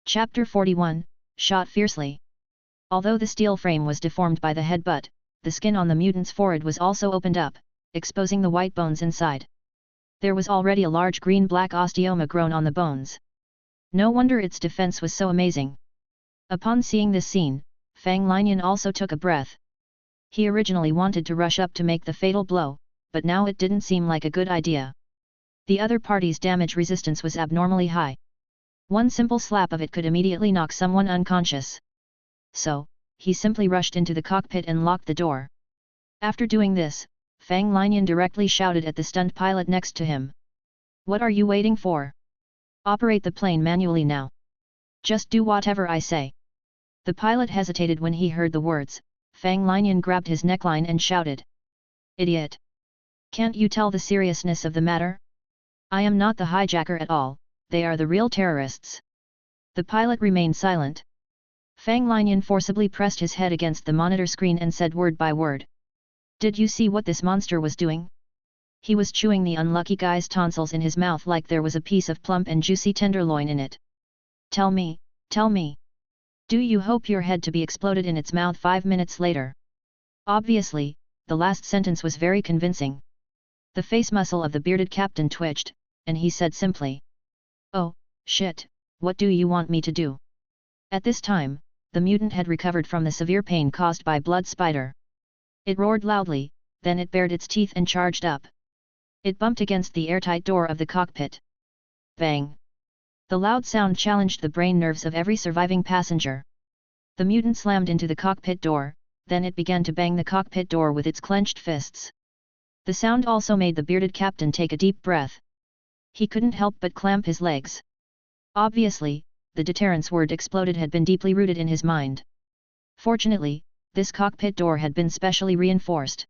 Chapter 41, Shot Fiercely. Although the steel frame was deformed by the headbutt, the skin on the mutant's forehead was also opened up, exposing the white bones inside. There was already a large green-black osteoma grown on the bones. No wonder its defense was so amazing. Upon seeing this scene, Fang Linian also took a breath. He originally wanted to rush up to make the fatal blow, but now it didn't seem like a good idea. The other party's damage resistance was abnormally high. One simple slap of it could immediately knock someone unconscious. So, he simply rushed into the cockpit and locked the door. After doing this, Fang Linian directly shouted at the stunned pilot next to him. "What are you waiting for? Operate the plane manually now. Just do whatever I say." The pilot hesitated when he heard the words. Fang Linian grabbed his neckline and shouted. "Idiot! Can't you tell the seriousness of the matter? I am not the hijacker at all. They are the real terrorists." The pilot remained silent. Fang Linian forcibly pressed his head against the monitor screen and said word by word. "Did you see what this monster was doing? He was chewing the unlucky guy's tonsils in his mouth like there was a piece of plump and juicy tenderloin in it. Tell me, do you hope your head to be exploded in its mouth 5 minutes later?" Obviously, the last sentence was very convincing. The face muscle of the bearded captain twitched, and he said simply, "Oh, shit, what do you want me to do?" At this time, the mutant had recovered from the severe pain caused by Blood Spider. It roared loudly, then it bared its teeth and charged up. It bumped against the airtight door of the cockpit. Bang! The loud sound challenged the brain nerves of every surviving passenger. The mutant slammed into the cockpit door, then it began to bang the cockpit door with its clenched fists. The sound also made the bearded captain take a deep breath. He couldn't help but clamp his legs. Obviously, the deterrence word exploded had been deeply rooted in his mind. Fortunately, this cockpit door had been specially reinforced.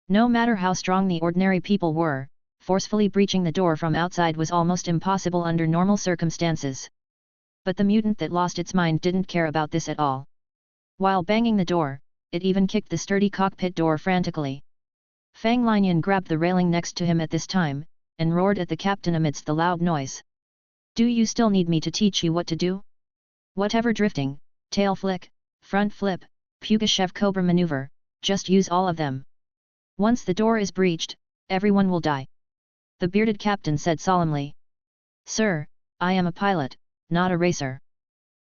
No matter how strong the ordinary people were, forcefully breaching the door from outside was almost impossible under normal circumstances. But the mutant that lost its mind didn't care about this at all. While banging the door, it even kicked the sturdy cockpit door frantically. Fang Linian grabbed the railing next to him at this time, and roared at the captain amidst the loud noise. "Do you still need me to teach you what to do? Whatever drifting, tail flick, front flip, Pugachev cobra maneuver, just use all of them. Once the door is breached, everyone will die." The bearded captain said solemnly. "Sir, I am a pilot, not a racer.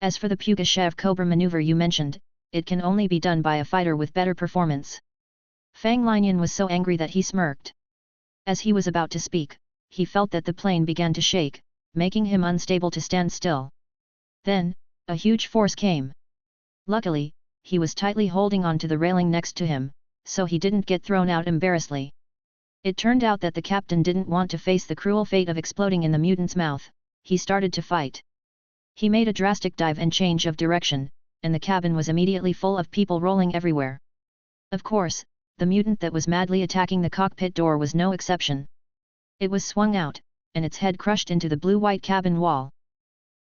As for the Pugachev cobra maneuver you mentioned, it can only be done by a fighter with better performance." Fang Linian was so angry that he smirked. As he was about to speak, he felt that the plane began to shake, making him unstable to stand still. Then, a huge force came. Luckily, he was tightly holding on to the railing next to him, so he didn't get thrown out embarrassedly. It turned out that the captain didn't want to face the cruel fate of exploding in the mutant's mouth. He started to fight. He made a drastic dive and change of direction, and the cabin was immediately full of people rolling everywhere. Of course, the mutant that was madly attacking the cockpit door was no exception. It was swung out, and its head crushed into the blue-white cabin wall.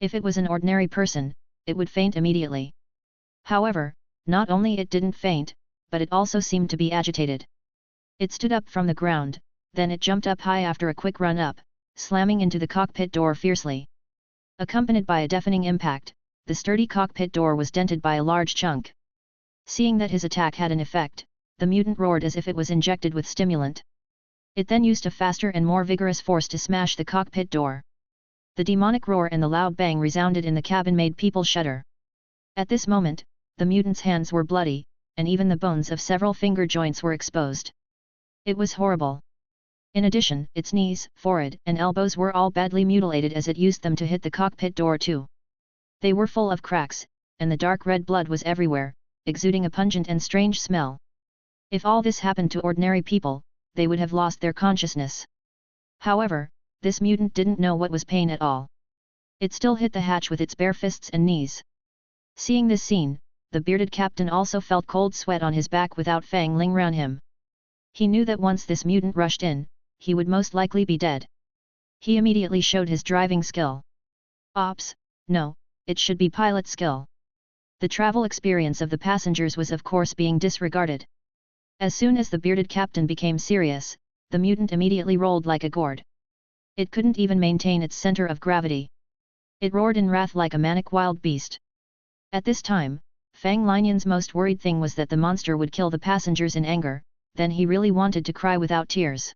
If it was an ordinary person, it would faint immediately. However, not only it didn't faint, but it also seemed to be agitated. It stood up from the ground, then it jumped up high after a quick run up, slamming into the cockpit door fiercely. Accompanied by a deafening impact, the sturdy cockpit door was dented by a large chunk. Seeing that his attack had an effect, the mutant roared as if it was injected with stimulant. It then used a faster and more vigorous force to smash the cockpit door. The demonic roar and the loud bang resounded in the cabin made people shudder. At this moment, the mutant's hands were bloody, and even the bones of several finger joints were exposed. It was horrible. In addition, its knees, forehead, and elbows were all badly mutilated as it used them to hit the cockpit door too. They were full of cracks, and the dark red blood was everywhere, exuding a pungent and strange smell. If all this happened to ordinary people, they would have lost their consciousness. However, this mutant didn't know what was pain at all. It still hit the hatch with its bare fists and knees. Seeing this scene, the bearded captain also felt cold sweat on his back without Fang Ling around him. He knew that once this mutant rushed in, he would most likely be dead. He immediately showed his driving skill. Ops, no, it should be pilot skill. The travel experience of the passengers was of course being disregarded. As soon as the bearded captain became serious, the mutant immediately rolled like a gourd. It couldn't even maintain its center of gravity. It roared in wrath like a manic wild beast. At this time, Fang Linian's most worried thing was that the monster would kill the passengers in anger, then he really wanted to cry without tears.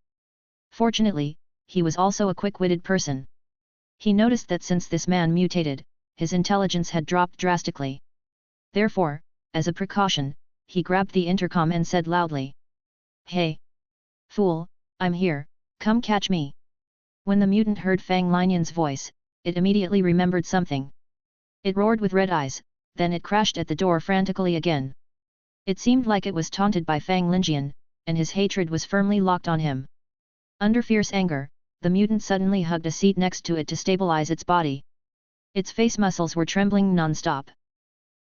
Fortunately, he was also a quick-witted person. He noticed that since this man mutated, his intelligence had dropped drastically. Therefore, as a precaution, he grabbed the intercom and said loudly, "Hey! Fool, I'm here, come catch me." When the mutant heard Fang Linian's voice, it immediately remembered something. It roared with red eyes, then it crashed at the door frantically again. It seemed like it was taunted by Fang Linian, and his hatred was firmly locked on him. Under fierce anger, the mutant suddenly hugged a seat next to it to stabilize its body. Its face muscles were trembling non-stop.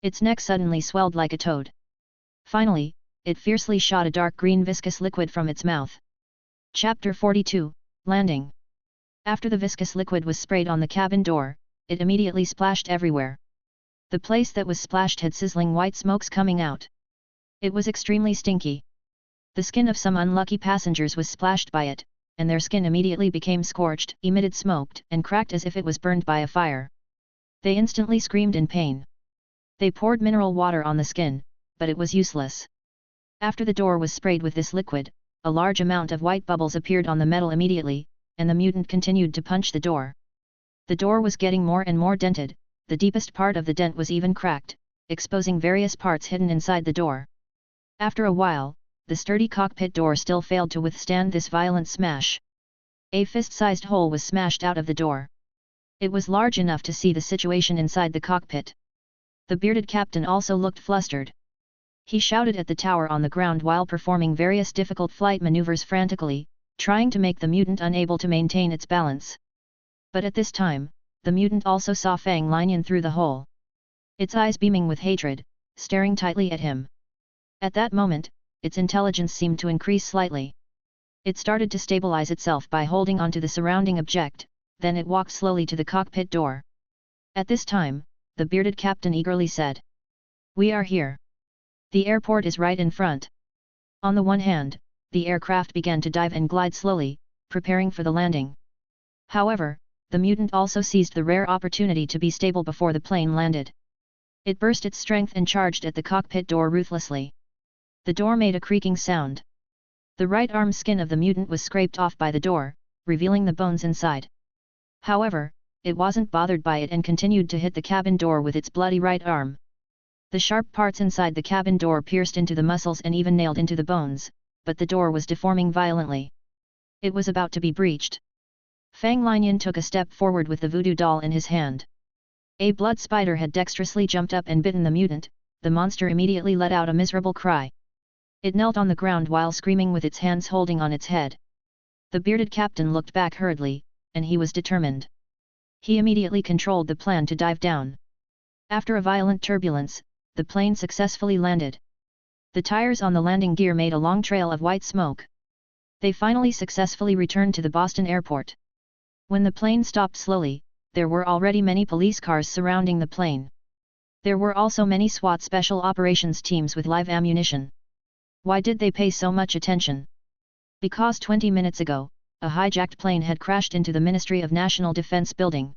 Its neck suddenly swelled like a toad. Finally, it fiercely shot a dark green viscous liquid from its mouth. Chapter 42, Landing. After the viscous liquid was sprayed on the cabin door, it immediately splashed everywhere. The place that was splashed had sizzling white smokes coming out. It was extremely stinky. The skin of some unlucky passengers was splashed by it, and their skin immediately became scorched, emitted smoked, and cracked as if it was burned by a fire. They instantly screamed in pain. They poured mineral water on the skin, but it was useless. After the door was sprayed with this liquid, a large amount of white bubbles appeared on the metal immediately, and the mutant continued to punch the door. The door was getting more and more dented, the deepest part of the dent was even cracked, exposing various parts hidden inside the door. After a while, the sturdy cockpit door still failed to withstand this violent smash. A fist-sized hole was smashed out of the door. It was large enough to see the situation inside the cockpit. The bearded captain also looked flustered. He shouted at the tower on the ground while performing various difficult flight maneuvers frantically, trying to make the mutant unable to maintain its balance. But at this time, the mutant also saw Fang Linian through the hole. Its eyes beaming with hatred, staring tightly at him. At that moment, its intelligence seemed to increase slightly. It started to stabilize itself by holding onto the surrounding object, then it walked slowly to the cockpit door. At this time, the bearded captain eagerly said, "We are here. The airport is right in front." On the one hand, the aircraft began to dive and glide slowly, preparing for the landing. However, the mutant also seized the rare opportunity to be stable before the plane landed. It burst its strength and charged at the cockpit door ruthlessly. The door made a creaking sound. The right arm skin of the mutant was scraped off by the door, revealing the bones inside. However, it wasn't bothered by it and continued to hit the cabin door with its bloody right arm. The sharp parts inside the cabin door pierced into the muscles and even nailed into the bones, but the door was deforming violently. It was about to be breached. Fang Linian took a step forward with the voodoo doll in his hand. A blood spider had dexterously jumped up and bitten the mutant. The monster immediately let out a miserable cry. It knelt on the ground while screaming with its hands holding on its head. The bearded captain looked back hurriedly, and he was determined. He immediately controlled the plan to dive down. After a violent turbulence, the plane successfully landed. The tires on the landing gear made a long trail of white smoke. They finally successfully returned to the Boston airport. When the plane stopped slowly, there were already many police cars surrounding the plane. There were also many SWAT special operations teams with live ammunition. Why did they pay so much attention? Because 20 minutes ago, a hijacked plane had crashed into the Ministry of National Defense building.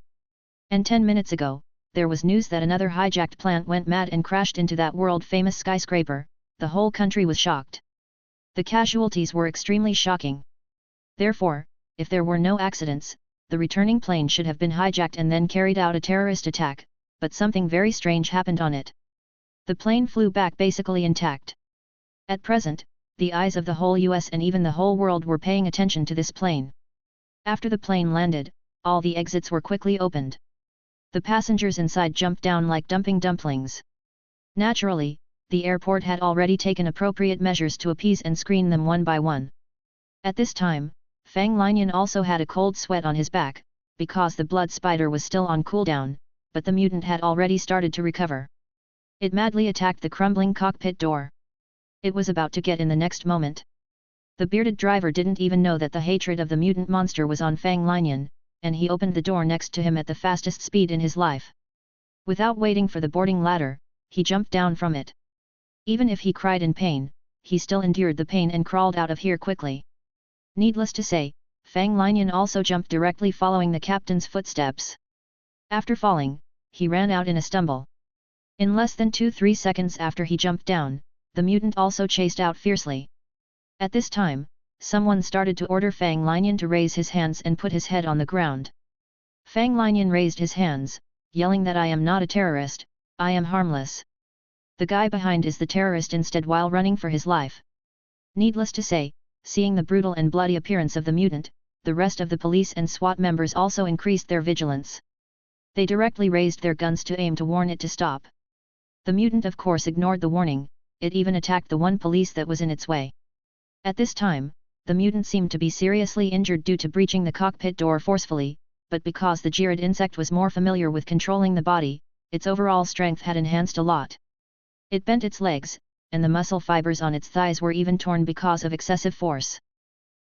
And 10 minutes ago, there was news that another hijacked plane went mad and crashed into that world-famous skyscraper. The whole country was shocked. The casualties were extremely shocking. Therefore, if there were no accidents, the returning plane should have been hijacked and then carried out a terrorist attack, but something very strange happened on it. The plane flew back basically intact. At present, the eyes of the whole US and even the whole world were paying attention to this plane. After the plane landed, all the exits were quickly opened. The passengers inside jumped down like dumping dumplings. Naturally, the airport had already taken appropriate measures to appease and screen them one by one. At this time, Fang Linian also had a cold sweat on his back, because the blood spider was still on cooldown, but the mutant had already started to recover. It madly attacked the crumbling cockpit door. It was about to get in the next moment. The bearded driver didn't even know that the hatred of the mutant monster was on Fang Linian, and he opened the door next to him at the fastest speed in his life. Without waiting for the boarding ladder, he jumped down from it. Even if he cried in pain, he still endured the pain and crawled out of here quickly. Needless to say, Fang Linian also jumped directly following the captain's footsteps. After falling, he ran out in a stumble. In less than 2-3 seconds after he jumped down, the mutant also chased out fiercely. At this time, someone started to order Fang Linian to raise his hands and put his head on the ground. Fang Linian raised his hands, yelling that I am not a terrorist, I am harmless. The guy behind is the terrorist instead while running for his life. Needless to say, seeing the brutal and bloody appearance of the mutant, the rest of the police and SWAT members also increased their vigilance. They directly raised their guns to aim to warn it to stop. The mutant of course ignored the warning, it even attacked the one police that was in its way. At this time, the mutant seemed to be seriously injured due to breaching the cockpit door forcefully, but because the Gearid insect was more familiar with controlling the body, its overall strength had enhanced a lot. It bent its legs, and the muscle fibers on its thighs were even torn because of excessive force.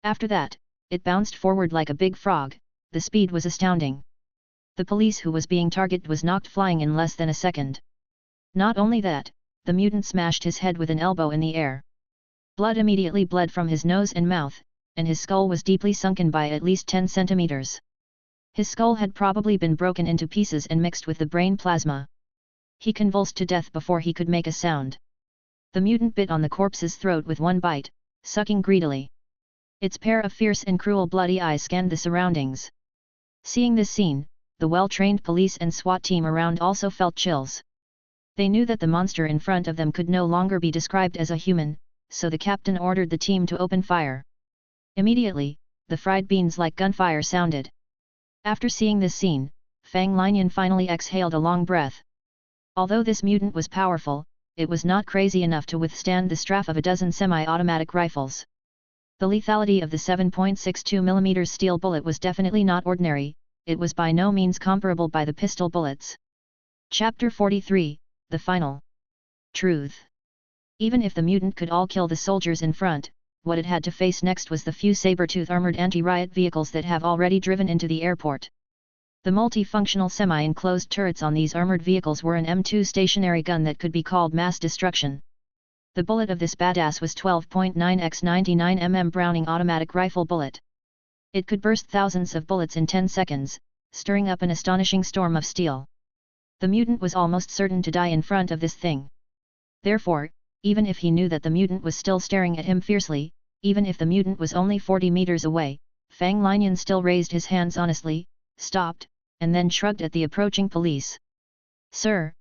After that, it bounced forward like a big frog, the speed was astounding. The police who was being targeted was knocked flying in less than a second. Not only that, the mutant smashed his head with an elbow in the air. Blood immediately bled from his nose and mouth, and his skull was deeply sunken by at least 10 centimeters. His skull had probably been broken into pieces and mixed with the brain plasma. He convulsed to death before he could make a sound. The mutant bit on the corpse's throat with one bite, sucking greedily. Its pair of fierce and cruel bloody eyes scanned the surroundings. Seeing this scene, the well-trained police and SWAT team around also felt chills. They knew that the monster in front of them could no longer be described as a human, so the captain ordered the team to open fire. Immediately, the fried beans like gunfire sounded. After seeing this scene, Fang Linian finally exhaled a long breath. Although this mutant was powerful, it was not crazy enough to withstand the strafe of a dozen semi-automatic rifles. The lethality of the 7.62mm steel bullet was definitely not ordinary, it was by no means comparable by the pistol bullets. Chapter 43, The Final Truth. Even if the mutant could all kill the soldiers in front, what it had to face next was the few saber-tooth armored anti-riot vehicles that have already driven into the airport. The multifunctional semi-enclosed turrets on these armored vehicles were an M2 stationary gun that could be called mass destruction. The bullet of this badass was 12.9 x 99mm Browning automatic rifle bullet. It could burst thousands of bullets in 10 seconds, stirring up an astonishing storm of steel. The mutant was almost certain to die in front of this thing. Therefore, even if he knew that the mutant was still staring at him fiercely, even if the mutant was only 40 meters away, Fang Linian still raised his hands honestly, stopped, and then shrugged at the approaching police. Sir,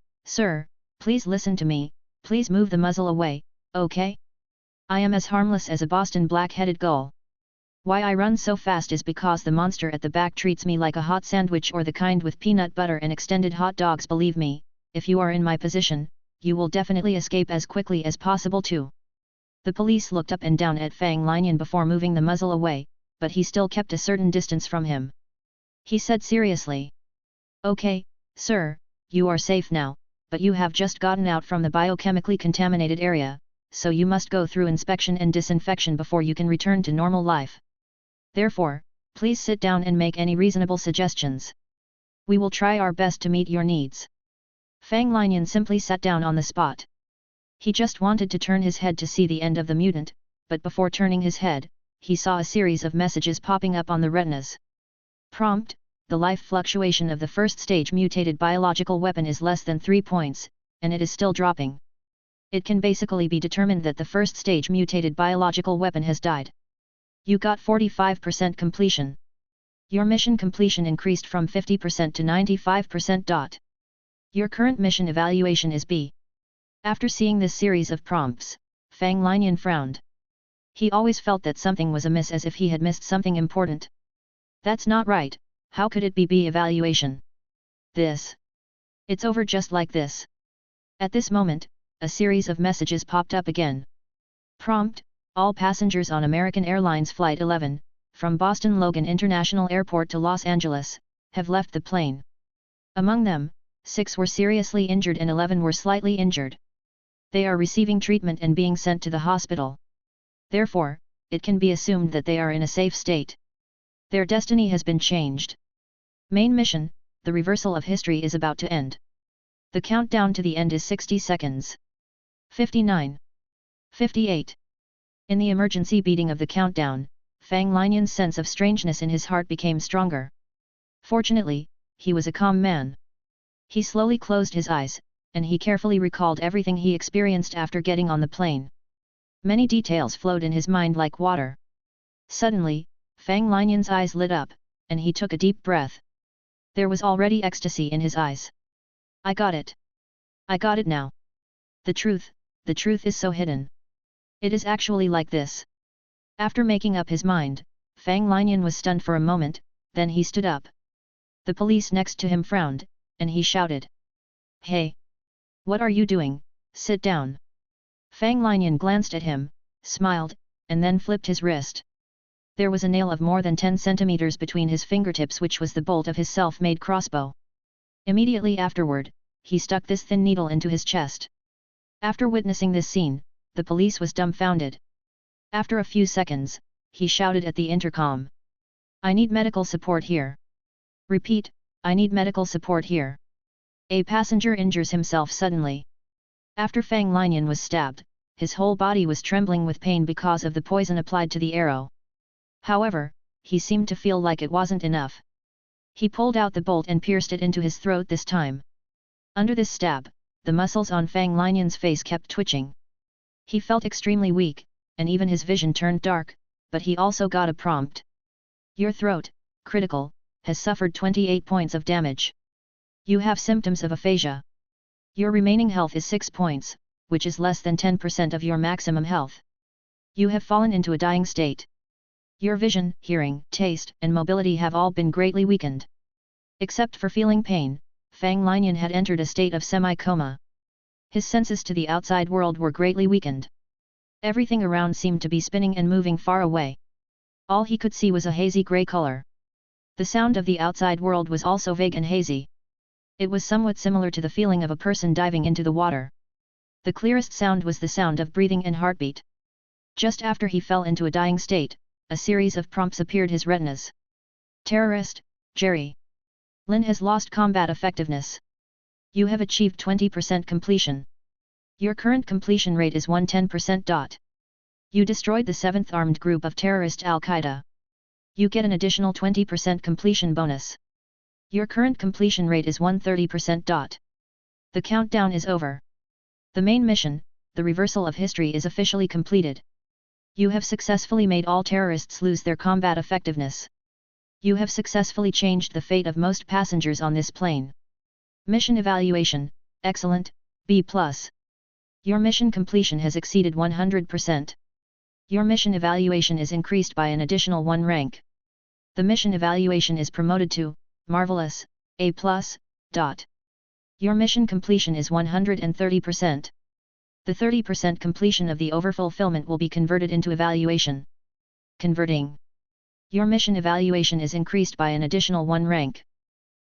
please listen to me, please move the muzzle away, okay? I am as harmless as a Boston black-headed gull. Why I run so fast is because the monster at the back treats me like a hot sandwich or the kind with peanut butter and extended hot dogs. Believe me, if you are in my position, you will definitely escape as quickly as possible too. The police looked up and down at Fang Linian before moving the muzzle away, but he still kept a certain distance from him. He said seriously. Okay, sir, you are safe now, but you have just gotten out from the biochemically contaminated area, so you must go through inspection and disinfection before you can return to normal life. Therefore, please sit down and make any reasonable suggestions. We will try our best to meet your needs. Fang Linian simply sat down on the spot. He just wanted to turn his head to see the end of the mutant, but before turning his head, he saw a series of messages popping up on the retinas. Prompt: the life fluctuation of the first stage mutated biological weapon is less than 3 points, and it is still dropping. It can basically be determined that the first stage mutated biological weapon has died. You got 45% completion. Your mission completion increased from 50% to 95%. Your current mission evaluation is B. After seeing this series of prompts, Fang Linian frowned. He always felt that something was amiss, as if he had missed something important. That's not right, how could it be B evaluation? It's over just like this. At this moment, a series of messages popped up again. Prompt: all passengers on American Airlines Flight 11, from Boston Logan International Airport to Los Angeles, have left the plane. Among them, 6 were seriously injured and 11 were slightly injured. They are receiving treatment and being sent to the hospital. Therefore, it can be assumed that they are in a safe state. Their destiny has been changed. Main mission: the reversal of history is about to end. The countdown to the end is 60 seconds. 59. 58. In the emergency beating of the countdown, Fang Linian's sense of strangeness in his heart became stronger. Fortunately, he was a calm man. He slowly closed his eyes, and he carefully recalled everything he experienced after getting on the plane. Many details flowed in his mind like water. Suddenly, Fang Linian's eyes lit up, and he took a deep breath. There was already ecstasy in his eyes. I got it. I got it now. The truth is so hidden. It is actually like this. After making up his mind, Fang Linian was stunned for a moment, then he stood up. The police next to him frowned, and he shouted. Hey! What are you doing? Sit down. Fang Linian glanced at him, smiled, and then flipped his wrist. There was a nail of more than 10 centimeters between his fingertips, which was the bolt of his self-made crossbow. Immediately afterward, he stuck this thin needle into his chest. After witnessing this scene, the police was dumbfounded. After a few seconds, he shouted at the intercom. I need medical support here. Repeat, I need medical support here. A passenger injures himself suddenly. After Fang Linian was stabbed, his whole body was trembling with pain because of the poison applied to the arrow. However, he seemed to feel like it wasn't enough. He pulled out the bolt and pierced it into his throat this time. Under this stab, the muscles on Fang Linian's face kept twitching. He felt extremely weak, and even his vision turned dark, but he also got a prompt. Your throat, critical, has suffered 28 points of damage. You have symptoms of aphasia. Your remaining health is 6 points, which is less than 10% of your maximum health. You have fallen into a dying state. Your vision, hearing, taste, and mobility have all been greatly weakened. Except for feeling pain, Fang Linian had entered a state of semi-coma. His senses to the outside world were greatly weakened. Everything around seemed to be spinning and moving far away. All he could see was a hazy grey color. The sound of the outside world was also vague and hazy. It was somewhat similar to the feeling of a person diving into the water. The clearest sound was the sound of breathing and heartbeat. Just after he fell into a dying state, a series of prompts appeared his retinas. Terrorist, Jerry. Lin has lost combat effectiveness. You have achieved 20% completion. Your current completion rate is 110%. You destroyed the 7th armed group of terrorist Al-Qaeda. You get an additional 20% completion bonus. Your current completion rate is 130%. The countdown is over. The main mission, the reversal of history, is officially completed. You have successfully made all terrorists lose their combat effectiveness. You have successfully changed the fate of most passengers on this plane. Mission evaluation, excellent, B+. Your mission completion has exceeded 100%. Your mission evaluation is increased by an additional 1 rank. The mission evaluation is promoted to marvelous, A+. Your mission completion is 130%. The 30% completion of the overfulfillment will be converted into evaluation. Converting. Your mission evaluation is increased by an additional 1 rank.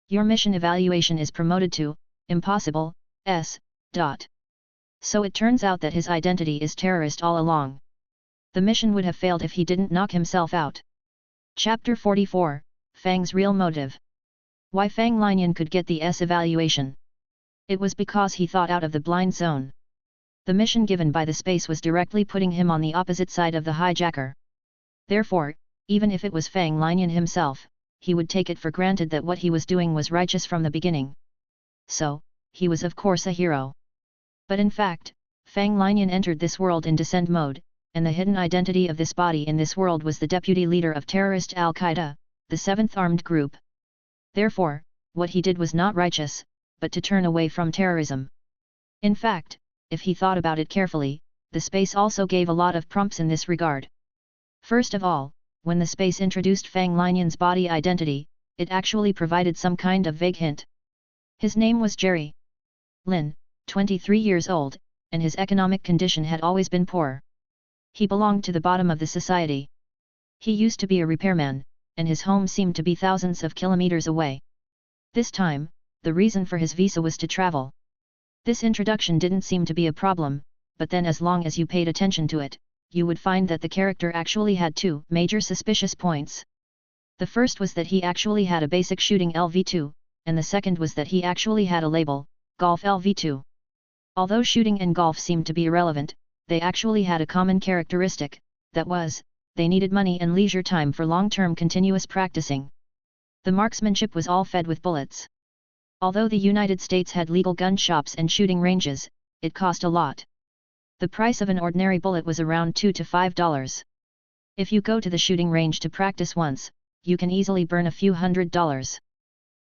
Your mission evaluation is promoted to impossible, S. So it turns out that his identity is terrorist all along. The mission would have failed if he didn't knock himself out. Chapter 44, Fang's Real Motive. Why Fang Linian could get the S evaluation? It was because he thought out of the blind zone. The mission given by the space was directly putting him on the opposite side of the hijacker. Therefore, even if it was Fang Linian himself, he would take it for granted that what he was doing was righteous from the beginning. So, he was of course a hero. But in fact, Fang Linian entered this world in descend mode, and the hidden identity of this body in this world was the deputy leader of terrorist Al-Qaeda, the 7th armed group. Therefore, what he did was not righteous, but to turn away from terrorism. In fact, if he thought about it carefully, the space also gave a lot of prompts in this regard. First of all, when the space introduced Fang Linian's body identity, it actually provided some kind of vague hint. His name was Jerry Lin, 23 years old, and his economic condition had always been poor. He belonged to the bottom of the society. He used to be a repairman, and his home seemed to be thousands of kilometers away. This time, the reason for his visa was to travel. This introduction didn't seem to be a problem, but then as long as you paid attention to it, you would find that the character actually had 2 major suspicious points. The first was that he actually had a basic shooting LV2, and the second was that he actually had a label, Golf LV2. Although shooting and golf seemed to be irrelevant, they actually had a common characteristic, that was, they needed money and leisure time for long-term continuous practicing. The marksmanship was all fed with bullets. Although the United States had legal gun shops and shooting ranges, it cost a lot. The price of an ordinary bullet was around $2 to $5. If you go to the shooting range to practice once, you can easily burn a few $100s.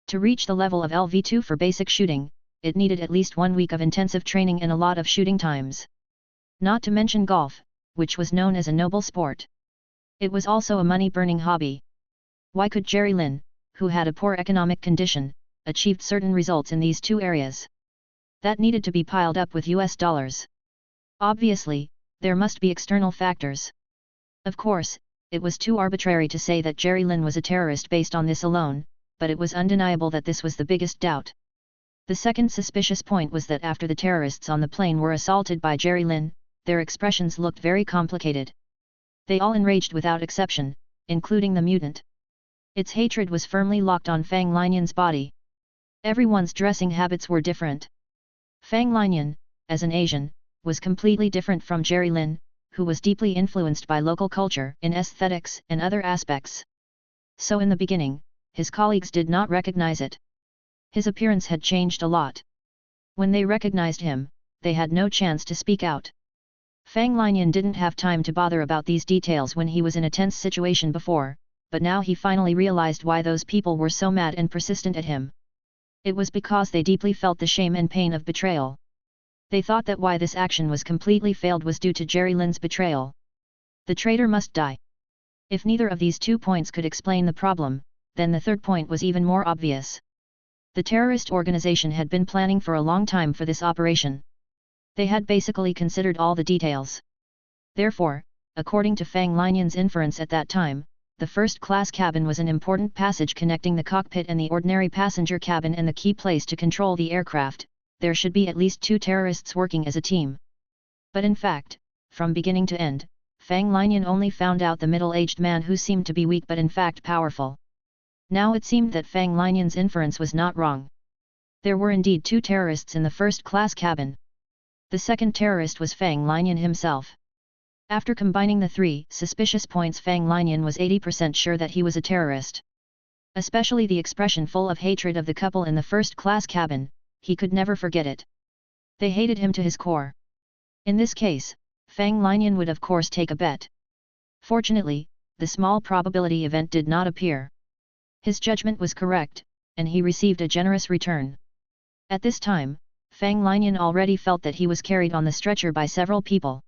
To reach the level of LV2 for basic shooting, it needed at least 1 week of intensive training and a lot of shooting times. Not to mention golf, which was known as a noble sport. It was also a money-burning hobby. Why could Jerry Lin, who had a poor economic condition, achieved certain results in these two areas? That needed to be piled up with US dollars. Obviously, there must be external factors. Of course, it was too arbitrary to say that Jerry Lin was a terrorist based on this alone, but it was undeniable that this was the biggest doubt. The second suspicious point was that after the terrorists on the plane were assaulted by Jerry Lin, their expressions looked very complicated. They all enraged without exception, including the mutant. Its hatred was firmly locked on Fang Linian's body. Everyone's dressing habits were different. Fang Linian, as an Asian, was completely different from Jerry Lin, who was deeply influenced by local culture in aesthetics and other aspects. So in the beginning, his colleagues did not recognize it. His appearance had changed a lot. When they recognized him, they had no chance to speak out. Fang Linian didn't have time to bother about these details when he was in a tense situation before, but now he finally realized why those people were so mad and persistent at him. It was because they deeply felt the shame and pain of betrayal. They thought that why this action was completely failed was due to Jerry Lin's betrayal. The traitor must die. If neither of these 2 points could explain the problem, then the third point was even more obvious. The terrorist organization had been planning for a long time for this operation. They had basically considered all the details. Therefore, according to Fang Linian's inference at that time, the first-class cabin was an important passage connecting the cockpit and the ordinary passenger cabin and the key place to control the aircraft. There should be at least 2 terrorists working as a team. But in fact, from beginning to end, Fang Linian only found out the middle-aged man who seemed to be weak but in fact powerful. Now it seemed that Fang Linian's inference was not wrong. There were indeed 2 terrorists in the first-class cabin. The second terrorist was Fang Linian himself. After combining the 3 suspicious points, Fang Linian was 80% sure that he was a terrorist. Especially the expression full of hatred of the couple in the first-class cabin, he could never forget it. They hated him to his core. In this case, Fang Linian would of course take a bet. Fortunately, the small probability event did not appear. His judgment was correct, and he received a generous return. At this time, Fang Linian already felt that he was carried on the stretcher by several people.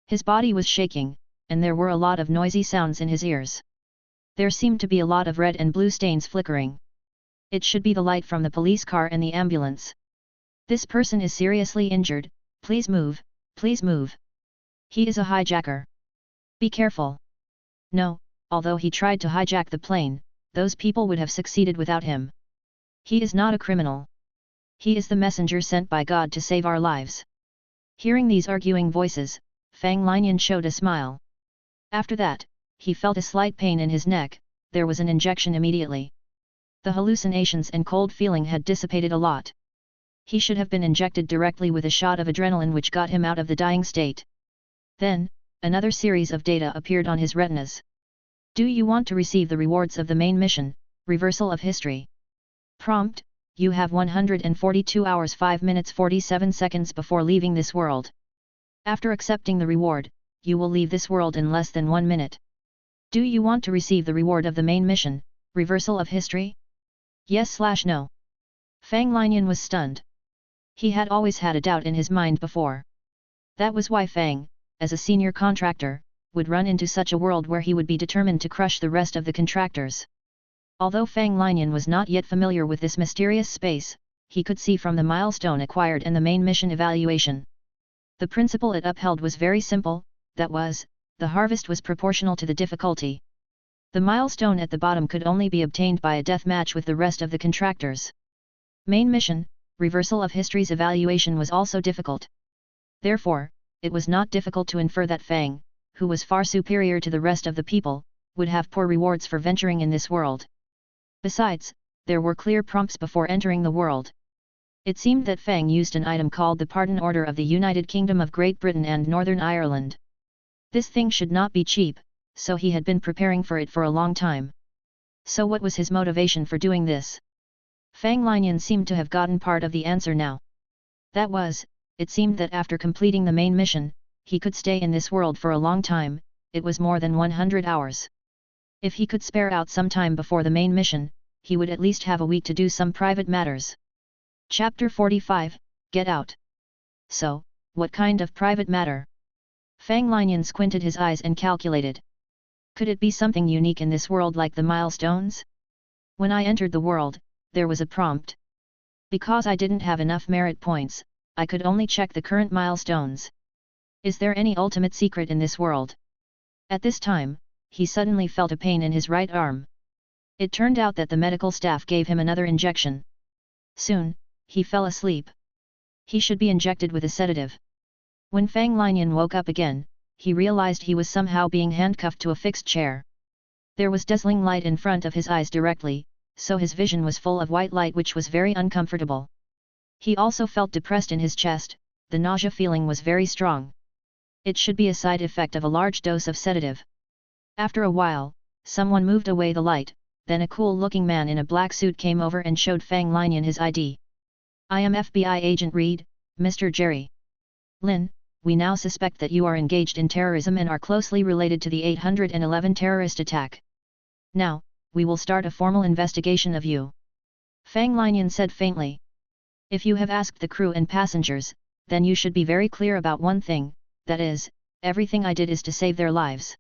His body was shaking, and there were a lot of noisy sounds in his ears. There seemed to be a lot of red and blue stains flickering. It should be the light from the police car and the ambulance. This person is seriously injured, please move, please move. He is a hijacker. Be careful. No, although he tried to hijack the plane, those people would have succeeded without him. He is not a criminal. He is the messenger sent by God to save our lives. Hearing these arguing voices, Fang Linian showed a smile. After that, he felt a slight pain in his neck. There was an injection immediately. The hallucinations and cold feeling had dissipated a lot. He should have been injected directly with a shot of adrenaline which got him out of the dying state. Then, another series of data appeared on his retinas. Do you want to receive the rewards of the main mission, Reversal of History? Prompt: you have 142 hours 5 minutes 47 seconds before leaving this world. After accepting the reward, you will leave this world in less than 1 minute. Do you want to receive the reward of the main mission, Reversal of History? Yes/no. Fang Linian was stunned. He had always had a doubt in his mind before. That was why Fang, as a senior contractor, would run into such a world where he would be determined to crush the rest of the contractors. Although Fang Linian was not yet familiar with this mysterious space, he could see from the milestone acquired and the main mission evaluation. The principle it upheld was very simple, that was, the harvest was proportional to the difficulty. The milestone at the bottom could only be obtained by a death match with the rest of the contractors. Main mission, Reversal of History's evaluation was also difficult. Therefore, it was not difficult to infer that Fang, who was far superior to the rest of the people, would have poor rewards for venturing in this world. Besides, there were clear prompts before entering the world. It seemed that Fang used an item called the Pardon Order of the United Kingdom of Great Britain and Northern Ireland. This thing should not be cheap, so he had been preparing for it for a long time. So what was his motivation for doing this? Fang Linian seemed to have gotten part of the answer now. That was, it seemed that after completing the main mission, he could stay in this world for a long time. It was more than 100 hours. If he could spare out some time before the main mission, he would at least have a week to do some private matters. Chapter 45, Get Out. So, what kind of private matter? Fang Linian squinted his eyes and calculated. Could it be something unique in this world like the milestones? When I entered the world, there was a prompt. Because I didn't have enough merit points, I could only check the current milestones. Is there any ultimate secret in this world? At this time, he suddenly felt a pain in his right arm. It turned out that the medical staff gave him another injection. Soon, he fell asleep. He should be injected with a sedative. When Fang Linian woke up again, he realized he was somehow being handcuffed to a fixed chair. There was dazzling light in front of his eyes directly, so his vision was full of white light which was very uncomfortable. He also felt depressed in his chest. The nausea feeling was very strong. It should be a side effect of a large dose of sedative. After a while, someone moved away the light, then a cool-looking man in a black suit came over and showed Fang Linian his ID. I am FBI Agent Reed, Mr. Jerry Lin. We now suspect that you are engaged in terrorism and are closely related to the 811 terrorist attack. Now, we will start a formal investigation of you. Fang Linian said faintly. If you have asked the crew and passengers, then you should be very clear about one thing, that is, everything I did is to save their lives.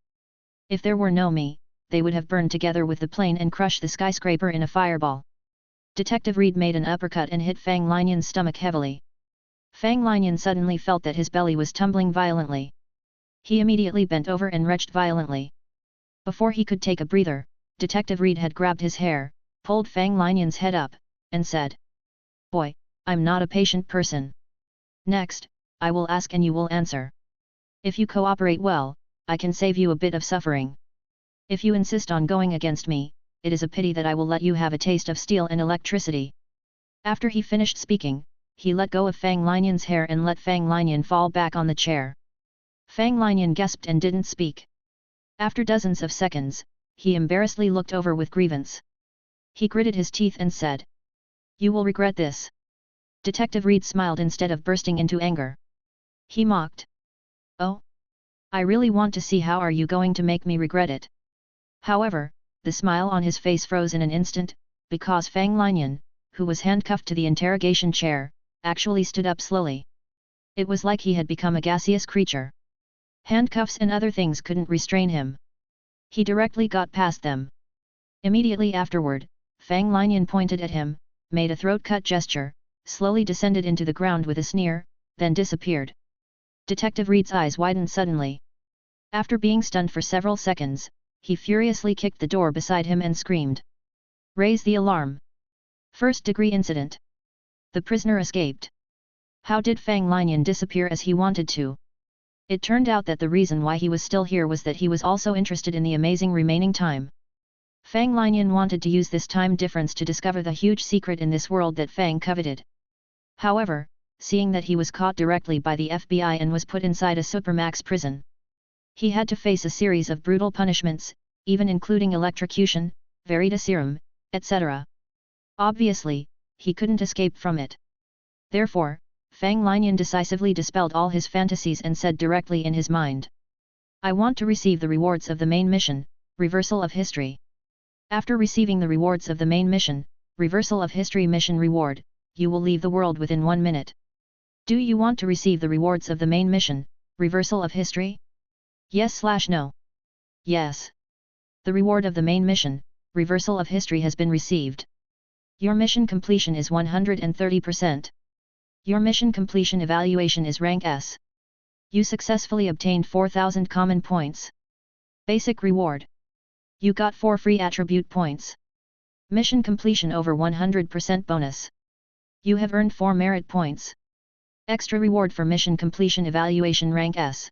If there were no me, they would have burned together with the plane and crushed the skyscraper in a fireball. Detective Reed made an uppercut and hit Fang Linian's stomach heavily. Fang Linian suddenly felt that his belly was tumbling violently. He immediately bent over and retched violently. Before he could take a breather, Detective Reed had grabbed his hair, pulled Fang Linian's head up, and said, "Boy, I'm not a patient person. Next, I will ask and you will answer. If you cooperate well, I can save you a bit of suffering. If you insist on going against me, it is a pity that I will let you have a taste of steel and electricity." After he finished speaking, he let go of Fang Linian's hair and let Fang Linian fall back on the chair. Fang Linian gasped and didn't speak. After dozens of seconds, he embarrassedly looked over with grievance. He gritted his teeth and said, "You will regret this." Detective Reed smiled instead of bursting into anger. He mocked. "Oh? I really want to see how are you going to make me regret it." However, the smile on his face froze in an instant, because Fang Linian, who was handcuffed to the interrogation chair, actually stood up slowly. It was like he had become a gaseous creature. Handcuffs and other things couldn't restrain him. He directly got past them. Immediately afterward, Fang Linian pointed at him, made a throat-cut gesture, slowly descended into the ground with a sneer, then disappeared. Detective Reed's eyes widened suddenly. After being stunned for several seconds, he furiously kicked the door beside him and screamed, "Raise the alarm! First-degree incident! The prisoner escaped." How did Fang Linian disappear as he wanted to? It turned out that the reason why he was still here was that he was also interested in the amazing remaining time. Fang Linian wanted to use this time difference to discover the huge secret in this world that Fang coveted. However, seeing that he was caught directly by the FBI and was put inside a supermax prison, he had to face a series of brutal punishments, even including electrocution, veritaserum, etc. Obviously, he couldn't escape from it. Therefore, Fang Linian decisively dispelled all his fantasies and said directly in his mind, "I want to receive the rewards of the main mission, reversal of history." After receiving the rewards of the main mission, reversal of history mission reward, you will leave the world within 1 minute. Do you want to receive the rewards of the main mission, reversal of history? Yes/no. Yes. The reward of the main mission, reversal of history has been received. Your mission completion is 130%. Your mission completion evaluation is rank S. You successfully obtained 4,000 common points. Basic reward. You got 4 free attribute points. Mission completion over 100% bonus. You have earned 4 merit points. Extra reward for mission completion evaluation rank S.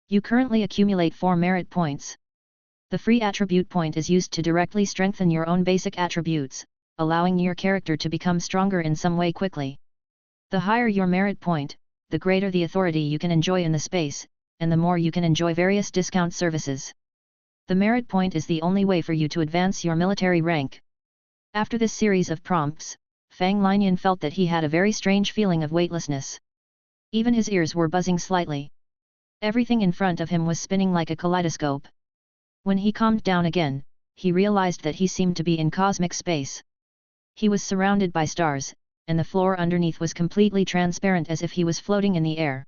You currently accumulate 4 merit points. The free attribute point is used to directly strengthen your own basic attributes, allowing your character to become stronger in some way quickly. The higher your merit point, the greater the authority you can enjoy in the space, and the more you can enjoy various discount services. The merit point is the only way for you to advance your military rank. After this series of prompts, Fang Linian felt that he had a very strange feeling of weightlessness. Even his ears were buzzing slightly. Everything in front of him was spinning like a kaleidoscope. When he calmed down again, he realized that he seemed to be in cosmic space. He was surrounded by stars, and the floor underneath was completely transparent as if he was floating in the air.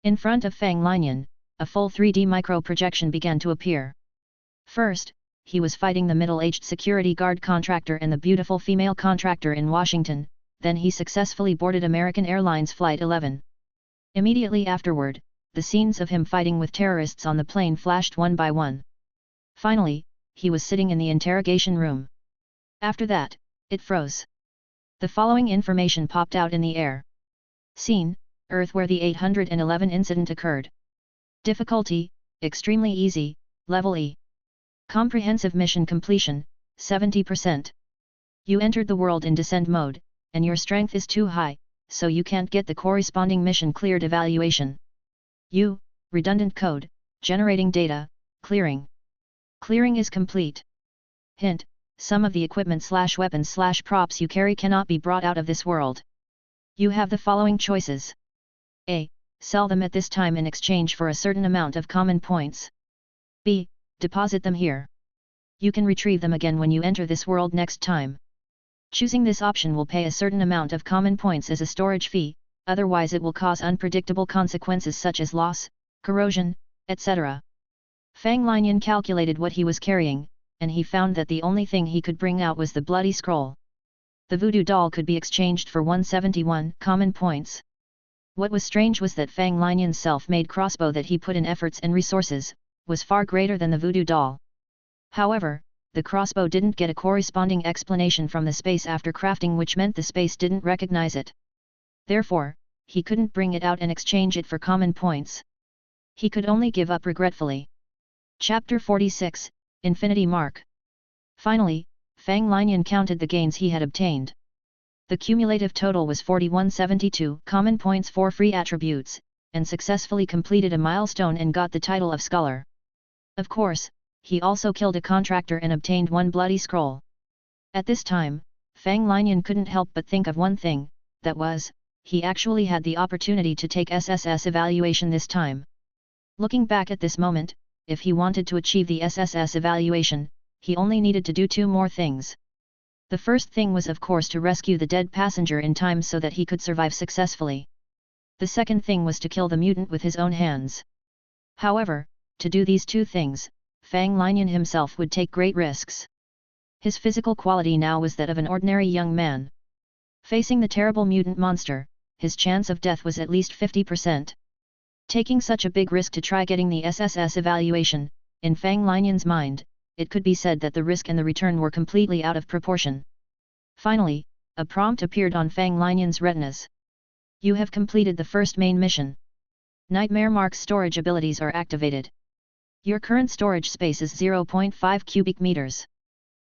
In front of Fang Linian, a full 3D micro-projection began to appear. First, he was fighting the middle-aged security guard contractor and the beautiful female contractor in Washington, then he successfully boarded American Airlines Flight 11. Immediately afterward, the scenes of him fighting with terrorists on the plane flashed one by one. Finally, he was sitting in the interrogation room. After that, it froze. The following information popped out in the air. Scene, Earth where the 811 incident occurred. Difficulty, extremely easy, level E. Comprehensive mission completion, 70%. You entered the world in descend mode, and your strength is too high, so you can't get the corresponding mission cleared evaluation. Redundant code, generating data, clearing. Clearing is complete. Hint, some of the equipment/weapons/props you carry cannot be brought out of this world. You have the following choices. A. Sell them at this time in exchange for a certain amount of common points. B. Deposit them here. You can retrieve them again when you enter this world next time. Choosing this option will pay a certain amount of common points as a storage fee, otherwise it will cause unpredictable consequences such as loss, corrosion, etc. Fang Linian calculated what he was carrying, and he found that the only thing he could bring out was the bloody scroll. The voodoo doll could be exchanged for 171 common points. What was strange was that Fang Linian's self-made crossbow that he put in efforts and resources, was far greater than the voodoo doll. However, the crossbow didn't get a corresponding explanation from the space after crafting, which meant the space didn't recognize it. Therefore, he couldn't bring it out and exchange it for common points. He could only give up regretfully. Chapter 46, Infinity Mark. Finally, Fang Linian counted the gains he had obtained. The cumulative total was 4172 common points for free attributes, and successfully completed a milestone and got the title of Scholar. Of course, he also killed a contractor and obtained one bloody scroll. At this time, Fang Linian couldn't help but think of one thing, that was, he actually had the opportunity to take SSS evaluation this time. Looking back at this moment, if he wanted to achieve the SSS evaluation, he only needed to do two more things. The first thing was of course to rescue the dead passenger in time so that he could survive successfully. The second thing was to kill the mutant with his own hands. However, to do these two things, Fang Linian himself would take great risks. His physical quality now was that of an ordinary young man. Facing the terrible mutant monster, his chance of death was at least 50%. Taking such a big risk to try getting the SSS evaluation, in Fang Linian's mind, it could be said that the risk and the return were completely out of proportion. Finally, a prompt appeared on Fang Linian's retinas. You have completed the first main mission. Nightmare Mark's storage abilities are activated. Your current storage space is 0.5 cubic meters.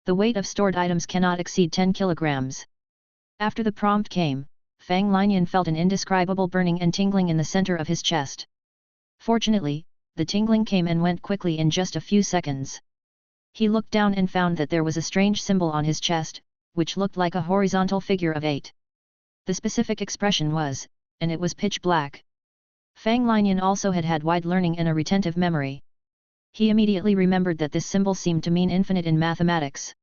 The weight of stored items cannot exceed 10 kilograms. After the prompt came, Fang Linian felt an indescribable burning and tingling in the center of his chest. Fortunately, the tingling came and went quickly in just a few seconds. He looked down and found that there was a strange symbol on his chest, which looked like a horizontal figure of 8. The specific expression was, and it was pitch black. Fang Linian also had wide learning and a retentive memory. He immediately remembered that this symbol seemed to mean infinite in mathematics.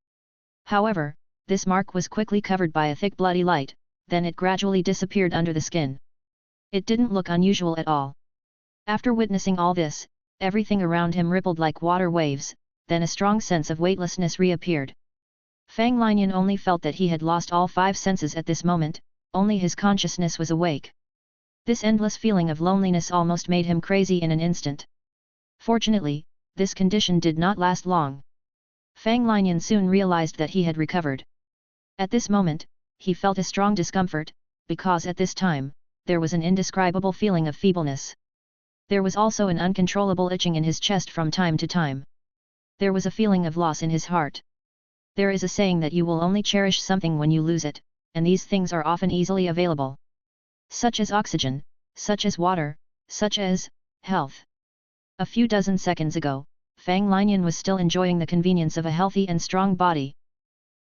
However, this mark was quickly covered by a thick bloody light, then it gradually disappeared under the skin. It didn't look unusual at all. After witnessing all this, everything around him rippled like water waves, then a strong sense of weightlessness reappeared. Fang Linian only felt that he had lost all 5 senses at this moment, only his consciousness was awake. This endless feeling of loneliness almost made him crazy in an instant. Fortunately, this condition did not last long. Fang Linian soon realized that he had recovered. At this moment, he felt a strong discomfort, because at this time, there was an indescribable feeling of feebleness. There was also an uncontrollable itching in his chest from time to time. There was a feeling of loss in his heart. There is a saying that you will only cherish something when you lose it, and these things are often easily available. Such as oxygen, such as water, such as health. A few dozen seconds ago, Fang Linian was still enjoying the convenience of a healthy and strong body.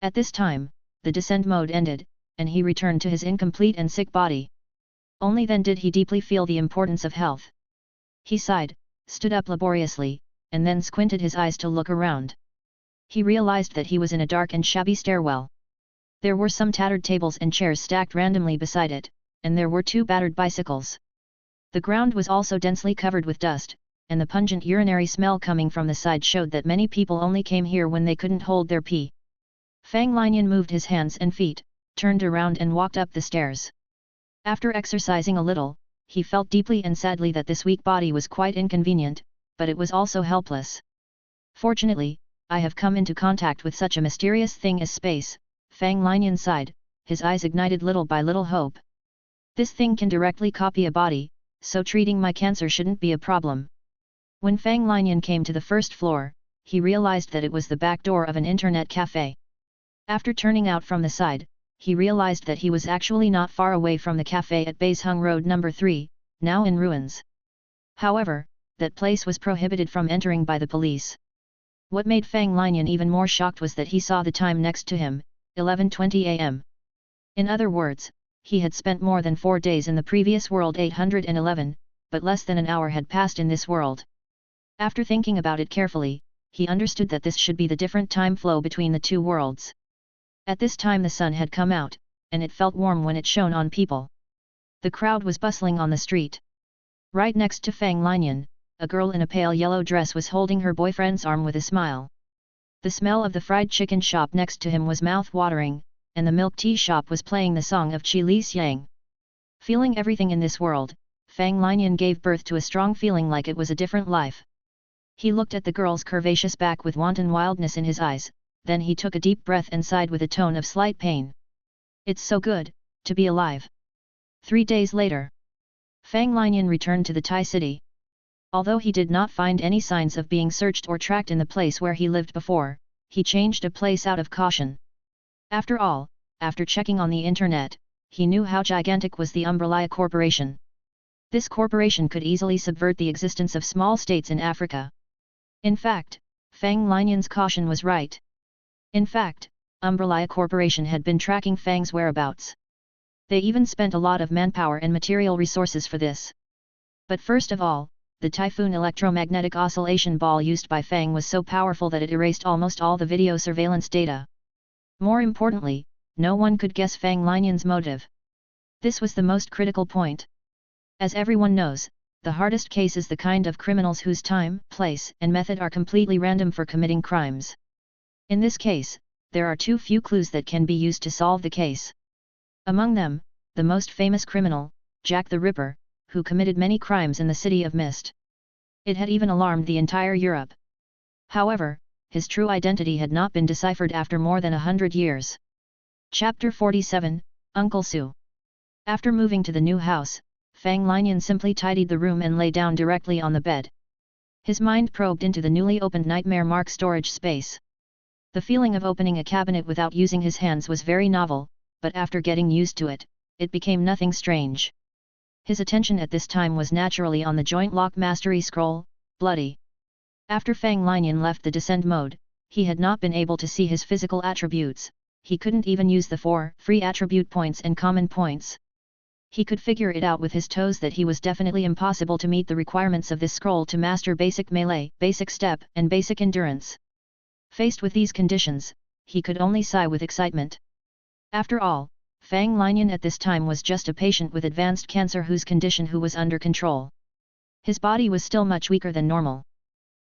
At this time, the descent mode ended, and he returned to his incomplete and sick body. Only then did he deeply feel the importance of health. He sighed, stood up laboriously, and then squinted his eyes to look around. He realized that he was in a dark and shabby stairwell. There were some tattered tables and chairs stacked randomly beside it, and there were 2 battered bicycles. The ground was also densely covered with dust, and the pungent urinary smell coming from the side showed that many people only came here when they couldn't hold their pee. Fang Linian moved his hands and feet, turned around and walked up the stairs. After exercising a little, he felt deeply and sadly that this weak body was quite inconvenient, but it was also helpless. Fortunately, I have come into contact with such a mysterious thing as space, Fang Linian sighed, his eyes ignited little by little hope. This thing can directly copy a body, so treating my cancer shouldn't be a problem. When Fang Linian came to the first floor, he realized that it was the back door of an internet cafe. After turning out from the side, he realized that he was actually not far away from the cafe at Baisheng Road No. 3, now in ruins. However, that place was prohibited from entering by the police. What made Fang Linian even more shocked was that he saw the time next to him, 11:20 am. In other words, he had spent more than 4 days in the previous world 811, but less than an hour had passed in this world. After thinking about it carefully, he understood that this should be the different time flow between the 2 worlds. At this time the sun had come out, and it felt warm when it shone on people. The crowd was bustling on the street. Right next to Fang Linian, a girl in a pale yellow dress was holding her boyfriend's arm with a smile. The smell of the fried chicken shop next to him was mouth-watering, and the milk tea shop was playing the song of Qi Li Xiang. Feeling everything in this world, Fang Linian gave birth to a strong feeling like it was a different life. He looked at the girl's curvaceous back with wanton wildness in his eyes, then he took a deep breath and sighed with a tone of slight pain. It's so good, to be alive. 3 days later, Fang Linian returned to the Tai city. Although he did not find any signs of being searched or tracked in the place where he lived before, he changed a place out of caution. After all, after checking on the internet, he knew how gigantic was the Umbrella Corporation. This corporation could easily subvert the existence of small states in Africa. In fact, Fang Linian's caution was right. In fact, Umbrella Corporation had been tracking Fang's whereabouts. They even spent a lot of manpower and material resources for this. But first of all, the Typhoon electromagnetic oscillation ball used by Fang was so powerful that it erased almost all the video surveillance data. More importantly, no one could guess Fang Linian's motive. This was the most critical point. As everyone knows, the hardest case is the kind of criminals whose time, place, and method are completely random for committing crimes. In this case, there are too few clues that can be used to solve the case. Among them, the most famous criminal, Jack the Ripper, who committed many crimes in the City of Mist. It had even alarmed the entire Europe. However, his true identity had not been deciphered after more than 100 years. Chapter 47, Uncle Su. After moving to the new house, Fang Linian simply tidied the room and lay down directly on the bed. His mind probed into the newly opened Nightmare Mark storage space. The feeling of opening a cabinet without using his hands was very novel, but after getting used to it, it became nothing strange. His attention at this time was naturally on the joint lock mastery scroll, Bloody. After Fang Linian left the descend mode, he had not been able to see his physical attributes, he couldn't even use the 4 free attribute points and common points. He could figure it out with his toes that he was definitely impossible to meet the requirements of this scroll to master basic melee, basic step, and basic endurance. Faced with these conditions, he could only sigh with excitement. After all, Fang Linian at this time was just a patient with advanced cancer whose condition was under control. His body was still much weaker than normal.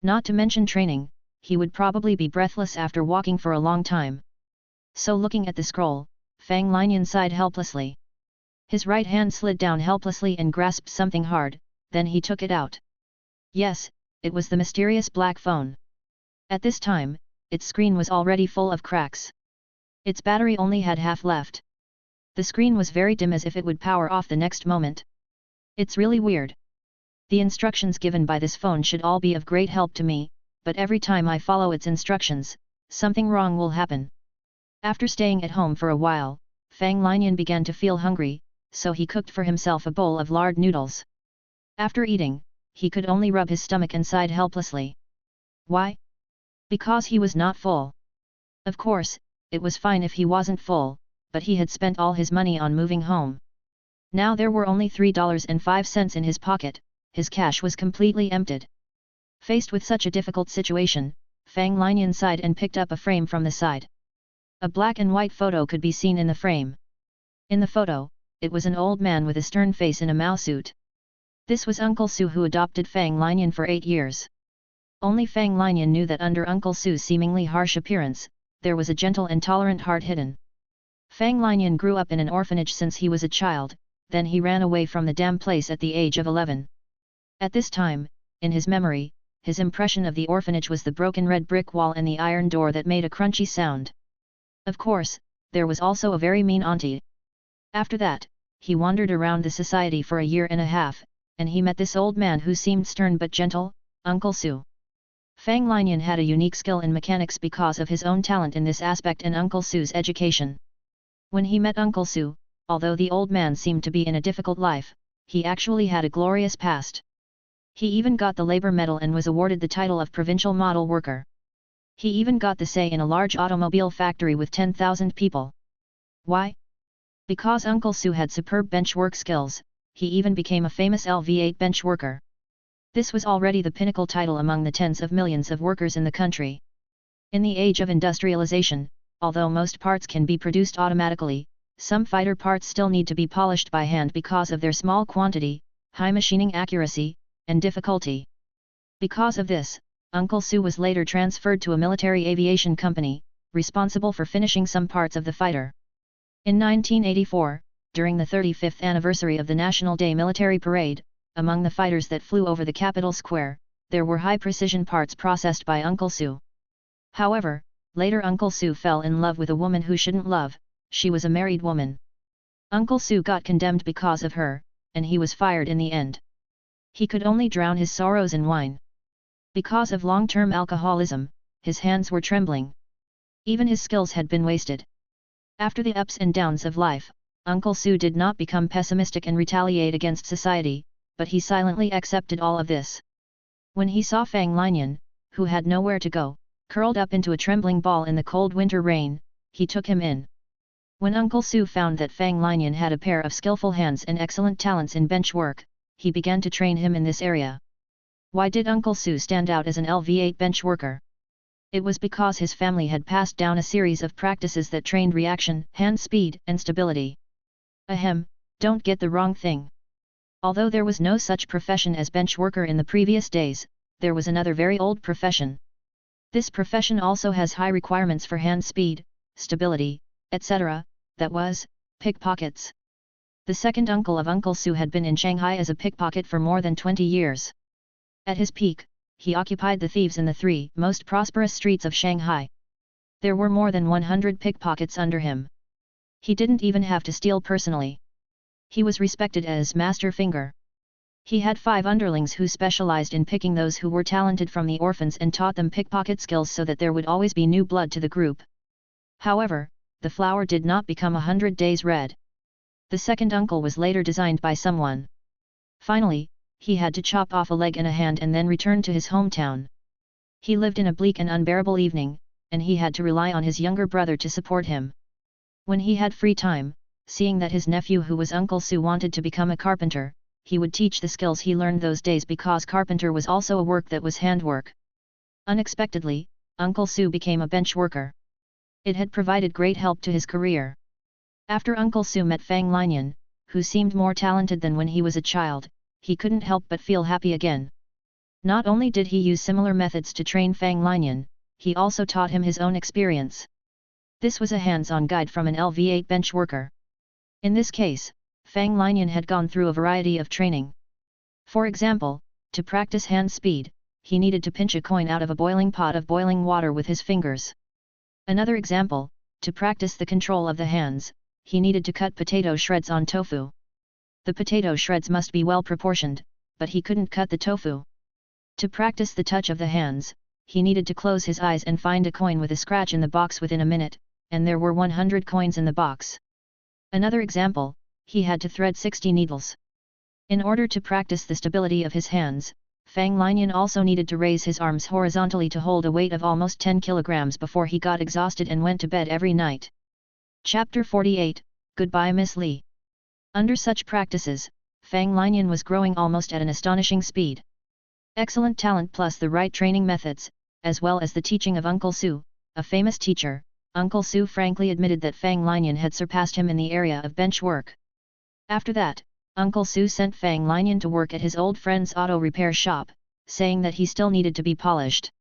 Not to mention training, he would probably be breathless after walking for a long time. So looking at the scroll, Fang Linian sighed helplessly. His right hand slid down helplessly and grasped something hard, then he took it out. Yes, it was the mysterious black phone. At this time, its screen was already full of cracks. Its battery only had half left. The screen was very dim as if it would power off the next moment. It's really weird. The instructions given by this phone should all be of great help to me, but every time I follow its instructions, something wrong will happen. After staying at home for a while, Fang Linian began to feel hungry, so he cooked for himself a bowl of lard noodles. After eating, he could only rub his stomach and sighed helplessly. Why? Because he was not full. Of course, it was fine if he wasn't full, but he had spent all his money on moving home. Now there were only $3.05 in his pocket, his cash was completely emptied. Faced with such a difficult situation, Fang Linian sighed and picked up a frame from the side. A black and white photo could be seen in the frame. In the photo, it was an old man with a stern face in a Mao suit. This was Uncle Su, who adopted Fang Linian for 8 years. Only Fang Linian knew that under Uncle Su's seemingly harsh appearance, there was a gentle and tolerant heart hidden. Fang Linian grew up in an orphanage since he was a child, then he ran away from the damn place at the age of 11. At this time, in his memory, his impression of the orphanage was the broken red brick wall and the iron door that made a crunchy sound. Of course, there was also a very mean auntie. After that, he wandered around the society for a year and a half, and he met this old man who seemed stern but gentle, Uncle Su. Fang Linian had a unique skill in mechanics because of his own talent in this aspect and Uncle Su's education. When he met Uncle Su, although the old man seemed to be in a difficult life, he actually had a glorious past. He even got the labor medal and was awarded the title of provincial model worker. He even got the say in a large automobile factory with 10,000 people. Why? Because Uncle Su had superb bench work skills, he even became a famous LV8 bench worker. This was already the pinnacle title among the tens of millions of workers in the country. In the age of industrialization, although most parts can be produced automatically, some fighter parts still need to be polished by hand because of their small quantity, high machining accuracy, and difficulty. Because of this, Uncle Su was later transferred to a military aviation company, responsible for finishing some parts of the fighter. In 1984, during the 35th anniversary of the National Day military parade, among the fighters that flew over the Capitol Square, there were high-precision parts processed by Uncle Su. However, later Uncle Su fell in love with a woman who shouldn't love, she was a married woman. Uncle Su got condemned because of her, and he was fired in the end. He could only drown his sorrows in wine. Because of long-term alcoholism, his hands were trembling. Even his skills had been wasted. After the ups and downs of life, Uncle Su did not become pessimistic and retaliate against society, but he silently accepted all of this. When he saw Fang Linian, who had nowhere to go, curled up into a trembling ball in the cold winter rain, he took him in. When Uncle Su found that Fang Linian had a pair of skillful hands and excellent talents in bench work, he began to train him in this area. Why did Uncle Su stand out as an LV8 bench worker? It was because his family had passed down a series of practices that trained reaction, hand speed, and stability. Ahem, don't get the wrong thing. Although there was no such profession as bench worker in the previous days, there was another very old profession. This profession also has high requirements for hand speed, stability, etc., that was, pickpockets. The second uncle of Uncle Su had been in Shanghai as a pickpocket for more than 20 years. At his peak, he occupied the thieves in the 3 most prosperous streets of Shanghai. There were more than 100 pickpockets under him. He didn't even have to steal personally. He was respected as Master Finger. He had 5 underlings who specialized in picking those who were talented from the orphans and taught them pickpocket skills so that there would always be new blood to the group. However, the flower did not become 100 days red. The second uncle was later designed by someone. Finally, he had to chop off a leg and a hand and then return to his hometown. He lived in a bleak and unbearable evening, and he had to rely on his younger brother to support him. When he had free time, seeing that his nephew who was Uncle Su wanted to become a carpenter, he would teach the skills he learned those days because carpenter was also a work that was handwork. Unexpectedly, Uncle Su became a bench worker. It had provided great help to his career. After Uncle Su met Fang Linian, who seemed more talented than when he was a child, he couldn't help but feel happy again. Not only did he use similar methods to train Fang Linian, he also taught him his own experience. This was a hands-on guide from an LV8 bench worker. In this case, Fang Linian had gone through a variety of training. For example, to practice hand speed, he needed to pinch a coin out of a boiling pot of boiling water with his fingers. Another example, to practice the control of the hands, he needed to cut potato shreds on tofu. The potato shreds must be well proportioned, but he couldn't cut the tofu. To practice the touch of the hands, he needed to close his eyes and find a coin with a scratch in the box within a minute, and there were 100 coins in the box. Another example, he had to thread 60 needles. In order to practice the stability of his hands, Fang Linian also needed to raise his arms horizontally to hold a weight of almost 10 kilograms before he got exhausted and went to bed every night. Chapter 48, Goodbye Miss Li. Under such practices, Fang Linian was growing almost at an astonishing speed. Excellent talent plus the right training methods, as well as the teaching of Uncle Su, a famous teacher, Uncle Su frankly admitted that Fang Linian had surpassed him in the area of bench work. After that, Uncle Su sent Fang Linian to work at his old friend's auto repair shop, saying that he still needed to be polished.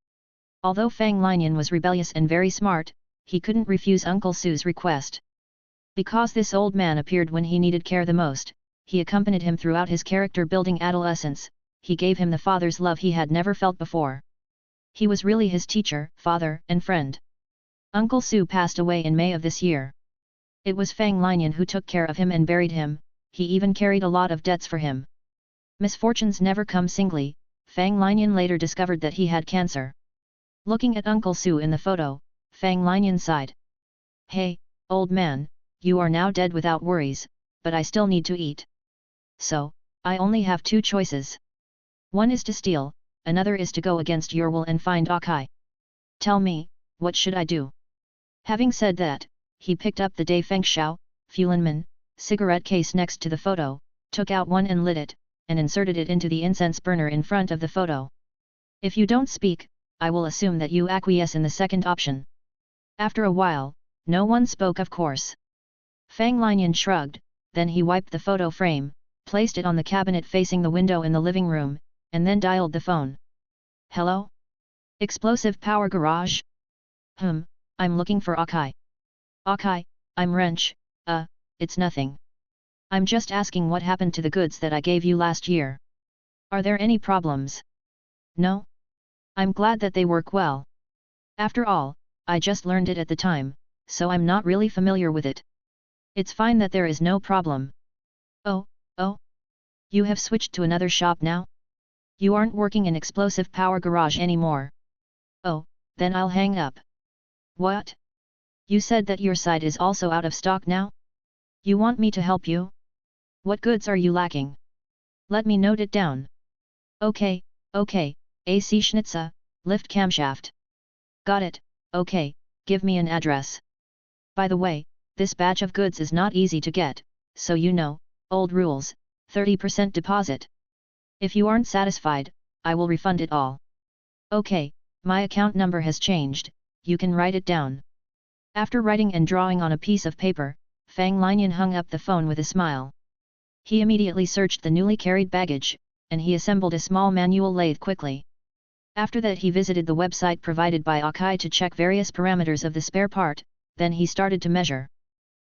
Although Fang Linian was rebellious and very smart, he couldn't refuse Uncle Su's request. Because this old man appeared when he needed care the most, he accompanied him throughout his character-building adolescence, he gave him the father's love he had never felt before. He was really his teacher, father, and friend. Uncle Su passed away in May of this year. It was Fang Linian who took care of him and buried him, he even carried a lot of debts for him. Misfortunes never come singly, Fang Linian later discovered that he had cancer. Looking at Uncle Su in the photo, Fang Linian sighed. Hey, old man, you are now dead without worries, but I still need to eat. So, I only have two choices. One is to steal, another is to go against your will and find Akai. Tell me, what should I do? Having said that, he picked up the Dai Fengxiao, Fulanman, cigarette case next to the photo, took out one and lit it, and inserted it into the incense burner in front of the photo. If you don't speak, I will assume that you acquiesce in the second option. After a while, no one spoke of course. Fang Linian shrugged, then he wiped the photo frame, placed it on the cabinet facing the window in the living room, and then dialed the phone. Hello? Explosive Power Garage? I'm looking for Akai. Akai, I'm Wrench, it's nothing. I'm just asking what happened to the goods that I gave you last year. Are there any problems? No? I'm glad that they work well. After all, I just learned it at the time, so I'm not really familiar with it. It's fine that there is no problem. Oh. You have switched to another shop now? You aren't working in Explosive Power Garage anymore. Oh, then I'll hang up. What? You said that your site is also out of stock now? You want me to help you? What goods are you lacking? Let me note it down. Okay, AC Schnitza, lift camshaft. Got it, okay, give me an address. By the way, this batch of goods is not easy to get, so you know, old rules, 30% deposit. If you aren't satisfied, I will refund it all. Okay, my account number has changed, you can write it down. After writing and drawing on a piece of paper, Fang Linian hung up the phone with a smile. He immediately searched the newly carried baggage, and he assembled a small manual lathe quickly. After that he visited the website provided by Akai to check various parameters of the spare part, then he started to measure.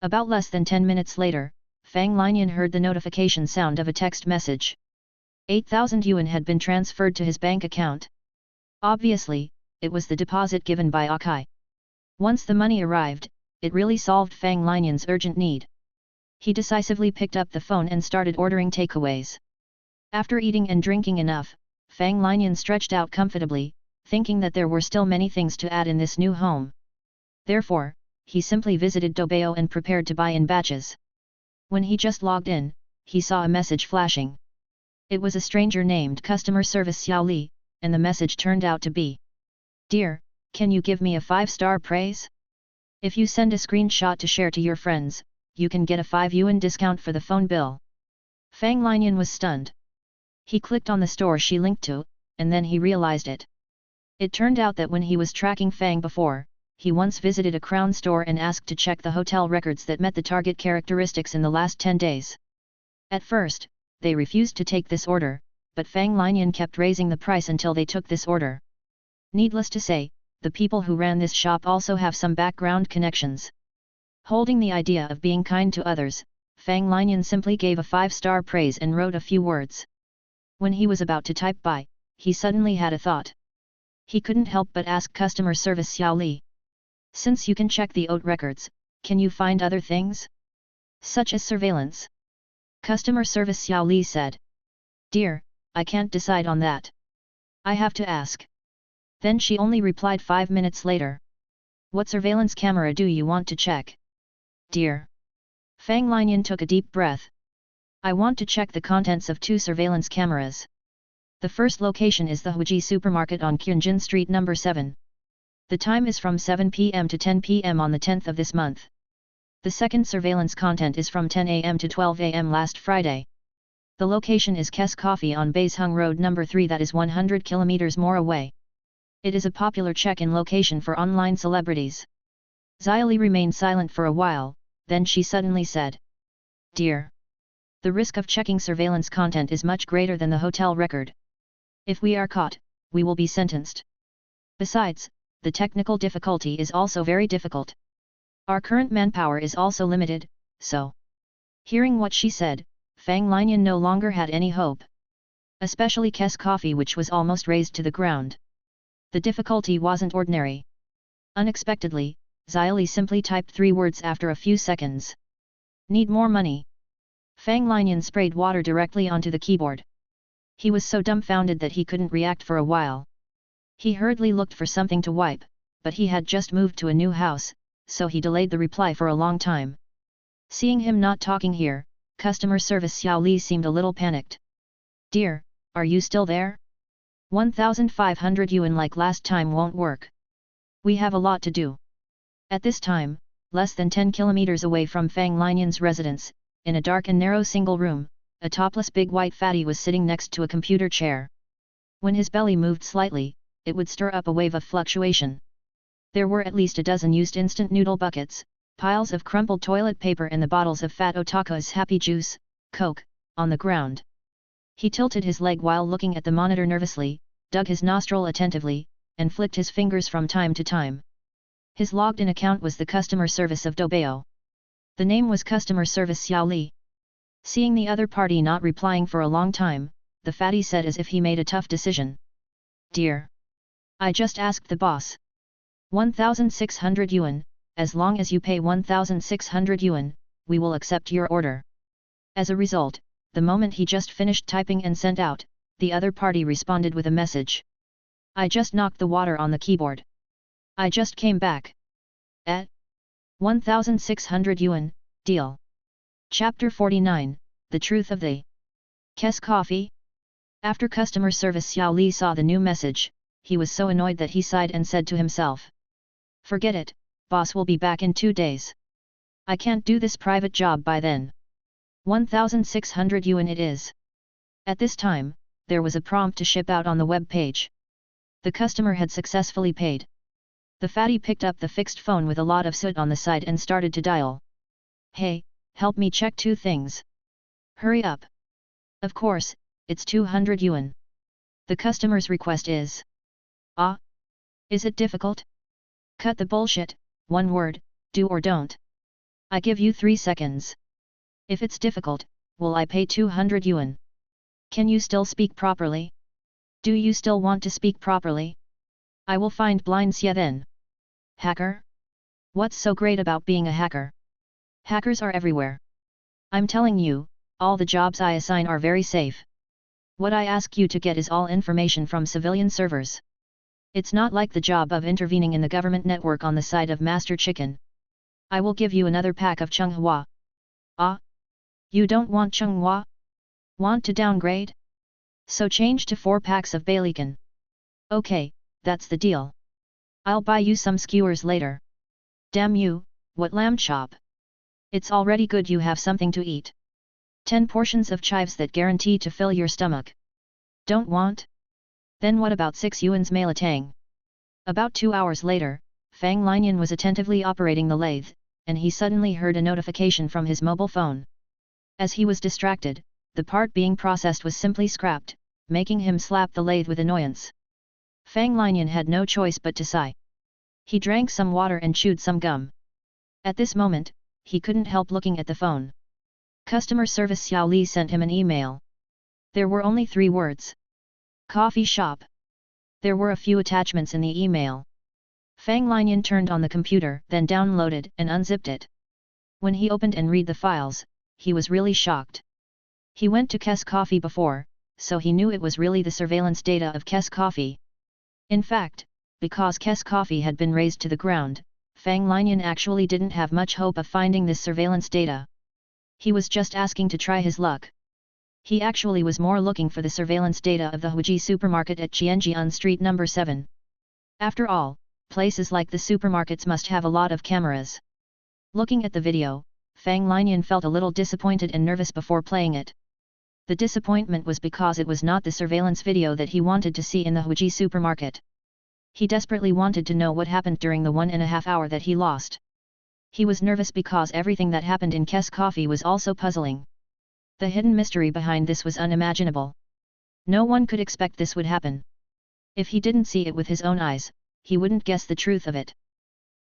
About less than 10 minutes later, Fang Linian heard the notification sound of a text message. 8,000 yuan had been transferred to his bank account. Obviously, it was the deposit given by Akai. Once the money arrived, it really solved Fang Linian's urgent need. He decisively picked up the phone and started ordering takeaways. After eating and drinking enough, Fang Linian stretched out comfortably, thinking that there were still many things to add in this new home. Therefore, he simply visited Dobayo and prepared to buy in batches. When he just logged in, he saw a message flashing. It was a stranger named Customer Service Xiao Li, and the message turned out to be, Dear, can you give me a 5-star praise? If you send a screenshot to share to your friends, you can get a 5 yuan discount for the phone bill. Fang Linian was stunned. He clicked on the store she linked to, and then he realized it. It turned out that when he was tracking Fang before, he once visited a crown store and asked to check the hotel records that met the target characteristics in the last 10 days. At first, they refused to take this order, but Fang Linian kept raising the price until they took this order. Needless to say, the people who ran this shop also have some background connections. Holding the idea of being kind to others, Fang Linian simply gave a 5-star praise and wrote a few words. When he was about to type buy, he suddenly had a thought. He couldn't help but ask customer service Xiao Li. Since you can check the OT records, can you find other things? Such as surveillance? Customer service Xiao Li said. Dear, I can't decide on that. I have to ask. Then she only replied 5 minutes later. What surveillance camera do you want to check? Dear. Fang Linian took a deep breath. I want to check the contents of 2 surveillance cameras. The first location is the Huiji supermarket on Kyunjin Street number 7. The time is from 7 p.m. to 10 p.m. on the 10th of this month. The second surveillance content is from 10 a.m. to 12 a.m. last Friday. The location is Kes Coffee on Baisheng Road number 3, that is 100 kilometers more away. It is a popular check-in location for online celebrities. Xiaoli remained silent for a while, then she suddenly said, "Dear. The risk of checking surveillance content is much greater than the hotel record. If we are caught, we will be sentenced. Besides, the technical difficulty is also very difficult. Our current manpower is also limited, so." Hearing what she said, Fang Linian no longer had any hope. Especially Kes Coffee, which was almost razed to the ground. The difficulty wasn't ordinary. Unexpectedly, Xiaoli simply typed 3 words after a few seconds. "Need more money." Fang Linian sprayed water directly onto the keyboard. He was so dumbfounded that he couldn't react for a while. He hurriedly looked for something to wipe, but he had just moved to a new house, so he delayed the reply for a long time. Seeing him not talking here, customer service Xiao Li seemed a little panicked. "Dear, are you still there? 1,500 yuan like last time won't work. We have a lot to do." At this time, less than 10 kilometers away from Fang Linian's residence, in a dark and narrow single room, a topless big white fatty was sitting next to a computer chair. When his belly moved slightly, it would stir up a wave of fluctuation. There were at least a dozen used instant noodle buckets, piles of crumpled toilet paper and the bottles of Fat Otaka's Happy Juice, Coke, on the ground. He tilted his leg while looking at the monitor nervously, dug his nostril attentively, and flicked his fingers from time to time. His logged-in account was the customer service of Dobeo. The name was Customer Service Xiao Li. Seeing the other party not replying for a long time, the fatty said as if he made a tough decision. "Dear. I just asked the boss. 1,600 yuan, as long as you pay 1,600 yuan, we will accept your order." As a result, the moment he just finished typing and sent out, the other party responded with a message. "I just knocked the water on the keyboard. I just came back. 1,600 yuan, deal." Chapter 49, The Truth of the Kes Coffee. After customer service Xiao Li saw the new message, he was so annoyed that he sighed and said to himself, "Forget it, boss will be back in 2 days. I can't do this private job by then. 1,600 yuan it is." At this time, there was a prompt to ship out on the web page. The customer had successfully paid. The fatty picked up the fixed phone with a lot of soot on the side and started to dial. "Hey, help me check 2 things. Hurry up. Of course, it's 200 yuan. The customer's request is." "Ah? Is it difficult? Cut the bullshit, 1 word, do or don't. I give you 3 seconds. If it's difficult, will I pay 200 yuan? Can you still speak properly? Do you still want to speak properly? I will find blind Xia then." "Hacker? What's so great about being a hacker? Hackers are everywhere. I'm telling you, all the jobs I assign are very safe. What I ask you to get is all information from civilian servers. It's not like the job of intervening in the government network on the side of Master Chicken. I will give you another pack of Chunghua." "Ah? You don't want Chunghua? Want to downgrade? So change to 4 packs of bacon. Okay, that's the deal. I'll buy you some skewers later. Damn you, what lamb chop. It's already good you have something to eat. 10 portions of chives that guarantee to fill your stomach. Don't want? Then what about 6 yuan's mailatang?" About 2 hours later, Fang Linian was attentively operating the lathe, and he suddenly heard a notification from his mobile phone. As he was distracted, the part being processed was simply scrapped, making him slap the lathe with annoyance. Fang Linian had no choice but to sigh. He drank some water and chewed some gum. At this moment, he couldn't help looking at the phone. Customer service Xiao Li sent him an email. There were only 3 words. Coffee shop. There were a few attachments in the email. Fang Linian turned on the computer, then downloaded and unzipped it. When he opened and read the files, he was really shocked. He went to Kes Coffee before, so he knew it was really the surveillance data of Kes Coffee. In fact, because Kes Coffee had been razed to the ground, Fang Linian actually didn't have much hope of finding this surveillance data. He was just asking to try his luck. He actually was more looking for the surveillance data of the Huiji supermarket at Jianjian Street No. 7. After all, places like the supermarkets must have a lot of cameras. Looking at the video, Fang Linian felt a little disappointed and nervous before playing it. The disappointment was because it was not the surveillance video that he wanted to see in the Huiji supermarket. He desperately wanted to know what happened during the 1.5 hours that he lost. He was nervous because everything that happened in Kes Coffee was also puzzling. The hidden mystery behind this was unimaginable. No one could expect this would happen. If he didn't see it with his own eyes, he wouldn't guess the truth of it.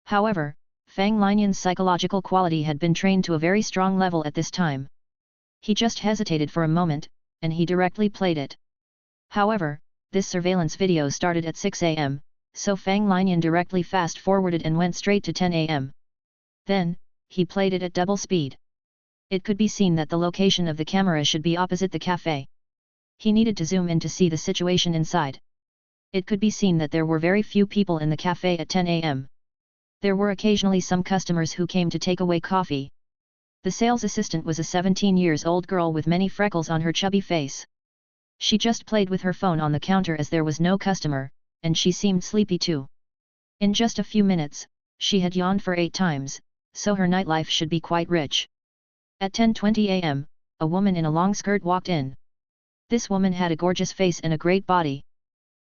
However, Fang Linian's psychological quality had been trained to a very strong level at this time. He just hesitated for a moment, and he directly played it. However, this surveillance video started at 6 am, so Fang Linian directly fast-forwarded and went straight to 10 am. Then, he played it at double speed. It could be seen that the location of the camera should be opposite the cafe. He needed to zoom in to see the situation inside. It could be seen that there were very few people in the cafe at 10 am. There were occasionally some customers who came to take away coffee. The sales assistant was a 17-year-old girl with many freckles on her chubby face. She just played with her phone on the counter as there was no customer, and she seemed sleepy too. In just a few minutes, she had yawned for 8 times, so her nightlife should be quite rich. At 10:20 am, a woman in a long skirt walked in. This woman had a gorgeous face and a great body.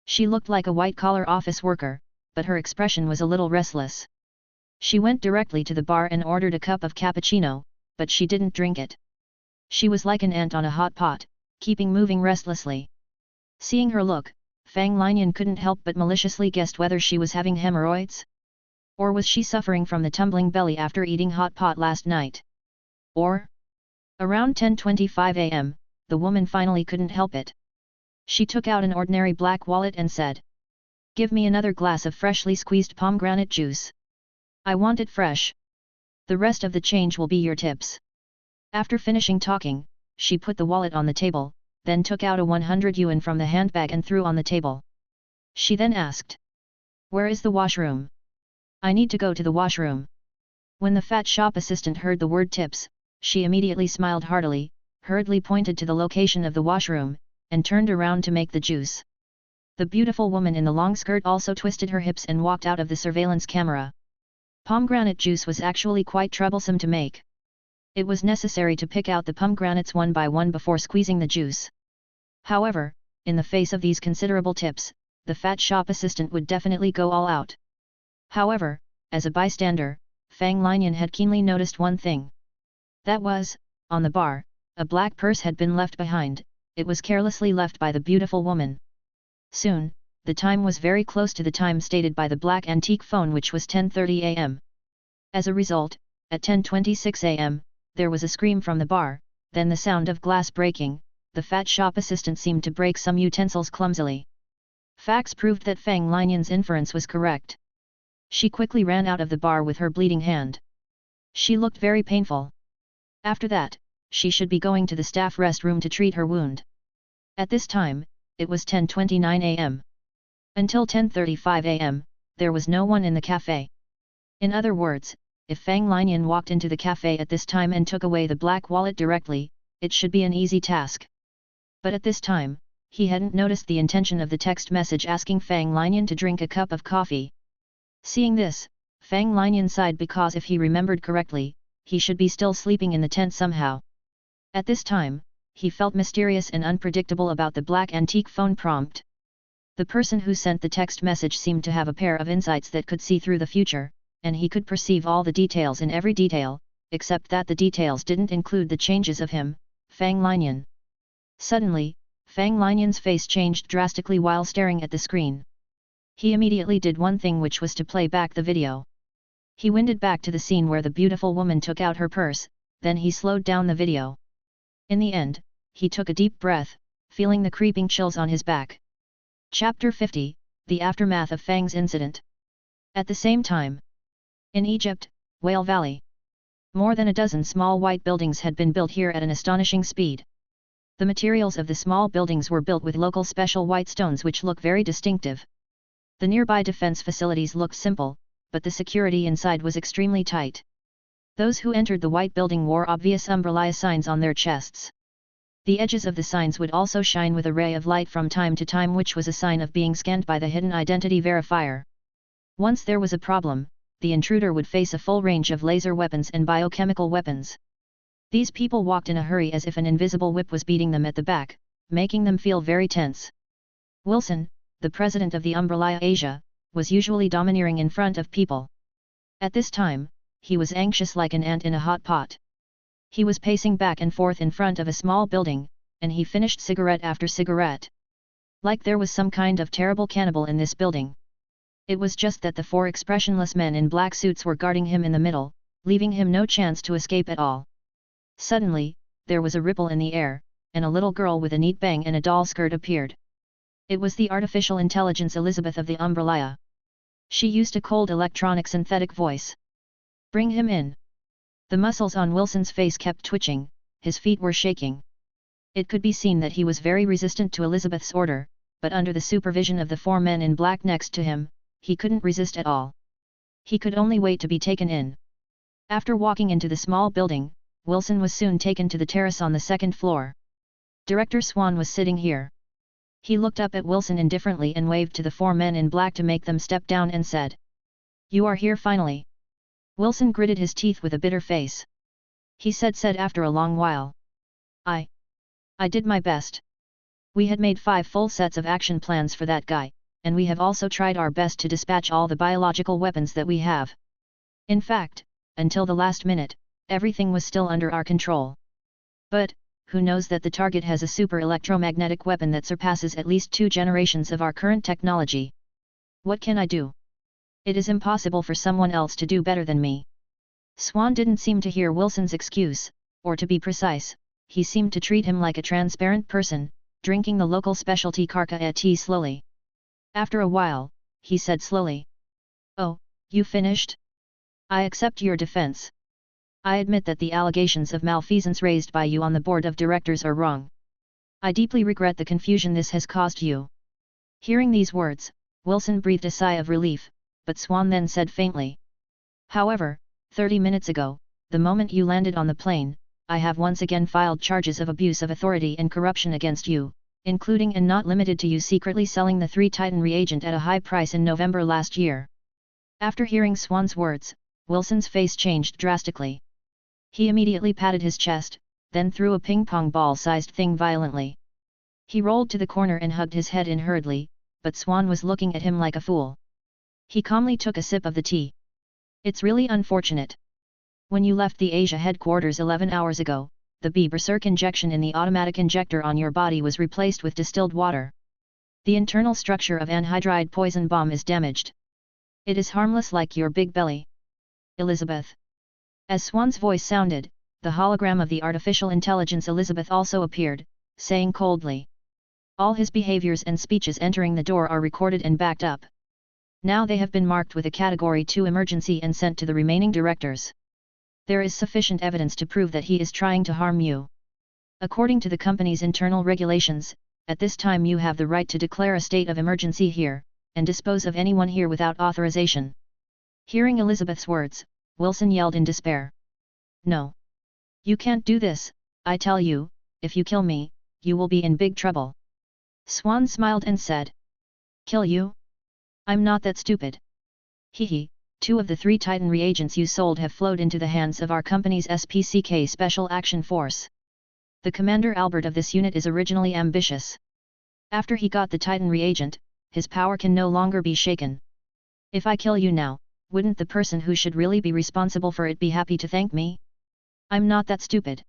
She looked like a white-collar office worker, but her expression was a little restless. She went directly to the bar and ordered a cup of cappuccino, but she didn't drink it. She was like an ant on a hot pot, keeping moving restlessly. Seeing her look, Fang Linian couldn't help but maliciously guessed whether she was having hemorrhoids? Or was she suffering from the tumbling belly after eating hot pot last night? Or? Around 10:25 am, the woman finally couldn't help it. She took out an ordinary black wallet and said, "Give me another glass of freshly squeezed pomegranate juice. I want it fresh. The rest of the change will be your tips." After finishing talking, she put the wallet on the table, then took out a 100 yuan from the handbag and threw on the table. She then asked, "Where is the washroom? I need to go to the washroom." When the fat shop assistant heard the word tips, she immediately smiled heartily, hurriedly pointed to the location of the washroom, and turned around to make the juice. The beautiful woman in the long skirt also twisted her hips and walked out of the surveillance camera. Pomegranate juice was actually quite troublesome to make. It was necessary to pick out the pomegranates one by one before squeezing the juice. However, in the face of these considerable tips, the fat shop assistant would definitely go all out. However, as a bystander, Fang Linian had keenly noticed one thing. That was, on the bar, a black purse had been left behind. It was carelessly left by the beautiful woman. Soon, the time was very close to the time stated by the black antique phone, which was 10:30 am. As a result, at 10:26 am, there was a scream from the bar, then the sound of glass breaking. The fat shop assistant seemed to break some utensils clumsily. Facts proved that Fang Linian's inference was correct. She quickly ran out of the bar with her bleeding hand. She looked very painful. After that, she should be going to the staff restroom to treat her wound. At this time, it was 10:29 am. Until 10:35 am, there was no one in the cafe. In other words, if Fang Linian walked into the cafe at this time and took away the black wallet directly, it should be an easy task. But at this time, he hadn't noticed the intention of the text message asking Fang Linian to drink a cup of coffee. Seeing this, Fang Linian sighed because if he remembered correctly, he should be still sleeping in the tent somehow. At this time, he felt mysterious and unpredictable about the black antique phone prompt. The person who sent the text message seemed to have a pair of insights that could see through the future, and he could perceive all the details in every detail, except that the details didn't include the changes of him, Fang Linian. Suddenly, Fang Linian's face changed drastically while staring at the screen. He immediately did one thing, which was to play back the video. He winded back to the scene where the beautiful woman took out her purse, then he slowed down the video. In the end, he took a deep breath, feeling the creeping chills on his back. Chapter 50, The Aftermath of Fang's Incident. At the same time, in Egypt, Whale Valley, more than a dozen small white buildings had been built here at an astonishing speed. The materials of the small buildings were built with local special white stones which look very distinctive. The nearby defense facilities looked simple, but the security inside was extremely tight. Those who entered the white building wore obvious umbrella signs on their chests. The edges of the signs would also shine with a ray of light from time to time, which was a sign of being scanned by the hidden identity verifier. Once there was a problem, the intruder would face a full range of laser weapons and biochemical weapons. These people walked in a hurry as if an invisible whip was beating them at the back, making them feel very tense. Wilson, the president of the Umbrella Asia, was usually domineering in front of people. At this time, he was anxious like an ant in a hot pot. He was pacing back and forth in front of a small building, and he finished cigarette after cigarette. Like there was some kind of terrible cannibal in this building. It was just that the four expressionless men in black suits were guarding him in the middle, leaving him no chance to escape at all. Suddenly, there was a ripple in the air, and a little girl with a neat bang and a doll skirt appeared. It was the artificial intelligence Elizabeth of the Umbrella. She used a cold electronic synthetic voice. "Bring him in." The muscles on Wilson's face kept twitching, his feet were shaking. It could be seen that he was very resistant to Elizabeth's order, but under the supervision of the four men in black next to him, he couldn't resist at all. He could only wait to be taken in. After walking into the small building, Wilson was soon taken to the terrace on the second floor. Director Swan was sitting here. He looked up at Wilson indifferently and waved to the four men in black to make them step down and said, "You are here finally." Wilson gritted his teeth with a bitter face. He said after a long while, I did my best. We had made 5 full sets of action plans for that guy, and we have also tried our best to dispatch all the biological weapons that we have. In fact, until the last minute, everything was still under our control. But, who knows that the target has a super electromagnetic weapon that surpasses at least 2 generations of our current technology. What can I do? It is impossible for someone else to do better than me. Swan didn't seem to hear Wilson's excuse, or to be precise, he seemed to treat him like a transparent person, drinking the local specialty karka tea slowly. After a while, he said slowly, "Oh, you finished? I accept your defense. I admit that the allegations of malfeasance raised by you on the board of directors are wrong. I deeply regret the confusion this has caused you." Hearing these words, Wilson breathed a sigh of relief, but Swan then said faintly, "However, 30 minutes ago, the moment you landed on the plane, I have once again filed charges of abuse of authority and corruption against you, including and not limited to you secretly selling the 3 Titan reagent at a high price in November last year." After hearing Swan's words, Wilson's face changed drastically. He immediately patted his chest, then threw a ping-pong ball-sized thing violently. He rolled to the corner and hugged his head in hurriedly, but Swan was looking at him like a fool. He calmly took a sip of the tea. "It's really unfortunate. When you left the Asia headquarters 11 hours ago, the B Berserk injection in the automatic injector on your body was replaced with distilled water. The internal structure of anhydride poison bomb is damaged. It is harmless like your big belly. Elizabeth." As Swan's voice sounded, the hologram of the artificial intelligence Elizabeth also appeared, saying coldly, "All his behaviors and speeches entering the door are recorded and backed up. Now they have been marked with a Category 2 emergency and sent to the remaining directors. There is sufficient evidence to prove that he is trying to harm you. According to the company's internal regulations, at this time you have the right to declare a state of emergency here, and dispose of anyone here without authorization." Hearing Elizabeth's words, Wilson yelled in despair. "No. You can't do this, I tell you, if you kill me, you will be in big trouble." Swan smiled and said, "Kill you? I'm not that stupid. Hehe. 2 of the 3 Titan reagents you sold have flowed into the hands of our company's SPCK Special Action Force. The Commander Albert of this unit is originally ambitious. After he got the Titan reagent, his power can no longer be shaken. If I kill you now, wouldn't the person who should really be responsible for it be happy to thank me? I'm not that stupid.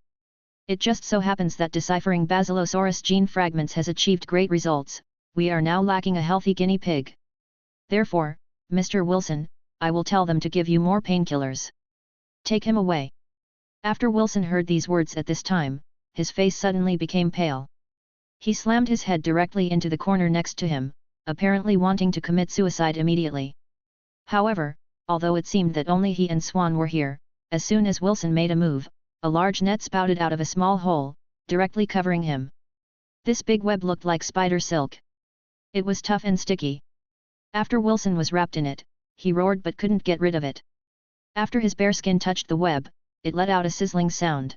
It just so happens that deciphering Basilosaurus gene fragments has achieved great results. We are now lacking a healthy guinea pig. Therefore, Mr. Wilson, I will tell them to give you more painkillers. Take him away." After Wilson heard these words at this time, his face suddenly became pale. He slammed his head directly into the corner next to him, apparently wanting to commit suicide immediately. However, although it seemed that only he and Swan were here, as soon as Wilson made a move, a large net spouted out of a small hole, directly covering him. This big web looked like spider silk. It was tough and sticky. After Wilson was wrapped in it, he roared but couldn't get rid of it. After his bare skin touched the web, it let out a sizzling sound.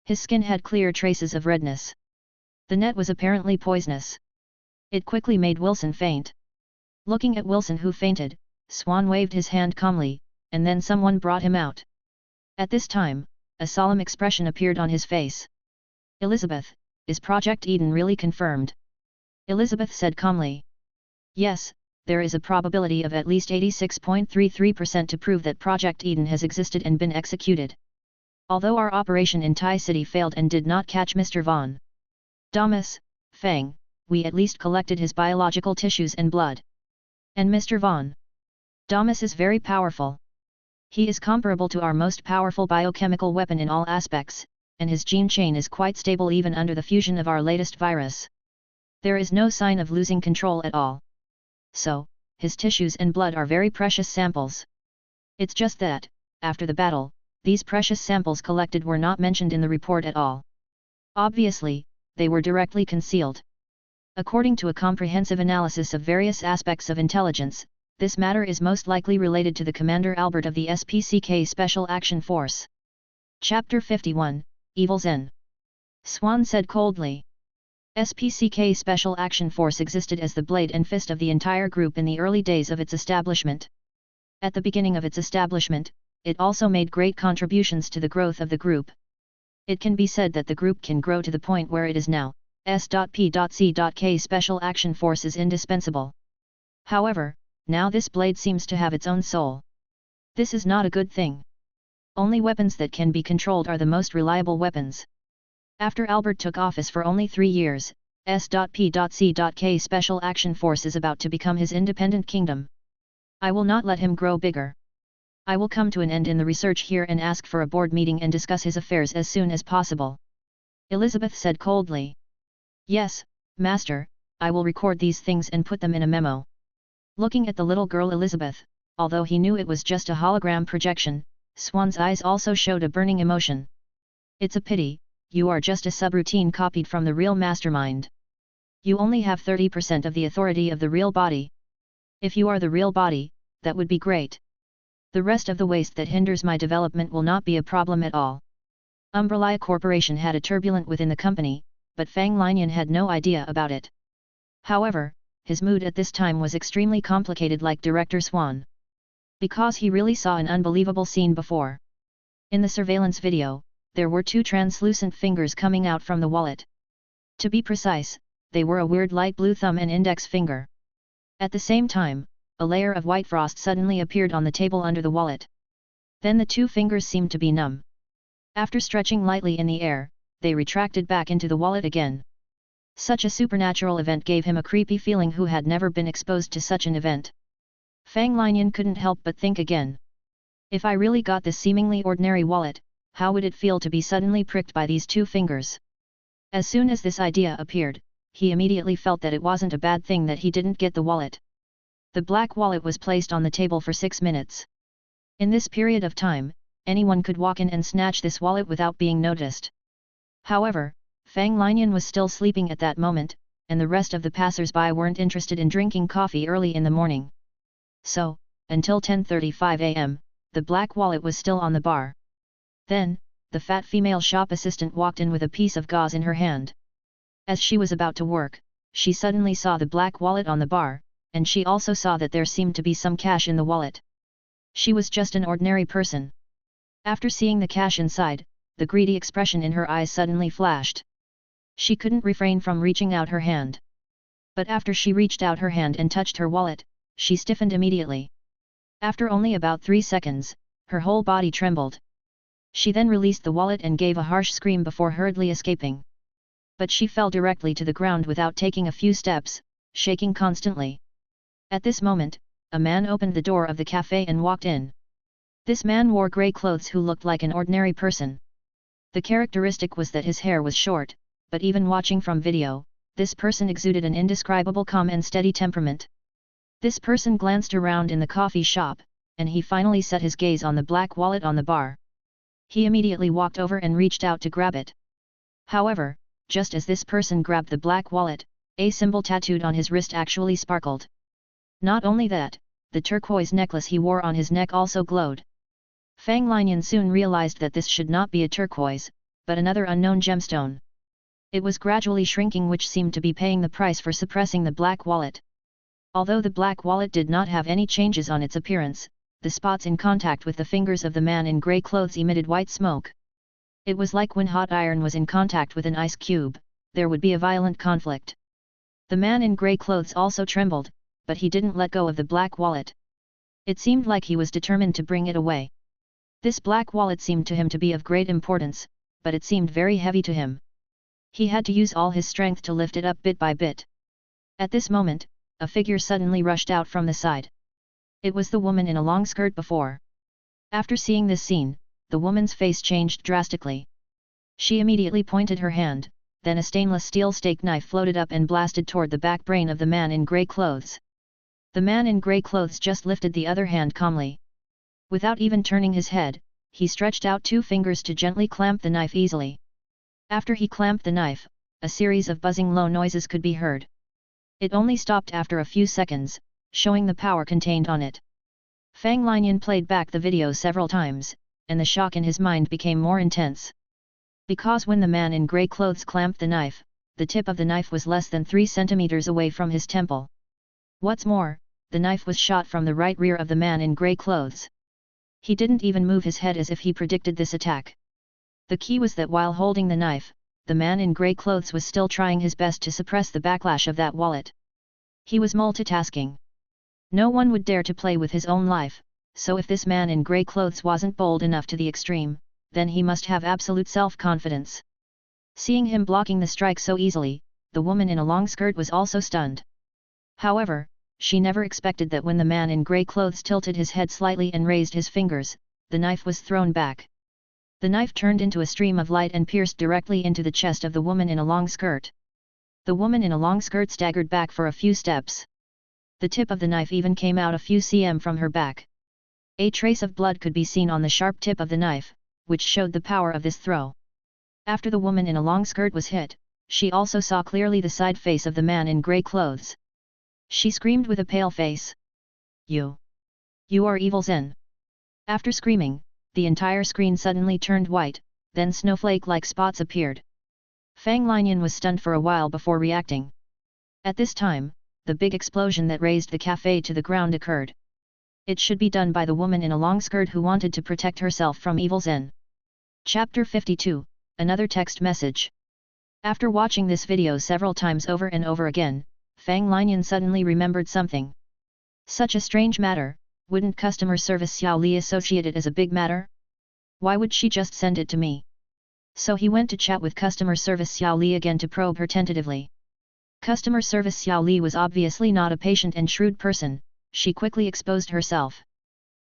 His skin had clear traces of redness. The net was apparently poisonous. It quickly made Wilson faint. Looking at Wilson, who fainted, Swan waved his hand calmly, and then someone brought him out. At this time, a solemn expression appeared on his face. "Elizabeth, is Project Eden really confirmed?" Elizabeth said calmly. "Yes, there is a probability of at least 86.33% to prove that Project Eden has existed and been executed. Although our operation in Tai City failed and did not catch Mr. Vaughn Damas, Fang, we at least collected his biological tissues and blood. And Mr. Vaughn Damas is very powerful. He is comparable to our most powerful biochemical weapon in all aspects, and his gene chain is quite stable even under the fusion of our latest virus. There is no sign of losing control at all. So, his tissues and blood are very precious samples. It's just that, after the battle, these precious samples collected were not mentioned in the report at all. Obviously, they were directly concealed. According to a comprehensive analysis of various aspects of intelligence, this matter is most likely related to the Commander Albert of the SPCK Special Action Force." Chapter 51, Evil Zen. Swan said coldly. SPCK Special Action Force existed as the blade and fist of the entire group in the early days of its establishment. At the beginning of its establishment, it also made great contributions to the growth of the group. It can be said that the group can grow to the point where it is now. S.P.C.K Special Action Force is indispensable. However, now this blade seems to have its own soul. This is not a good thing. Only weapons that can be controlled are the most reliable weapons. After Albert took office for only 3 years, S.P.C.K Special Action Force is about to become his independent kingdom. I will not let him grow bigger. I will come to an end in the research here and ask for a board meeting and discuss his affairs as soon as possible." Elizabeth said coldly. "Yes, Master, I will record these things and put them in a memo." Looking at the little girl Elizabeth, although he knew it was just a hologram projection, Swan's eyes also showed a burning emotion. "It's a pity, you are just a subroutine copied from the real mastermind. You only have 30% of the authority of the real body. If you are the real body, that would be great. The rest of the waste that hinders my development will not be a problem at all." Umbrella Corporation had a turbulent within the company, but Fang Linian had no idea about it. However, his mood at this time was extremely complicated, like Director Swan. Because he really saw an unbelievable scene before. In the surveillance video, there were 2 translucent fingers coming out from the wallet. To be precise, they were a weird light blue thumb and index finger. At the same time, a layer of white frost suddenly appeared on the table under the wallet. Then the 2 fingers seemed to be numb. After stretching lightly in the air, they retracted back into the wallet again. Such a supernatural event gave him a creepy feeling who had never been exposed to such an event. Fang Linian couldn't help but think again. If I really got this seemingly ordinary wallet, how would it feel to be suddenly pricked by these 2 fingers? As soon as this idea appeared, he immediately felt that it wasn't a bad thing that he didn't get the wallet. The black wallet was placed on the table for 6 minutes. In this period of time, anyone could walk in and snatch this wallet without being noticed. However, Fang Linian was still sleeping at that moment, and the rest of the passers-by weren't interested in drinking coffee early in the morning. So, until 10:35 a.m., the black wallet was still on the bar. Then, the fat female shop assistant walked in with a piece of gauze in her hand. As she was about to work, she suddenly saw the black wallet on the bar, and she also saw that there seemed to be some cash in the wallet. She was just an ordinary person. After seeing the cash inside, the greedy expression in her eyes suddenly flashed. She couldn't refrain from reaching out her hand. But after she reached out her hand and touched her wallet, she stiffened immediately. After only about 3 seconds, her whole body trembled. She then released the wallet and gave a harsh scream before hurriedly escaping. But she fell directly to the ground without taking a few steps, shaking constantly. At this moment, a man opened the door of the cafe and walked in. This man wore grey clothes who looked like an ordinary person. The characteristic was that his hair was short, but even watching from video, this person exuded an indescribable calm and steady temperament. This person glanced around in the coffee shop, and he finally set his gaze on the black wallet on the bar. He immediately walked over and reached out to grab it. However, just as this person grabbed the black wallet, a symbol tattooed on his wrist actually sparkled. Not only that, the turquoise necklace he wore on his neck also glowed. Fang Linian soon realized that this should not be a turquoise, but another unknown gemstone. It was gradually shrinking, which seemed to be paying the price for suppressing the black wallet. Although the black wallet did not have any changes on its appearance, the spots in contact with the fingers of the man in grey clothes emitted white smoke. It was like when hot iron was in contact with an ice cube, there would be a violent conflict. The man in grey clothes also trembled, but he didn't let go of the black wallet. It seemed like he was determined to bring it away. This black wallet seemed to him to be of great importance, but it seemed very heavy to him. He had to use all his strength to lift it up bit by bit. At this moment, a figure suddenly rushed out from the side. It was the woman in a long skirt before. After seeing this scene, the woman's face changed drastically. She immediately pointed her hand, then a stainless steel steak knife floated up and blasted toward the back brain of the man in grey clothes. The man in grey clothes just lifted the other hand calmly. Without even turning his head, he stretched out 2 fingers to gently clamp the knife easily. After he clamped the knife, a series of buzzing low noises could be heard. It only stopped after a few seconds, showing the power contained on it. Fang Linian played back the video several times, and the shock in his mind became more intense. Because when the man in grey clothes clamped the knife, the tip of the knife was less than 3 centimeters away from his temple. What's more, the knife was shot from the right rear of the man in grey clothes. He didn't even move his head as if he predicted this attack. The key was that while holding the knife, the man in grey clothes was still trying his best to suppress the backlash of that wallet. He was multitasking. No one would dare to play with his own life, so if this man in grey clothes wasn't bold enough to the extreme, then he must have absolute self-confidence. Seeing him blocking the strike so easily, the woman in a long skirt was also stunned. However, she never expected that when the man in grey clothes tilted his head slightly and raised his fingers, the knife was thrown back. The knife turned into a stream of light and pierced directly into the chest of the woman in a long skirt. The woman in a long skirt staggered back for a few steps. The tip of the knife even came out a few cm from her back. A trace of blood could be seen on the sharp tip of the knife, which showed the power of this throw. After the woman in a long skirt was hit, she also saw clearly the side face of the man in grey clothes. She screamed with a pale face. You are Evil Zen." After screaming, the entire screen suddenly turned white, then snowflake-like spots appeared. Fang Linian was stunned for a while before reacting. At this time, the big explosion that razed the cafe to the ground occurred. It should be done by the woman in a long skirt who wanted to protect herself from Evil Zen. Chapter 52, Another text message. After watching this video several times over and over again, Fang Linian suddenly remembered something. Such a strange matter, wouldn't customer service Xiao Li associate it as a big matter? Why would she just send it to me? So he went to chat with customer service Xiao Li again to probe her tentatively. Customer service Xiao Li was obviously not a patient and shrewd person. She quickly exposed herself.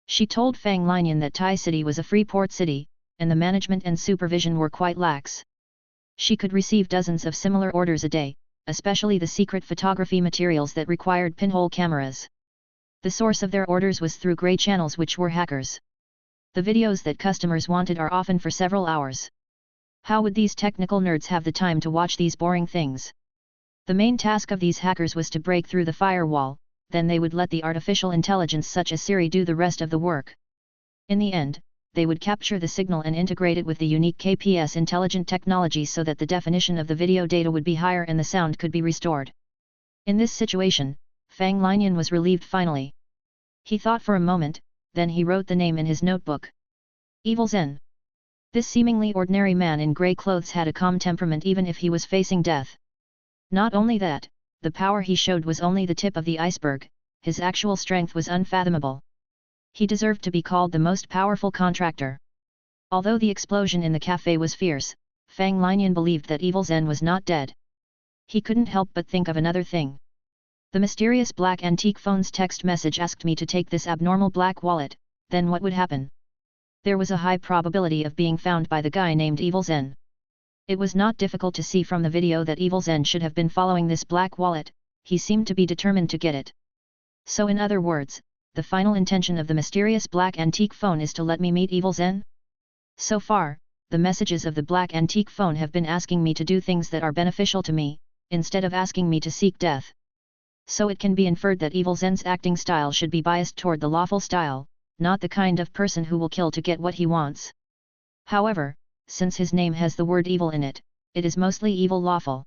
She told Fang Linian that Tai City was a free port city, and the management and supervision were quite lax. She could receive dozens of similar orders a day, especially the secret photography materials that required pinhole cameras. The source of their orders was through grey channels, which were hackers. The videos that customers wanted are often for several hours. How would these technical nerds have the time to watch these boring things? The main task of these hackers was to break through the firewall, then they would let the artificial intelligence such as Siri do the rest of the work. In the end, they would capture the signal and integrate it with the unique KPS intelligent technology so that the definition of the video data would be higher and the sound could be restored. In this situation, Fang Linian was relieved finally. He thought for a moment, then he wrote the name in his notebook. Evil Zen. This seemingly ordinary man in grey clothes had a calm temperament even if he was facing death. Not only that, the power he showed was only the tip of the iceberg, his actual strength was unfathomable. He deserved to be called the most powerful contractor. Although the explosion in the cafe was fierce, Fang Linian believed that Evil Zen was not dead. He couldn't help but think of another thing. The mysterious black antique phone's text message asked me to take this abnormal black wallet, then what would happen? There was a high probability of being found by the guy named Evil Zen. It was not difficult to see from the video that Evil Zen should have been following this black wallet, he seemed to be determined to get it. So in other words, the final intention of the mysterious black antique phone is to let me meet Evil Zen? So far, the messages of the black antique phone have been asking me to do things that are beneficial to me, instead of asking me to seek death. So it can be inferred that Evil Zen's acting style should be biased toward the lawful style, not the kind of person who will kill to get what he wants. However, since his name has the word evil in it, it is mostly evil lawful.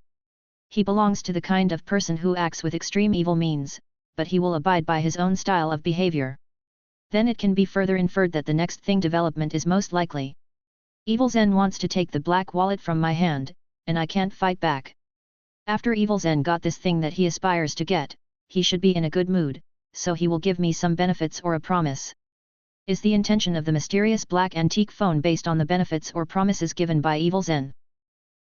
He belongs to the kind of person who acts with extreme evil means, but he will abide by his own style of behavior. Then it can be further inferred that the next thing development is most likely. Evil Zen wants to take the black wallet from my hand, and I can't fight back. After Evil Zen got this thing that he aspires to get, he should be in a good mood, so he will give me some benefits or a promise. Is the intention of the mysterious black antique phone based on the benefits or promises given by Evil Zen?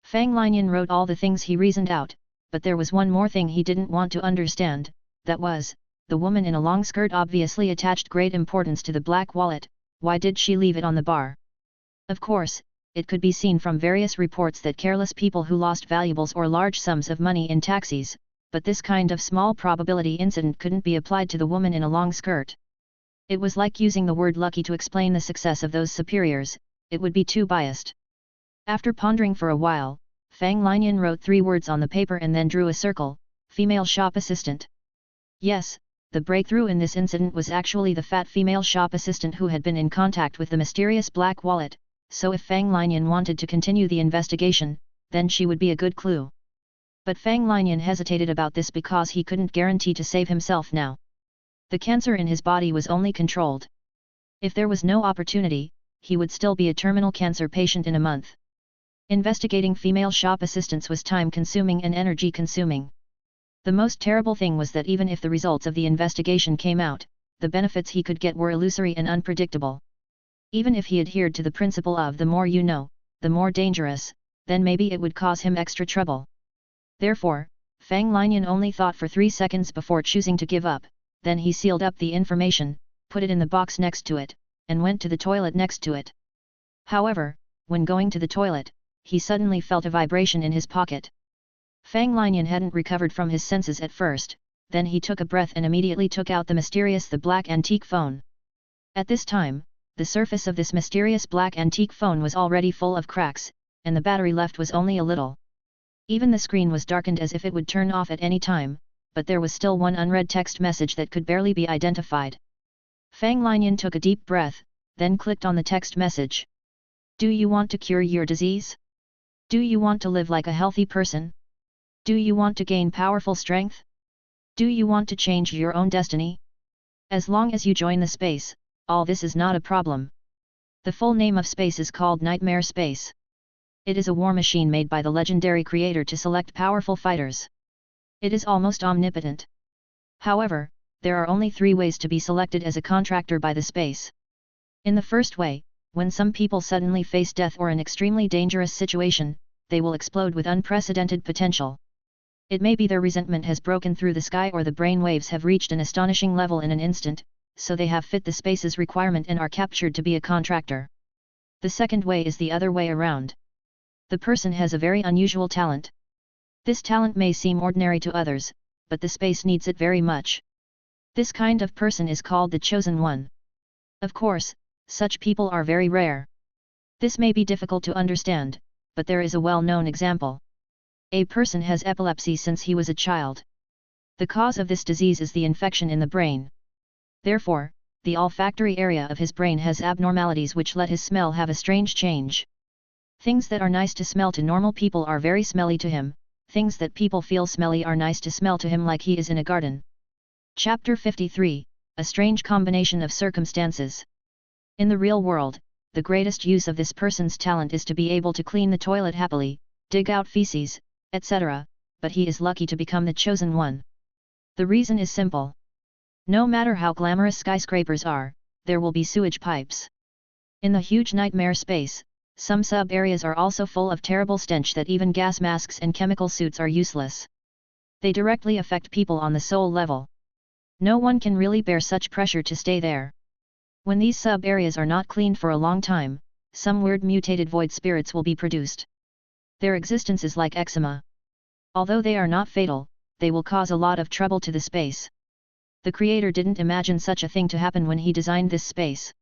Fang Linian wrote all the things he reasoned out, but there was one more thing he didn't want to understand, that was, the woman in a long skirt obviously attached great importance to the black wallet. Why did she leave it on the bar? Of course, it could be seen from various reports that careless people who lost valuables or large sums of money in taxis, but this kind of small probability incident couldn't be applied to the woman in a long skirt. It was like using the word lucky to explain the success of those superiors, it would be too biased. After pondering for a while, Fang Linian wrote 3 words on the paper and then drew a circle: female shop assistant. Yes, the breakthrough in this incident was actually the fat female shop assistant who had been in contact with the mysterious black wallet, so if Fang Linian wanted to continue the investigation, then she would be a good clue. But Fang Linian hesitated about this because he couldn't guarantee to save himself now. The cancer in his body was only controlled. If there was no opportunity, he would still be a terminal cancer patient in a month. Investigating female shop assistants was time-consuming and energy-consuming. The most terrible thing was that even if the results of the investigation came out, the benefits he could get were illusory and unpredictable. Even if he adhered to the principle of the more you know, the more dangerous, then maybe it would cause him extra trouble. Therefore, Fang Linian only thought for 3 seconds before choosing to give up, then he sealed up the information, put it in the box next to it, and went to the toilet next to it. However, when going to the toilet, he suddenly felt a vibration in his pocket. Fang Linian hadn't recovered from his senses at first, then he took a breath and immediately took out the black antique phone. At this time, the surface of this mysterious black antique phone was already full of cracks, and the battery left was only a little. Even the screen was darkened as if it would turn off at any time, but there was still one unread text message that could barely be identified. Fang Linian took a deep breath, then clicked on the text message. Do you want to cure your disease? Do you want to live like a healthy person? Do you want to gain powerful strength? Do you want to change your own destiny? As long as you join the space, all this is not a problem. The full name of space is called Nightmare Space. It is a war machine made by the legendary creator to select powerful fighters. It is almost omnipotent. However, there are only 3 ways to be selected as a contractor by the space. In the first way, when some people suddenly face death or an extremely dangerous situation, they will explode with unprecedented potential. It may be their resentment has broken through the sky or the brain waves have reached an astonishing level in an instant, so they have fit the space's requirement and are captured to be a contractor. The second way is the other way around. The person has a very unusual talent. This talent may seem ordinary to others, but the space needs it very much. This kind of person is called the chosen one. Of course, such people are very rare. This may be difficult to understand, but there is a well-known example. A person has epilepsy since he was a child. The cause of this disease is the infection in the brain. Therefore, the olfactory area of his brain has abnormalities which let his smell have a strange change. Things that are nice to smell to normal people are very smelly to him, things that people feel smelly are nice to smell to him, like he is in a garden. Chapter 53, A Strange Combination of Circumstances. In the real world, the greatest use of this person's talent is to be able to clean the toilet happily, dig out feces, etc., but he is lucky to become the chosen one. The reason is simple. No matter how glamorous skyscrapers are, there will be sewage pipes. In the huge nightmare space, some sub-areas are also full of terrible stench that even gas masks and chemical suits are useless. They directly affect people on the soul level. No one can really bear such pressure to stay there. When these sub-areas are not cleaned for a long time, some weird mutated void spirits will be produced. Their existence is like eczema. Although they are not fatal, they will cause a lot of trouble to the space. The creator didn't imagine such a thing to happen when he designed this space.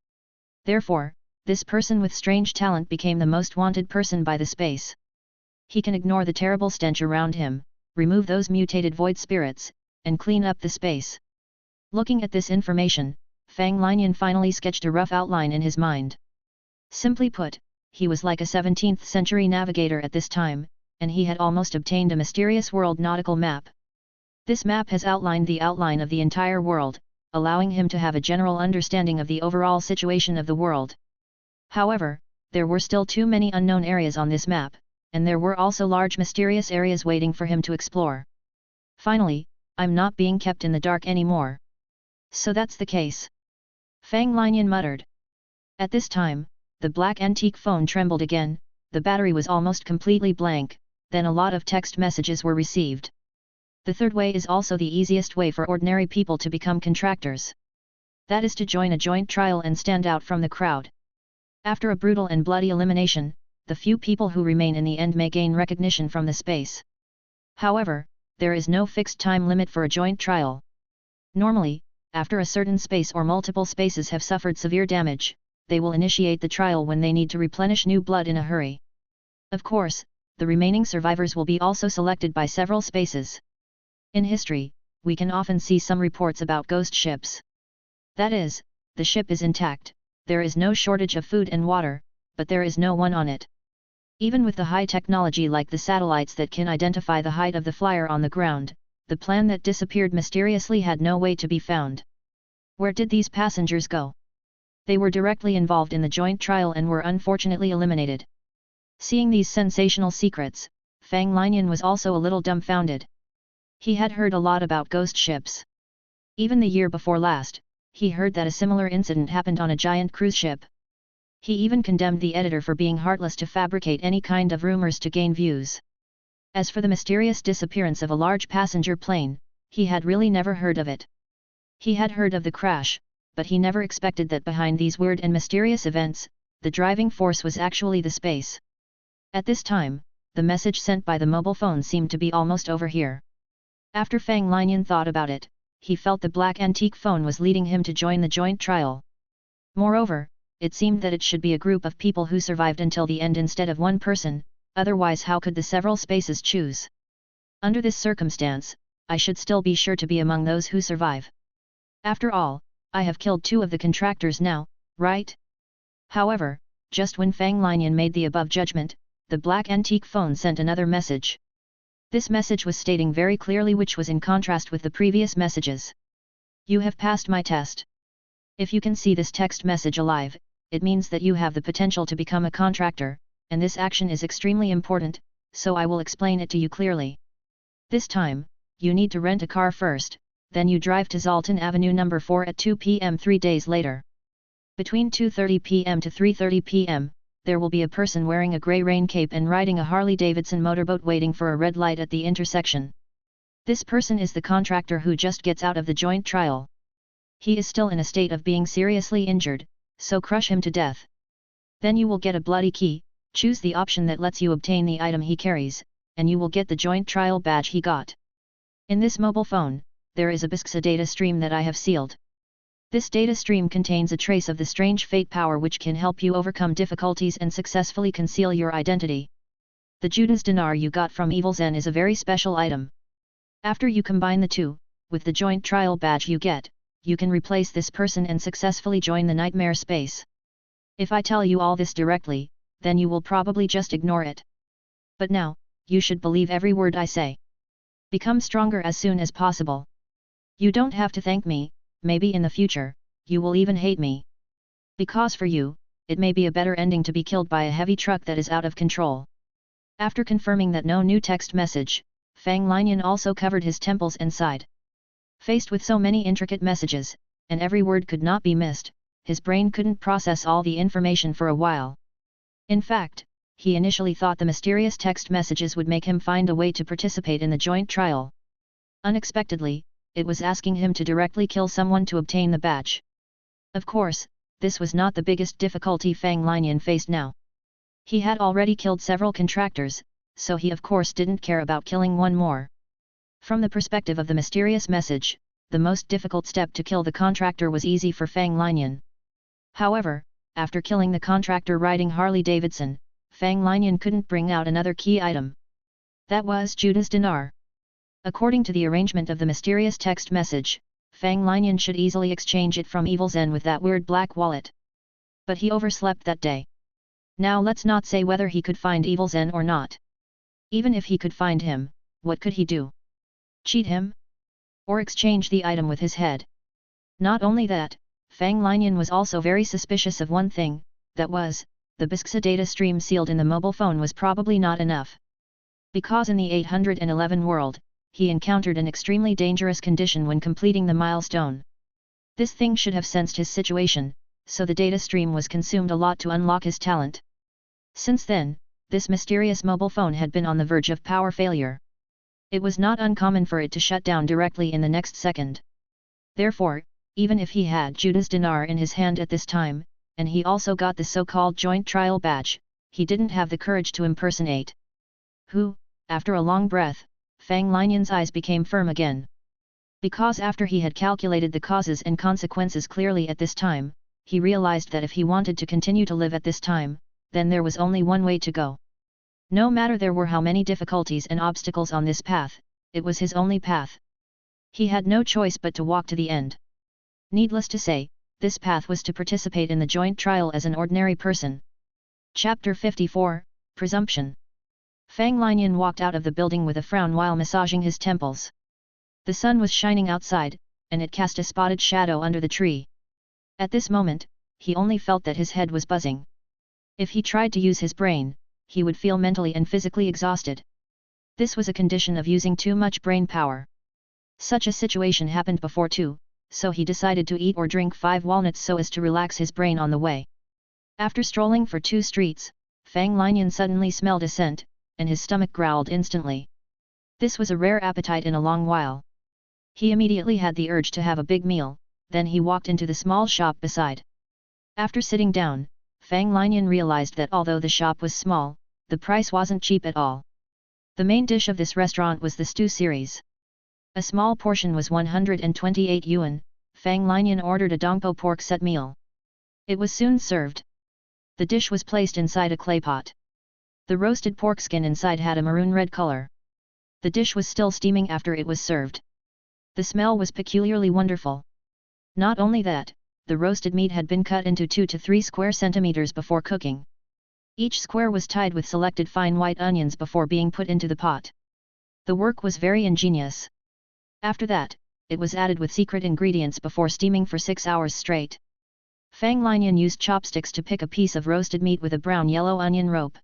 Therefore, this person with strange talent became the most wanted person by the space. He can ignore the terrible stench around him, remove those mutated void spirits, and clean up the space. Looking at this information, Fang Linian finally sketched a rough outline in his mind. Simply put, he was like a 17th century navigator at this time, and he had almost obtained a mysterious world nautical map. This map has outlined the outline of the entire world, allowing him to have a general understanding of the overall situation of the world. However, there were still too many unknown areas on this map, and there were also large mysterious areas waiting for him to explore. Finally, I'm not being kept in the dark anymore. So that's the case. Fang Linian muttered. At this time, the black antique phone trembled again, the battery was almost completely blank, then a lot of text messages were received. The third way is also the easiest way for ordinary people to become contractors. That is to join a joint trial and stand out from the crowd. After a brutal and bloody elimination, the few people who remain in the end may gain recognition from the space. However, there is no fixed time limit for a joint trial. Normally, after a certain space or multiple spaces have suffered severe damage, they will initiate the trial when they need to replenish new blood in a hurry. Of course, the remaining survivors will be also selected by several spaces. In history, we can often see some reports about ghost ships. That is, the ship is intact, there is no shortage of food and water, but there is no one on it. Even with the high technology like the satellites that can identify the height of the flyer on the ground, the plane that disappeared mysteriously had no way to be found. Where did these passengers go? They were directly involved in the joint trial and were unfortunately eliminated. Seeing these sensational secrets, Fang Linian was also a little dumbfounded. He had heard a lot about ghost ships. Even the year before last, he heard that a similar incident happened on a giant cruise ship. He even condemned the editor for being heartless to fabricate any kind of rumors to gain views. As for the mysterious disappearance of a large passenger plane, he had really never heard of it. He had heard of the crash, but he never expected that behind these weird and mysterious events, the driving force was actually the space. At this time, the message sent by the mobile phone seemed to be almost over here. After Fang Linian thought about it, he felt the black antique phone was leading him to join the joint trial. Moreover, it seemed that it should be a group of people who survived until the end instead of one person, otherwise how could the several spaces choose? Under this circumstance, I should still be sure to be among those who survive. After all, I have killed 2 of the contractors now, right? However, just when Fang Linian made the above judgment, the black antique phone sent another message. This message was stating very clearly, which was in contrast with the previous messages. You have passed my test. If you can see this text message alive, it means that you have the potential to become a contractor, and this action is extremely important, so I will explain it to you clearly. This time, you need to rent a car first, then you drive to Zalton Avenue number 4 at 2 p.m. 3 days later. Between 2:30 p.m. to 3:30 p.m., there will be a person wearing a grey rain cape and riding a Harley-Davidson motorboat waiting for a red light at the intersection. This person is the contractor who just gets out of the joint trial. He is still in a state of being seriously injured, so crush him to death. Then you will get a bloody key, choose the option that lets you obtain the item he carries, and you will get the joint trial badge he got. In this mobile phone, there is a BISCSA data stream that I have sealed. This data stream contains a trace of the strange fate power which can help you overcome difficulties and successfully conceal your identity. The Judas dinar you got from Evil Zen is a very special item. After you combine the two, with the joint trial badge you get, you can replace this person and successfully join the nightmare space. If I tell you all this directly, then you will probably just ignore it. But now, you should believe every word I say. Become stronger as soon as possible. You don't have to thank me. Maybe in the future, you will even hate me. Because for you, it may be a better ending to be killed by a heavy truck that is out of control. After confirming that no new text message, Fang Linian also covered his temples and sighed. Faced with so many intricate messages, and every word could not be missed, his brain couldn't process all the information for a while. In fact, he initially thought the mysterious text messages would make him find a way to participate in the joint trial. Unexpectedly, it was asking him to directly kill someone to obtain the badge. Of course, this was not the biggest difficulty Fang Linian faced now. He had already killed several contractors, so he of course didn't care about killing one more. From the perspective of the mysterious message, the most difficult step to kill the contractor was easy for Fang Linian. However, after killing the contractor riding Harley-Davidson, Fang Linian couldn't bring out another key item. That was Judas dinar. According to the arrangement of the mysterious text message, Fang Linian should easily exchange it from Evil Zen with that weird black wallet. But he overslept that day. Now let's not say whether he could find Evil Zen or not. Even if he could find him, what could he do? Cheat him? Or exchange the item with his head? Not only that, Fang Linian was also very suspicious of one thing, that was, the BSCSA data stream sealed in the mobile phone was probably not enough. Because in the 811 world, he encountered an extremely dangerous condition when completing the milestone. This thing should have sensed his situation, so the data stream was consumed a lot to unlock his talent. Since then, this mysterious mobile phone had been on the verge of power failure. It was not uncommon for it to shut down directly in the next second. Therefore, even if he had Judas dinar in his hand at this time, and he also got the so-called joint trial badge, he didn't have the courage to impersonate. Who? After a long breath, Fang Linian's eyes became firm again. Because after he had calculated the causes and consequences clearly at this time, he realized that if he wanted to continue to live at this time, then there was only one way to go. No matter there were how many difficulties and obstacles on this path, it was his only path. He had no choice but to walk to the end. Needless to say, this path was to participate in the joint trial as an ordinary person. Chapter 54, Presumption. Fang Linian walked out of the building with a frown while massaging his temples. The sun was shining outside, and it cast a spotted shadow under the tree. At this moment, he only felt that his head was buzzing. If he tried to use his brain, he would feel mentally and physically exhausted. This was a condition of using too much brain power. Such a situation happened before too, so he decided to eat or drink 5 walnuts so as to relax his brain on the way. After strolling for 2 streets, Fang Linian suddenly smelled a scent, and his stomach growled instantly. This was a rare appetite in a long while. He immediately had the urge to have a big meal, then he walked into the small shop beside. After sitting down, Fang Linian realized that although the shop was small, the price wasn't cheap at all. The main dish of this restaurant was the stew series. A small portion was 128 yuan. Fang Linian ordered a dongpo pork set meal. It was soon served. The dish was placed inside a clay pot. The roasted pork skin inside had a maroon-red color. The dish was still steaming after it was served. The smell was peculiarly wonderful. Not only that, the roasted meat had been cut into 2 to 3 square centimeters before cooking. Each square was tied with selected fine white onions before being put into the pot. The work was very ingenious. After that, it was added with secret ingredients before steaming for 6 hours straight. Fang Linian used chopsticks to pick a piece of roasted meat with a brown-yellow onion rope.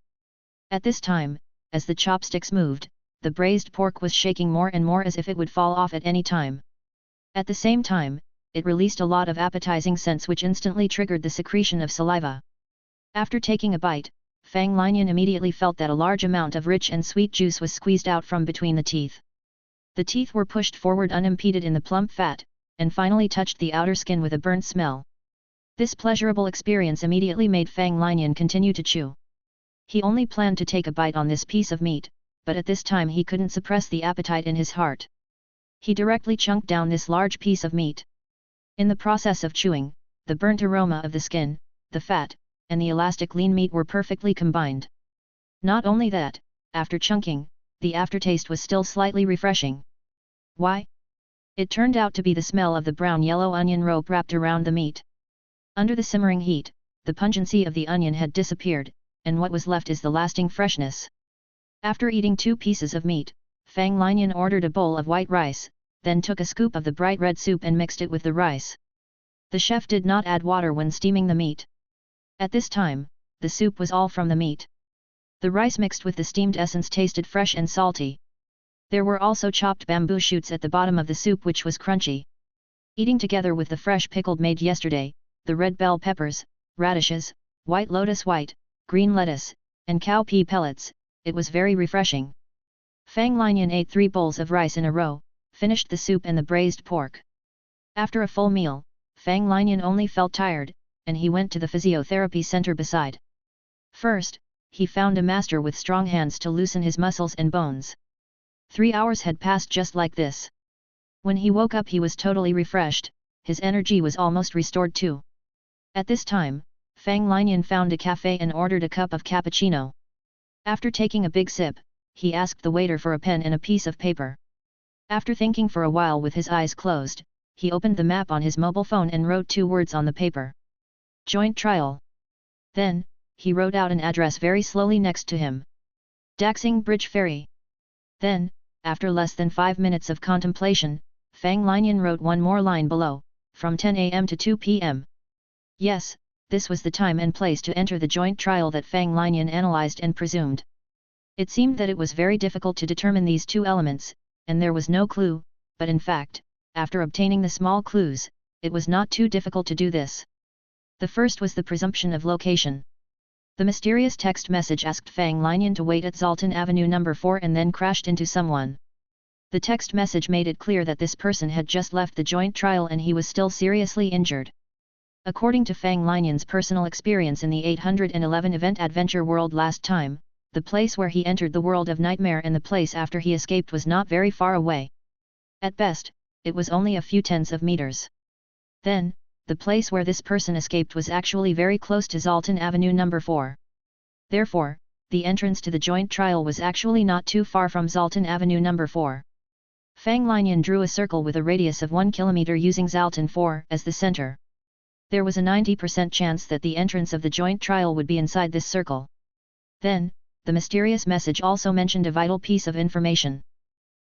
At this time, as the chopsticks moved, the braised pork was shaking more and more as if it would fall off at any time. At the same time, it released a lot of appetizing scents which instantly triggered the secretion of saliva. After taking a bite, Fang Linian immediately felt that a large amount of rich and sweet juice was squeezed out from between the teeth. The teeth were pushed forward unimpeded in the plump fat, and finally touched the outer skin with a burnt smell. This pleasurable experience immediately made Fang Linian continue to chew. He only planned to take a bite on this piece of meat, but at this time he couldn't suppress the appetite in his heart. He directly chunked down this large piece of meat. In the process of chewing, the burnt aroma of the skin, the fat, and the elastic lean meat were perfectly combined. Not only that, after chunking, the aftertaste was still slightly refreshing. Why? It turned out to be the smell of the brown-yellow onion rope wrapped around the meat. Under the simmering heat, the pungency of the onion had disappeared, and what was left is the lasting freshness. After eating 2 pieces of meat, Fang Linian ordered a bowl of white rice, then took a scoop of the bright red soup and mixed it with the rice. The chef did not add water when steaming the meat. At this time, the soup was all from the meat. The rice mixed with the steamed essence tasted fresh and salty. There were also chopped bamboo shoots at the bottom of the soup which was crunchy. Eating together with the fresh pickled made yesterday, the red bell peppers, radishes, white lotus white, green lettuce, and cowpea pellets, it was very refreshing. Fang Linian ate 3 bowls of rice in a row, finished the soup and the braised pork. After a full meal, Fang Linian only felt tired, and he went to the physiotherapy center beside. First, he found a master with strong hands to loosen his muscles and bones. 3 hours had passed just like this. When he woke up he was totally refreshed, his energy was almost restored too. At this time, Fang Linian found a cafe and ordered a cup of cappuccino. After taking a big sip, he asked the waiter for a pen and a piece of paper. After thinking for a while with his eyes closed, he opened the map on his mobile phone and wrote 2 words on the paper. Joint trial. Then, he wrote out an address very slowly next to him. Daxing Bridge Ferry. Then, after less than 5 minutes of contemplation, Fang Linian wrote one more line below, from 10 am to 2 pm. Yes, this was the time and place to enter the joint trial that Fang Linian analyzed and presumed. It seemed that it was very difficult to determine these two elements, and there was no clue, but in fact, after obtaining the small clues, it was not too difficult to do this. The first was the presumption of location. The mysterious text message asked Fang Linian to wait at Zoltan Avenue number 4 and then crashed into someone. The text message made it clear that this person had just left the joint trial and he was still seriously injured. According to Fang Linian's personal experience in the 811 event Adventure World last time, the place where he entered the world of nightmare and the place after he escaped was not very far away. At best, it was only a few tens of meters. Then, the place where this person escaped was actually very close to Zoltan Avenue number 4. Therefore, the entrance to the joint trial was actually not too far from Zoltan Avenue number 4. Fang Linian drew a circle with a radius of 1 kilometer using Zoltan 4 as the center. There was a 90% chance that the entrance of the joint trial would be inside this circle. Then, the mysterious message also mentioned a vital piece of information.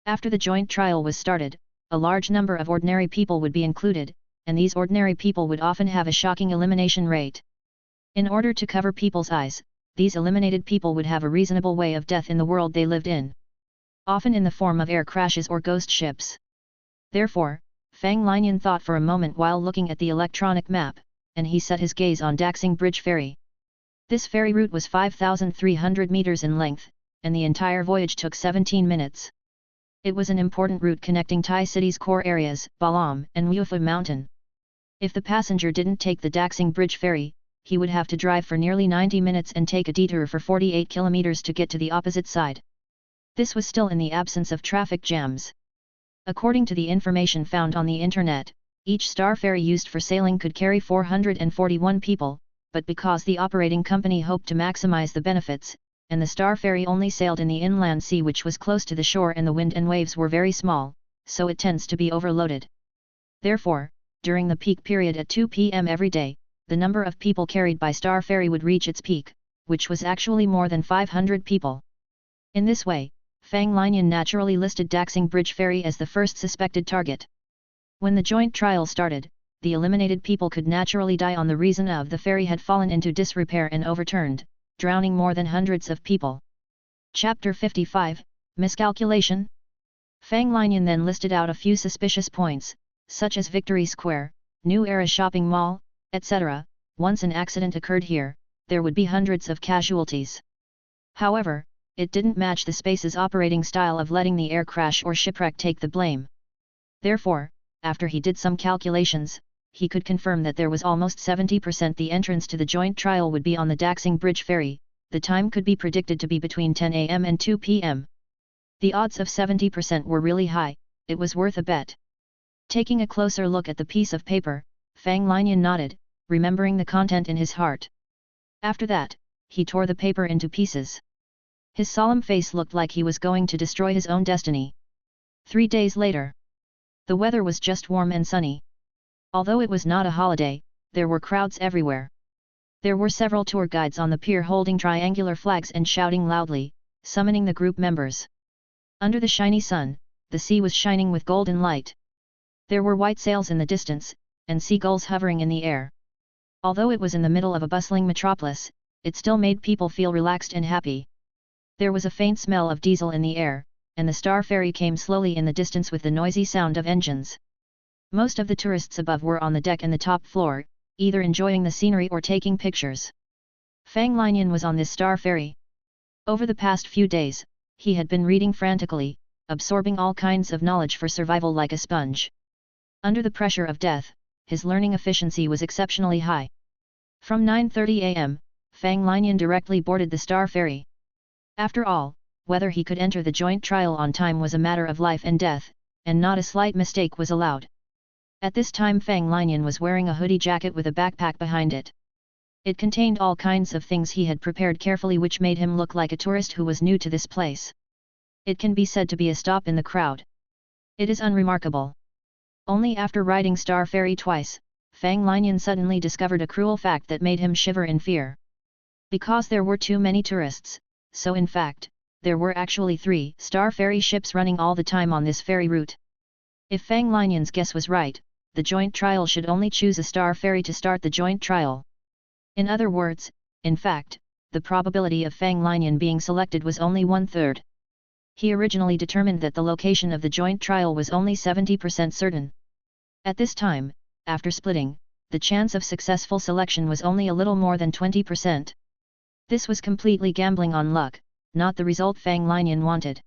After the joint trial was started, a large number of ordinary people would be included, and these ordinary people would often have a shocking elimination rate. In order to cover people's eyes, these eliminated people would have a reasonable way of death in the world they lived in. Often in the form of air crashes or ghost ships. Therefore, Fang Linian thought for a moment while looking at the electronic map, and he set his gaze on Daxing Bridge Ferry. This ferry route was 5,300 meters in length, and the entire voyage took 17 minutes. It was an important route connecting Thai city's core areas, Balam and Mufa Mountain. If the passenger didn't take the Daxing Bridge Ferry, he would have to drive for nearly 90 minutes and take a detour for 48 kilometers to get to the opposite side. This was still in the absence of traffic jams. According to the information found on the internet, each star ferry used for sailing could carry 441 people, but because the operating company hoped to maximize the benefits, and the star ferry only sailed in the inland sea which was close to the shore and the wind and waves were very small, so it tends to be overloaded. Therefore, during the peak period at 2 p.m. every day, the number of people carried by star ferry would reach its peak, which was actually more than 500 people. In this way, Fang Linian naturally listed Daxing Bridge Ferry as the first suspected target. When the joint trial started, the eliminated people could naturally die on the reason of the ferry had fallen into disrepair and overturned, drowning more than hundreds of people. Chapter 55, Miscalculation. Fang Linian then listed out a few suspicious points, such as Victory Square, New Era Shopping Mall, etc. Once an accident occurred here, there would be hundreds of casualties. However, it didn't match the space's operating style of letting the air crash or shipwreck take the blame. Therefore, after he did some calculations, he could confirm that there was almost 70% the entrance to the joint trial would be on the Daxing Bridge Ferry. The time could be predicted to be between 10 am and 2 pm. The odds of 70% were really high, it was worth a bet. Taking a closer look at the piece of paper, Fang Linian nodded, remembering the content in his heart. After that, he tore the paper into pieces. His solemn face looked like he was going to destroy his own destiny. 3 days later. The weather was just warm and sunny. Although it was not a holiday, there were crowds everywhere. There were several tour guides on the pier holding triangular flags and shouting loudly, summoning the group members. Under the shiny sun, the sea was shining with golden light. There were white sails in the distance, and seagulls hovering in the air. Although it was in the middle of a bustling metropolis, it still made people feel relaxed and happy. There was a faint smell of diesel in the air, and the star ferry came slowly in the distance with the noisy sound of engines. Most of the tourists above were on the deck and the top floor, either enjoying the scenery or taking pictures. Fang Linian was on this star ferry. Over the past few days, he had been reading frantically, absorbing all kinds of knowledge for survival like a sponge. Under the pressure of death, his learning efficiency was exceptionally high. From 9:30 am, Fang Linian directly boarded the star ferry. After all, whether he could enter the joint trial on time was a matter of life and death, and not a slight mistake was allowed. At this time Fang Linian was wearing a hoodie jacket with a backpack behind it. It contained all kinds of things he had prepared carefully which made him look like a tourist who was new to this place. It can be said to be a stop in the crowd. It is unremarkable. Only after riding Star Ferry twice, Fang Linian suddenly discovered a cruel fact that made him shiver in fear. Because there were too many tourists, so in fact, there were actually 3 star ferry ships running all the time on this ferry route. If Fang Linian's guess was right, the joint trial should only choose a star ferry to start the joint trial. In other words, in fact, the probability of Fang Linian being selected was only 1/3. He originally determined that the location of the joint trial was only 70% certain. At this time, after splitting, the chance of successful selection was only a little more than 20%. This was completely gambling on luck, not the result Fang Linian wanted.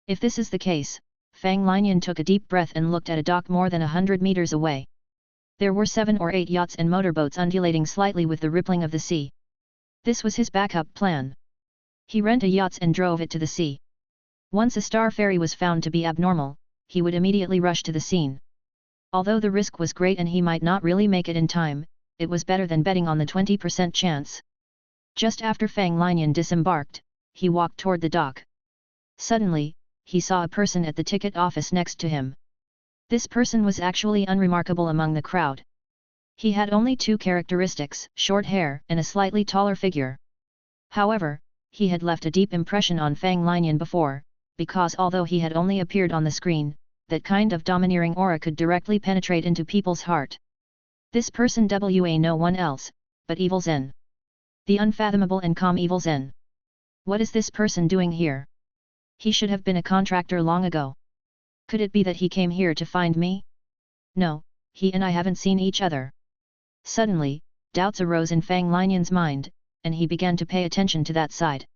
If this is the case, Fang Linian took a deep breath and looked at a dock more than 100 meters away. There were 7 or 8 yachts and motorboats undulating slightly with the rippling of the sea. This was his backup plan. He rented yachts and drove it to the sea. Once a star ferry was found to be abnormal, he would immediately rush to the scene. Although the risk was great and he might not really make it in time, it was better than betting on the 20% chance. Just after Fang Linian disembarked, he walked toward the dock. Suddenly, he saw a person at the ticket office next to him. This person was actually unremarkable among the crowd. He had only 2 characteristics, short hair and a slightly taller figure. However, he had left a deep impression on Fang Linian before, because although he had only appeared on the screen, that kind of domineering aura could directly penetrate into people's heart. This person was no one else, but Evil Zen. The unfathomable and calm Evil Zen. What is this person doing here? He should have been a contractor long ago. Could it be that he came here to find me? No, he and I haven't seen each other. Suddenly, doubts arose in Fang Linian's mind, and he began to pay attention to that side.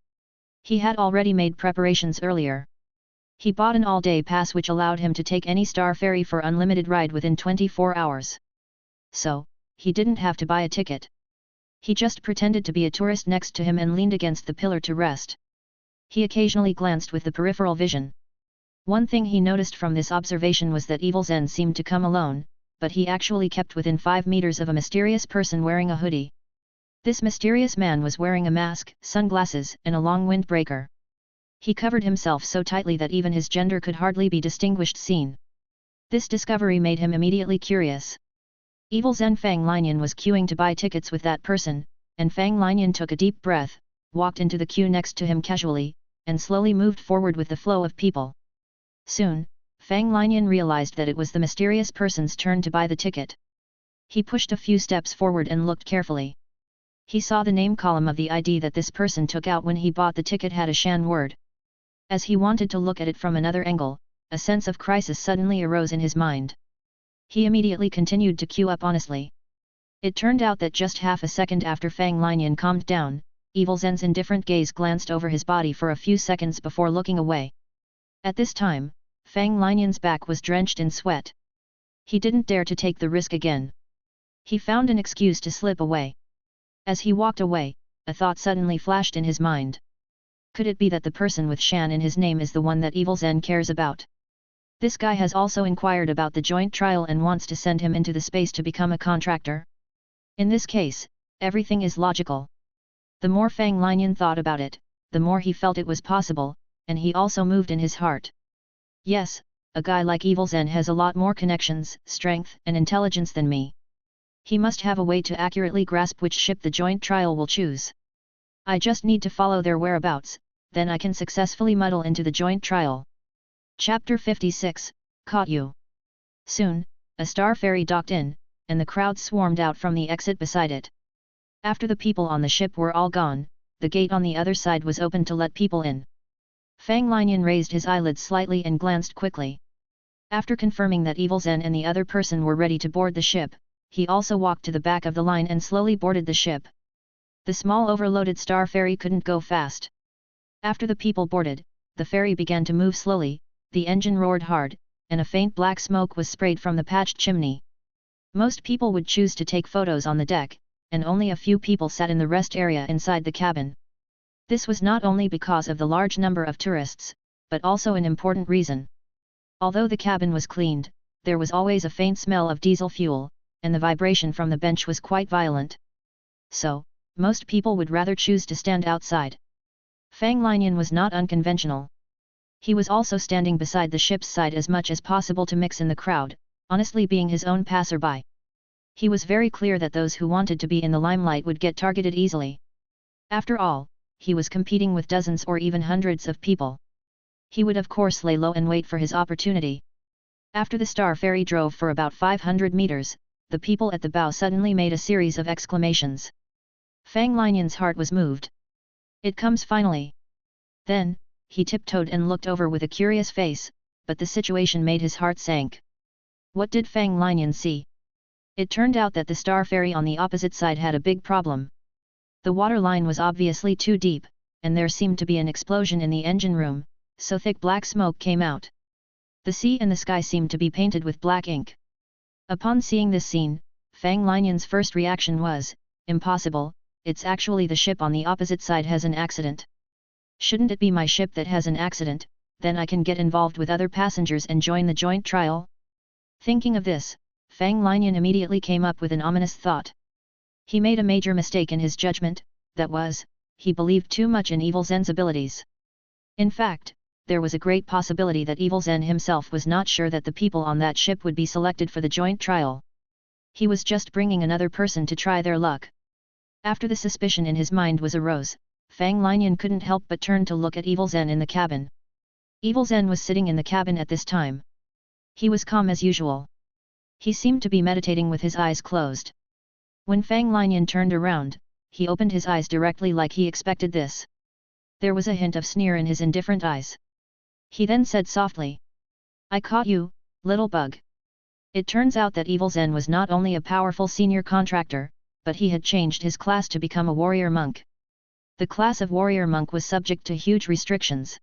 He had already made preparations earlier. He bought an all-day pass which allowed him to take any star ferry for unlimited ride within 24 hours. So, he didn't have to buy a ticket. He just pretended to be a tourist next to him and leaned against the pillar to rest. He occasionally glanced with the peripheral vision. One thing he noticed from this observation was that Evil Zen seemed to come alone, but he actually kept within 5 meters of a mysterious person wearing a hoodie. This mysterious man was wearing a mask, sunglasses, and a long windbreaker. He covered himself so tightly that even his gender could hardly be distinguished seen. This discovery made him immediately curious. Evil Zen Fang Linian was queuing to buy tickets with that person, and Fang Linian took a deep breath, walked into the queue next to him casually, and slowly moved forward with the flow of people. Soon, Fang Linian realized that it was the mysterious person's turn to buy the ticket. He pushed a few steps forward and looked carefully. He saw the name column of the ID that this person took out when he bought the ticket had a Shan word. As he wanted to look at it from another angle, a sense of crisis suddenly arose in his mind. He immediately continued to queue up honestly. It turned out that just half a second after Fang Linian calmed down, Evil Zen's indifferent gaze glanced over his body for a few seconds before looking away. At this time, Fang Linian's back was drenched in sweat. He didn't dare to take the risk again. He found an excuse to slip away. As he walked away, a thought suddenly flashed in his mind. Could it be that the person with Shan in his name is the one that Evil Zen cares about? This guy has also inquired about the joint trial and wants to send him into the space to become a contractor. In this case, everything is logical. The more Fang Linian thought about it, the more he felt it was possible, and he also moved in his heart. Yes, a guy like Evil Zen has a lot more connections, strength, and intelligence than me. He must have a way to accurately grasp which ship the joint trial will choose. I just need to follow their whereabouts, then I can successfully muddle into the joint trial. Chapter 56, Caught You. Soon, a star ferry docked in, and the crowd swarmed out from the exit beside it. After the people on the ship were all gone, the gate on the other side was opened to let people in. Fang Linian raised his eyelids slightly and glanced quickly. After confirming that Evil Zen and the other person were ready to board the ship, he also walked to the back of the line and slowly boarded the ship. The small overloaded star ferry couldn't go fast. After the people boarded, the ferry began to move slowly, the engine roared hard, and a faint black smoke was sprayed from the patched chimney. Most people would choose to take photos on the deck, and only a few people sat in the rest area inside the cabin. This was not only because of the large number of tourists, but also an important reason. Although the cabin was cleaned, there was always a faint smell of diesel fuel, and the vibration from the bench was quite violent. So, most people would rather choose to stand outside. Fang Linian was not unconventional. He was also standing beside the ship's side as much as possible to mix in the crowd, honestly being his own passerby. He was very clear that those who wanted to be in the limelight would get targeted easily. After all, he was competing with dozens or even hundreds of people. He would of course lay low and wait for his opportunity. After the star ferry drove for about 500 meters, the people at the bow suddenly made a series of exclamations. Fang Linian's heart was moved. It comes finally. Then, he tiptoed and looked over with a curious face, but the situation made his heart sank. What did Fang Linian see? It turned out that the star ferry on the opposite side had a big problem. The water line was obviously too deep, and there seemed to be an explosion in the engine room, so thick black smoke came out. The sea and the sky seemed to be painted with black ink. Upon seeing this scene, Fang Linian's first reaction was, "Impossible, it's actually the ship on the opposite side has an accident. Shouldn't it be my ship that has an accident, then I can get involved with other passengers and join the joint trial?" Thinking of this, Fang Linian immediately came up with an ominous thought. He made a major mistake in his judgment, that was, he believed too much in Evil Zen's abilities. In fact, there was a great possibility that Evil Zen himself was not sure that the people on that ship would be selected for the joint trial. He was just bringing another person to try their luck. After the suspicion in his mind was arose, Fang Linian couldn't help but turn to look at Evil Zen in the cabin. Evil Zen was sitting in the cabin at this time. He was calm as usual. He seemed to be meditating with his eyes closed. When Fang Linian turned around, he opened his eyes directly like he expected this. There was a hint of sneer in his indifferent eyes. He then said softly, "I caught you, little bug." It turns out that Evil Zen was not only a powerful senior contractor, but he had changed his class to become a warrior monk. The class of warrior monk was subject to huge restrictions.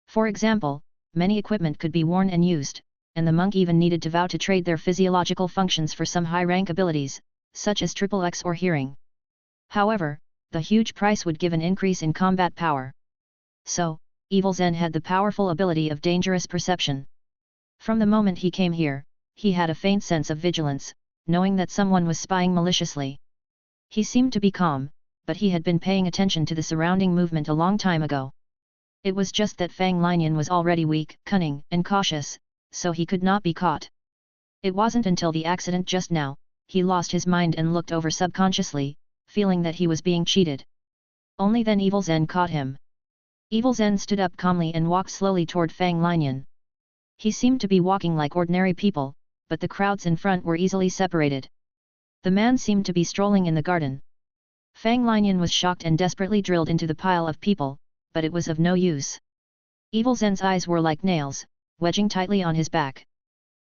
For example, many equipment could be worn and used, and the monk even needed to vow to trade their physiological functions for some high-rank abilities, such as XXX or hearing. However, the huge price would give an increase in combat power. So, Evil Zen had the powerful ability of dangerous perception. From the moment he came here, he had a faint sense of vigilance, knowing that someone was spying maliciously. He seemed to be calm, but he had been paying attention to the surrounding movement a long time ago. It was just that Fang Linian was already weak, cunning, and cautious, so he could not be caught. It wasn't until the accident just now, he lost his mind and looked over subconsciously, feeling that he was being cheated. Only then Evil Zen caught him. Evil Zen stood up calmly and walked slowly toward Fang Linian. He seemed to be walking like ordinary people, but the crowds in front were easily separated. The man seemed to be strolling in the garden. Fang Linian was shocked and desperately drilled into the pile of people, but it was of no use. Evil Zen's eyes were like nails, wedging tightly on his back.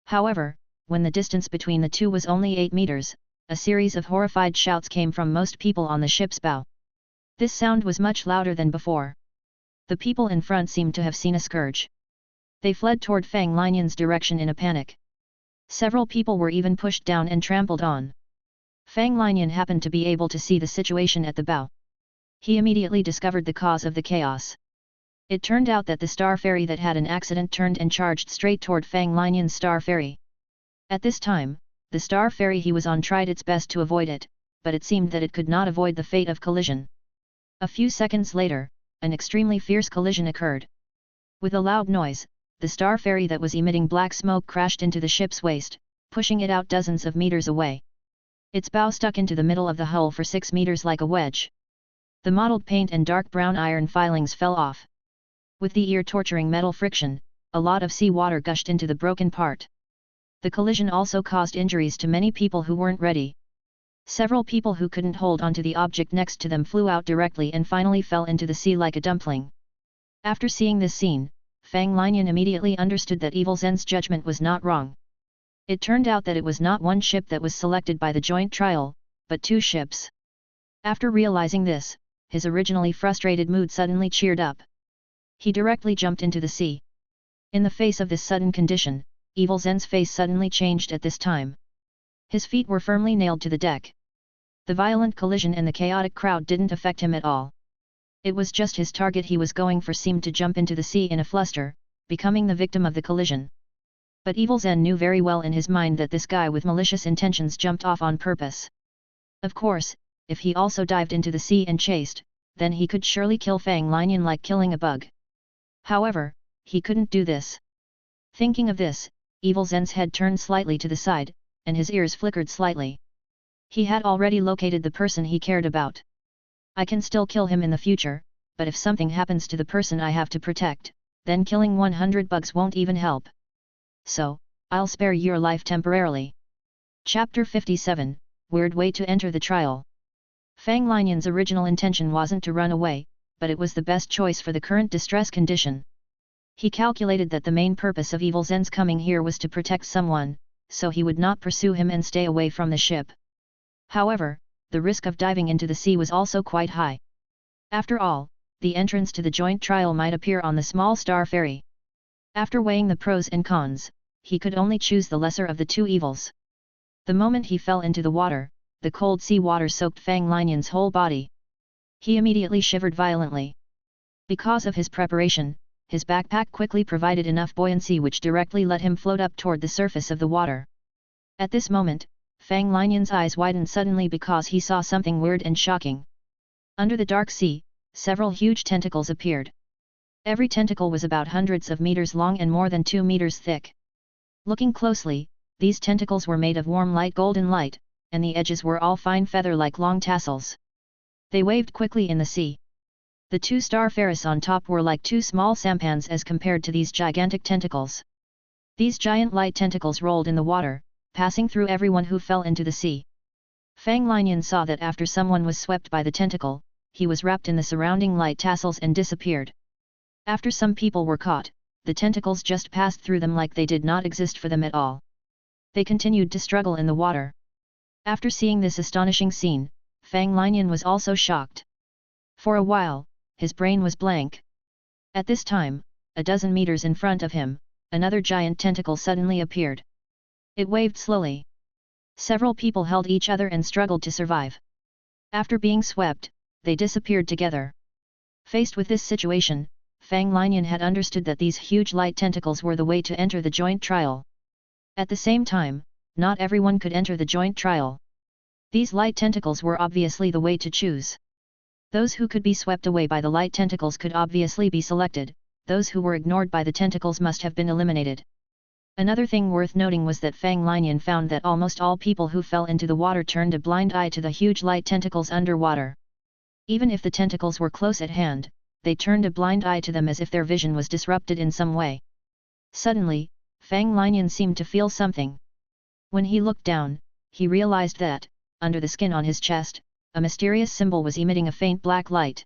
However, when the distance between the two was only 8 meters, a series of horrified shouts came from most people on the ship's bow. This sound was much louder than before. The people in front seemed to have seen a scourge. They fled toward Fang Linian's direction in a panic. Several people were even pushed down and trampled on. Fang Linian happened to be able to see the situation at the bow. He immediately discovered the cause of the chaos. It turned out that the star ferry that had an accident turned and charged straight toward Fang Linian's star ferry. At this time, the star ferry he was on tried its best to avoid it, but it seemed that it could not avoid the fate of collision. A few seconds later, an extremely fierce collision occurred. With a loud noise, the star ferry that was emitting black smoke crashed into the ship's waist, pushing it out dozens of meters away. Its bow stuck into the middle of the hull for 6 meters like a wedge. The mottled paint and dark brown iron filings fell off. With the ear-torturing metal friction, a lot of sea water gushed into the broken part. The collision also caused injuries to many people who weren't ready. Several people who couldn't hold onto the object next to them flew out directly and finally fell into the sea like a dumpling. After seeing this scene, Fang Linian immediately understood that Evil Zen's judgment was not wrong. It turned out that it was not one ship that was selected by the joint trial, but 2 ships. After realizing this, his originally frustrated mood suddenly cheered up. He directly jumped into the sea. In the face of this sudden condition, Evil Zen's face suddenly changed at this time. His feet were firmly nailed to the deck. The violent collision and the chaotic crowd didn't affect him at all. It was just his target he was going for seemed to jump into the sea in a fluster, becoming the victim of the collision. But Evil Zen knew very well in his mind that this guy with malicious intentions jumped off on purpose. Of course, if he also dived into the sea and chased, then he could surely kill Fang Linian like killing a bug. However, he couldn't do this. Thinking of this, Evil Zen's head turned slightly to the side, and his ears flickered slightly. He had already located the person he cared about. I can still kill him in the future, but if something happens to the person I have to protect, then killing 100 bugs won't even help. So, I'll spare your life temporarily. Chapter 57, Weird Way to Enter the Trial. Fang Linian's original intention wasn't to run away, but it was the best choice for the current distress condition. He calculated that the main purpose of Evil Zen's coming here was to protect someone, so he would not pursue him and stay away from the ship. However, the risk of diving into the sea was also quite high. After all, the entrance to the joint trial might appear on the small star ferry. After weighing the pros and cons, he could only choose the lesser of the two evils. The moment he fell into the water, the cold sea water soaked Fang Linian's whole body. He immediately shivered violently. Because of his preparation, his backpack quickly provided enough buoyancy which directly let him float up toward the surface of the water. At this moment, Fang Linian's eyes widened suddenly because he saw something weird and shocking. Under the dark sea, several huge tentacles appeared. Every tentacle was about hundreds of meters long and more than 2 meters thick. Looking closely, these tentacles were made of warm light golden light, and the edges were all fine feather-like long tassels. They waved quickly in the sea. The two star ferries on top were like two small sampans as compared to these gigantic tentacles. These giant light tentacles rolled in the water, passing through everyone who fell into the sea. Fang Linian saw that after someone was swept by the tentacle, he was wrapped in the surrounding light tassels and disappeared. After some people were caught, the tentacles just passed through them like they did not exist for them at all. They continued to struggle in the water. After seeing this astonishing scene, Fang Linian was also shocked. For a while, his brain was blank. At this time, a dozen meters in front of him, another giant tentacle suddenly appeared. It waved slowly. Several people held each other and struggled to survive. After being swept, they disappeared together. Faced with this situation, Fang Linian had understood that these huge light tentacles were the way to enter the joint trial. At the same time, not everyone could enter the joint trial. These light tentacles were obviously the way to choose. Those who could be swept away by the light tentacles could obviously be selected, those who were ignored by the tentacles must have been eliminated. Another thing worth noting was that Fang Linian found that almost all people who fell into the water turned a blind eye to the huge light tentacles underwater. Even if the tentacles were close at hand, they turned a blind eye to them as if their vision was disrupted in some way. Suddenly, Fang Linian seemed to feel something. When he looked down, he realized that, under the skin on his chest, a mysterious symbol was emitting a faint black light.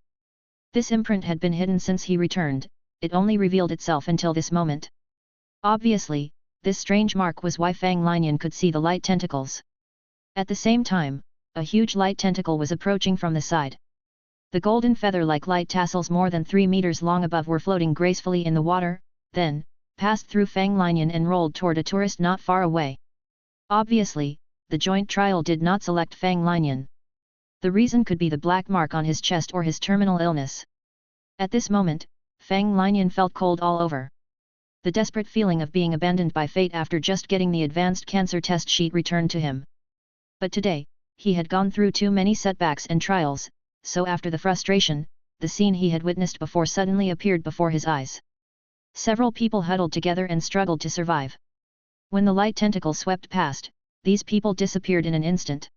This imprint had been hidden since he returned, it only revealed itself until this moment. Obviously, this strange mark was why Fang Linian could see the light tentacles. At the same time, a huge light tentacle was approaching from the side. The golden feather-like light tassels more than 3 meters long above were floating gracefully in the water, then, passed through Fang Linian and rolled toward a tourist not far away. Obviously, the joint trial did not select Fang Linian. The reason could be the black mark on his chest or his terminal illness. At this moment, Fang Linian felt cold all over. The desperate feeling of being abandoned by fate after just getting the advanced cancer test sheet returned to him. But today, he had gone through too many setbacks and trials, so after the frustration, the scene he had witnessed before suddenly appeared before his eyes. Several people huddled together and struggled to survive. When the light tentacle swept past, these people disappeared in an instant.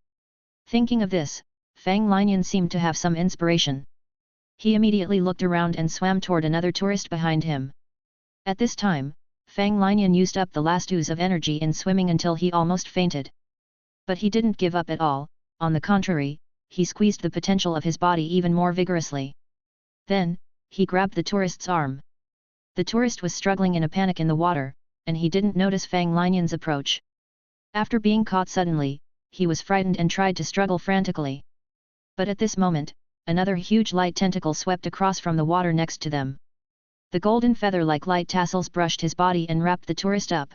Thinking of this, Fang Linian seemed to have some inspiration. He immediately looked around and swam toward another tourist behind him. At this time, Fang Linian used up the last ooze of energy in swimming until he almost fainted. But he didn't give up at all, on the contrary, he squeezed the potential of his body even more vigorously. Then, he grabbed the tourist's arm. The tourist was struggling in a panic in the water, and he didn't notice Fang Linian's approach. After being caught suddenly, he was frightened and tried to struggle frantically. But at this moment, another huge light tentacle swept across from the water next to them. The golden feather-like light tassels brushed his body and wrapped the tourist up.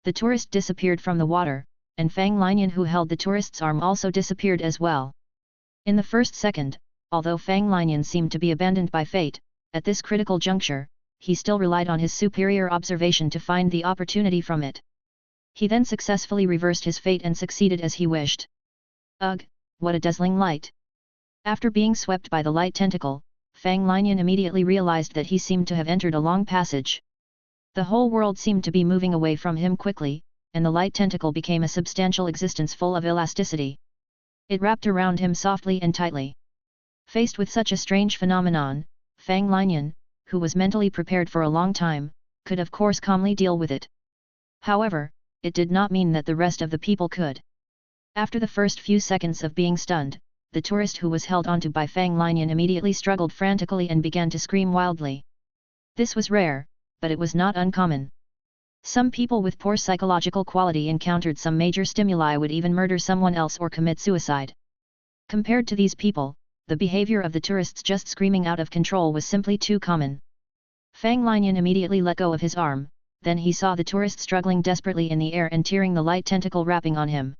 The tourist disappeared from the water, and Fang Linian who held the tourist's arm also disappeared as well. In the first second, although Fang Linian seemed to be abandoned by fate, at this critical juncture, he still relied on his superior observation to find the opportunity from it. He then successfully reversed his fate and succeeded as he wished. Ugh, what a dazzling light! After being swept by the light tentacle, Fang Linian immediately realized that he seemed to have entered a long passage. The whole world seemed to be moving away from him quickly, and the light tentacle became a substantial existence full of elasticity. It wrapped around him softly and tightly. Faced with such a strange phenomenon, Fang Linian, who was mentally prepared for a long time, could of course calmly deal with it. However, it did not mean that the rest of the people could. After the first few seconds of being stunned, the tourist who was held onto by Fang Linian immediately struggled frantically and began to scream wildly. This was rare, but it was not uncommon. Some people with poor psychological quality encountered some major stimuli would even murder someone else or commit suicide. Compared to these people, the behavior of the tourists just screaming out of control was simply too common. Fang Linian immediately let go of his arm, then he saw the tourist struggling desperately in the air and tearing the light tentacle wrapping on him.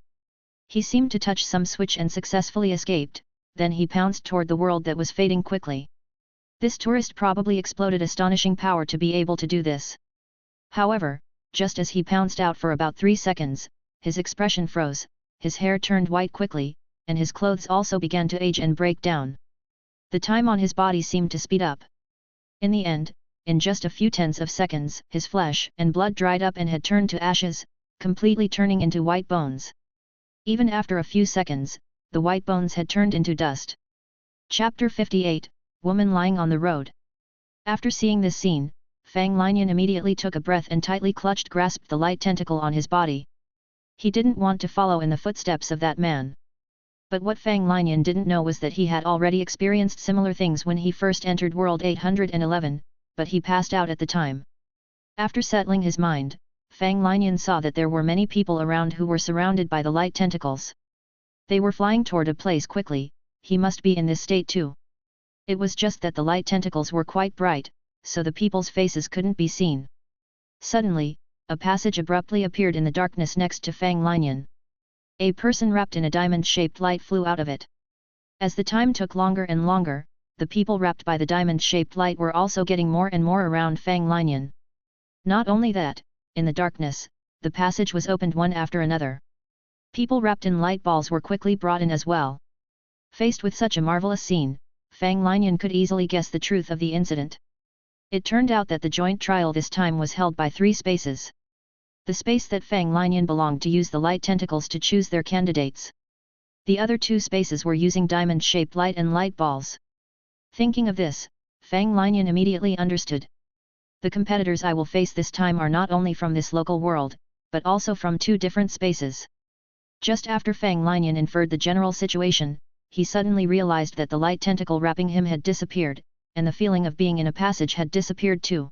He seemed to touch some switch and successfully escaped, then he pounced toward the world that was fading quickly. This tourist probably exploded astonishing power to be able to do this. However, just as he pounced out for about 3 seconds, his expression froze, his hair turned white quickly, and his clothes also began to age and break down. The time on his body seemed to speed up. In the end, in just a few tenths of seconds, his flesh and blood dried up and had turned to ashes, completely turning into white bones. Even after a few seconds, the white bones had turned into dust. Chapter 58, Woman Lying on the Road. After seeing this scene, Fang Linian immediately took a breath and tightly grasped the light tentacle on his body. He didn't want to follow in the footsteps of that man. But what Fang Linian didn't know was that he had already experienced similar things when he first entered World 811, but he passed out at the time. After settling his mind, Fang Linian saw that there were many people around who were surrounded by the light tentacles. They were flying toward a place quickly, he must be in this state too. It was just that the light tentacles were quite bright, so the people's faces couldn't be seen. Suddenly, a passage abruptly appeared in the darkness next to Fang Linian. A person wrapped in a diamond-shaped light flew out of it. As the time took longer and longer, the people wrapped by the diamond-shaped light were also getting more and more around Fang Linian. Not only that, in the darkness, the passage was opened one after another. People wrapped in light balls were quickly brought in as well. Faced with such a marvelous scene, Fang Linian could easily guess the truth of the incident. It turned out that the joint trial this time was held by 3 spaces. The space that Fang Linian belonged to used the light tentacles to choose their candidates. The other 2 spaces were using diamond-shaped light and light balls. Thinking of this, Fang Linian immediately understood. The competitors I will face this time are not only from this local world, but also from 2 different spaces. Just after Fang Linian inferred the general situation, he suddenly realized that the light tentacle wrapping him had disappeared, and the feeling of being in a passage had disappeared too.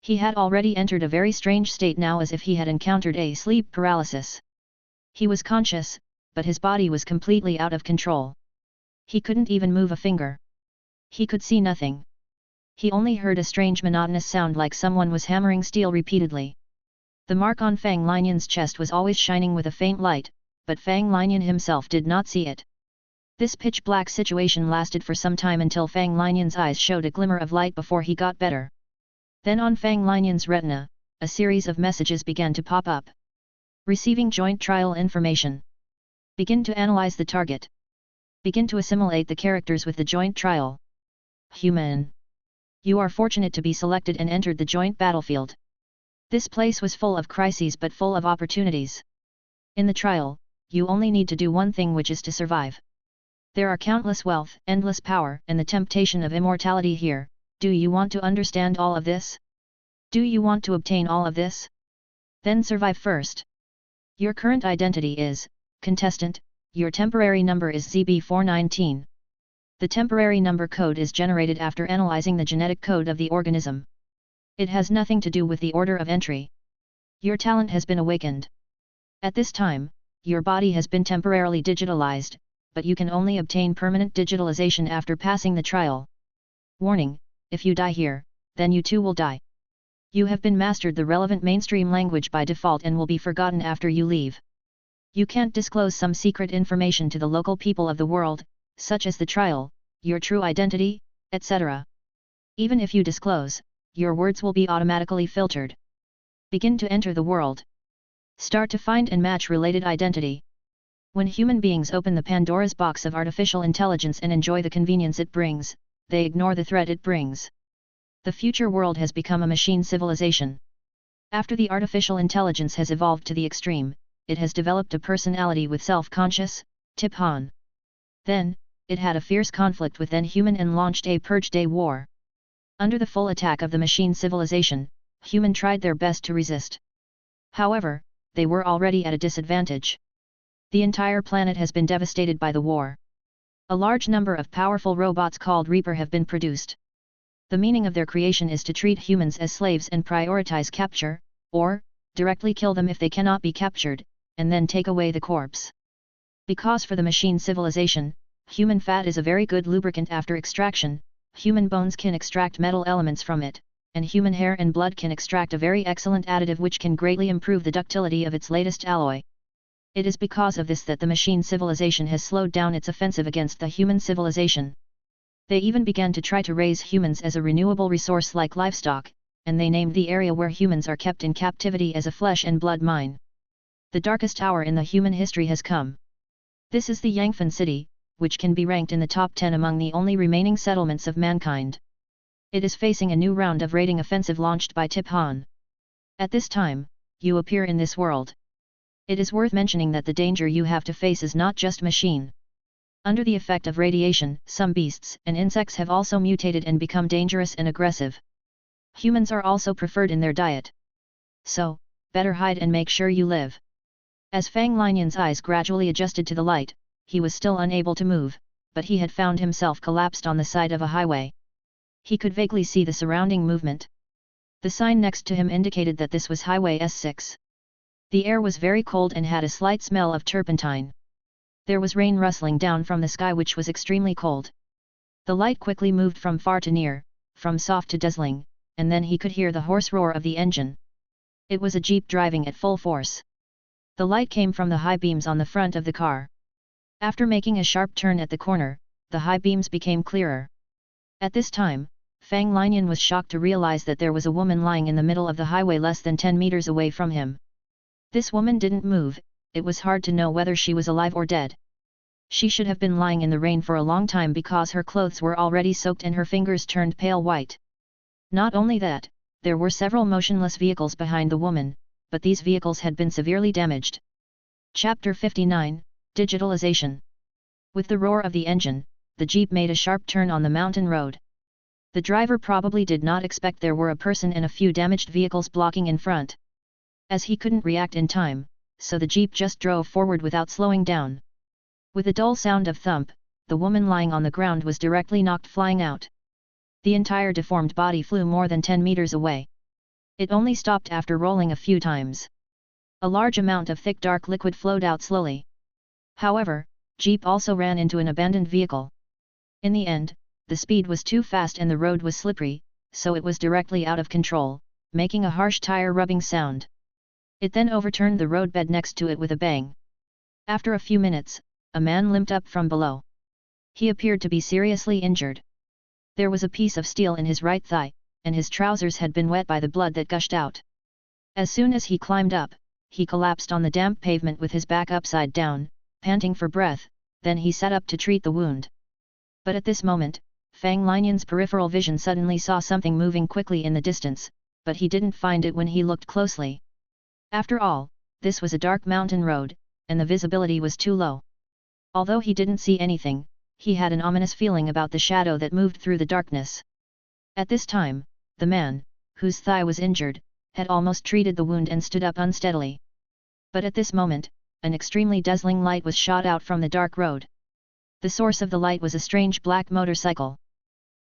He had already entered a very strange state now, as if he had encountered a sleep paralysis. He was conscious, but his body was completely out of control. He couldn't even move a finger. He could see nothing. He only heard a strange monotonous sound like someone was hammering steel repeatedly. The mark on Fang Linian's chest was always shining with a faint light, but Fang Linian himself did not see it. This pitch-black situation lasted for some time until Fang Linian's eyes showed a glimmer of light before he got better. Then on Fang Linian's retina, a series of messages began to pop up. Receiving joint trial information. Begin to analyze the target. Begin to assimilate the characters with the joint trial. Human. You are fortunate to be selected and entered the joint battlefield. This place was full of crises but full of opportunities. In the trial, you only need to do one thing, which is to survive. There are countless wealth, endless power, and the temptation of immortality here. Do you want to understand all of this? Do you want to obtain all of this? Then survive first. Your current identity is contestant, your temporary number is ZB419. The temporary number code is generated after analyzing the genetic code of the organism. It has nothing to do with the order of entry. Your talent has been awakened. At this time, your body has been temporarily digitalized, but you can only obtain permanent digitalization after passing the trial. Warning: if you die here, then you too will die. You have been mastered the relevant mainstream language by default and will be forgotten after you leave. You can't disclose some secret information to the local people of the world, such as the trial, your true identity, etc. Even if you disclose, your words will be automatically filtered. Begin to enter the world. Start to find and match related identity. When human beings open the Pandora's box of artificial intelligence and enjoy the convenience it brings, they ignore the threat it brings. The future world has become a machine civilization. After the artificial intelligence has evolved to the extreme, it has developed a personality with self-conscious, Tip Han. Then, it had a fierce conflict with then human and launched a Purge Day war. Under the full attack of the machine civilization, human tried their best to resist. However, they were already at a disadvantage. The entire planet has been devastated by the war. A large number of powerful robots called Reaper have been produced. The meaning of their creation is to treat humans as slaves and prioritize capture, or directly kill them if they cannot be captured, and then take away the corpse. Because for the machine civilization, human fat is a very good lubricant after extraction, human bones can extract metal elements from it, and human hair and blood can extract a very excellent additive which can greatly improve the ductility of its latest alloy. It is because of this that the machine civilization has slowed down its offensive against the human civilization. They even began to try to raise humans as a renewable resource like livestock, and they named the area where humans are kept in captivity as a flesh and blood mine. The darkest hour in the human history has come. This is the Yangfan city, which can be ranked in the top 10 among the only remaining settlements of mankind. It is facing a new round of raiding offensive launched by Tip Han. At this time, you appear in this world. It is worth mentioning that the danger you have to face is not just machine. Under the effect of radiation, some beasts and insects have also mutated and become dangerous and aggressive. Humans are also preferred in their diet. So, better hide and make sure you live. As Fang Linian's eyes gradually adjusted to the light, he was still unable to move, but he had found himself collapsed on the side of a highway. He could vaguely see the surrounding movement. The sign next to him indicated that this was Highway S6. The air was very cold and had a slight smell of turpentine. There was rain rustling down from the sky which was extremely cold. The light quickly moved from far to near, from soft to dazzling, and then he could hear the hoarse roar of the engine. It was a jeep driving at full force. The light came from the high beams on the front of the car. After making a sharp turn at the corner, the high beams became clearer. At this time, Fang Linian was shocked to realize that there was a woman lying in the middle of the highway less than 10 meters away from him. This woman didn't move, it was hard to know whether she was alive or dead. She should have been lying in the rain for a long time because her clothes were already soaked and her fingers turned pale white. Not only that, there were several motionless vehicles behind the woman, but these vehicles had been severely damaged. Chapter 59, Digitalization. With the roar of the engine, the jeep made a sharp turn on the mountain road. The driver probably did not expect there were a person and a few damaged vehicles blocking in front. As he couldn't react in time, so the jeep just drove forward without slowing down. With a dull sound of thump, the woman lying on the ground was directly knocked flying out. The entire deformed body flew more than 10 meters away. It only stopped after rolling a few times. A large amount of thick dark liquid flowed out slowly. However, jeep also ran into an abandoned vehicle. In the end, the speed was too fast and the road was slippery, so it was directly out of control, making a harsh tire rubbing sound. It then overturned the roadbed next to it with a bang. After a few minutes, a man limped up from below. He appeared to be seriously injured. There was a piece of steel in his right thigh, and his trousers had been wet by the blood that gushed out. As soon as he climbed up, he collapsed on the damp pavement with his back upside down, panting for breath, then he sat up to treat the wound. But at this moment, Fang Linian's peripheral vision suddenly saw something moving quickly in the distance, but he didn't find it when he looked closely. After all, this was a dark mountain road, and the visibility was too low. Although he didn't see anything, he had an ominous feeling about the shadow that moved through the darkness. At this time, the man, whose thigh was injured, had almost treated the wound and stood up unsteadily. But at this moment, an extremely dazzling light was shot out from the dark road. The source of the light was a strange black motorcycle.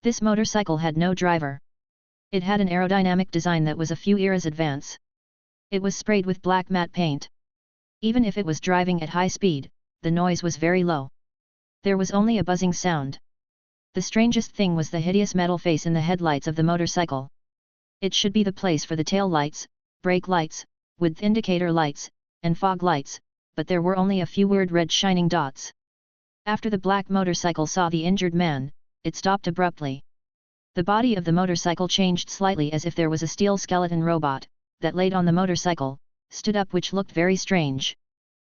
This motorcycle had no driver. It had an aerodynamic design that was a few eras advance. It was sprayed with black matte paint. Even if it was driving at high speed, the noise was very low. There was only a buzzing sound. The strangest thing was the hideous metal face in the headlights of the motorcycle. It should be the place for the tail lights, brake lights, width indicator lights, and fog lights, but there were only a few weird red shining dots. After the black motorcycle saw the injured man, it stopped abruptly. The body of the motorcycle changed slightly as if there was a steel skeleton robot that laid on the motorcycle, stood up which looked very strange.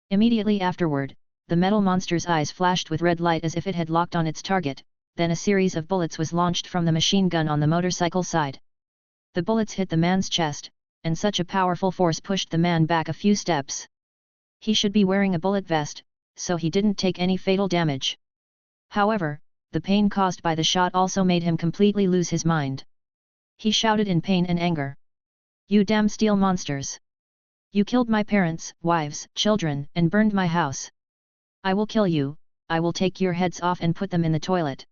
Immediately afterward, the metal monster's eyes flashed with red light as if it had locked on its target, then a series of bullets was launched from the machine gun on the motorcycle side. The bullets hit the man's chest, and such a powerful force pushed the man back a few steps. He should be wearing a bullet vest, so he didn't take any fatal damage. However, the pain caused by the shot also made him completely lose his mind. He shouted in pain and anger. You damn steel monsters! You killed my parents, wives, children, and burned my house. I will kill you, I will take your heads off and put them in the toilet.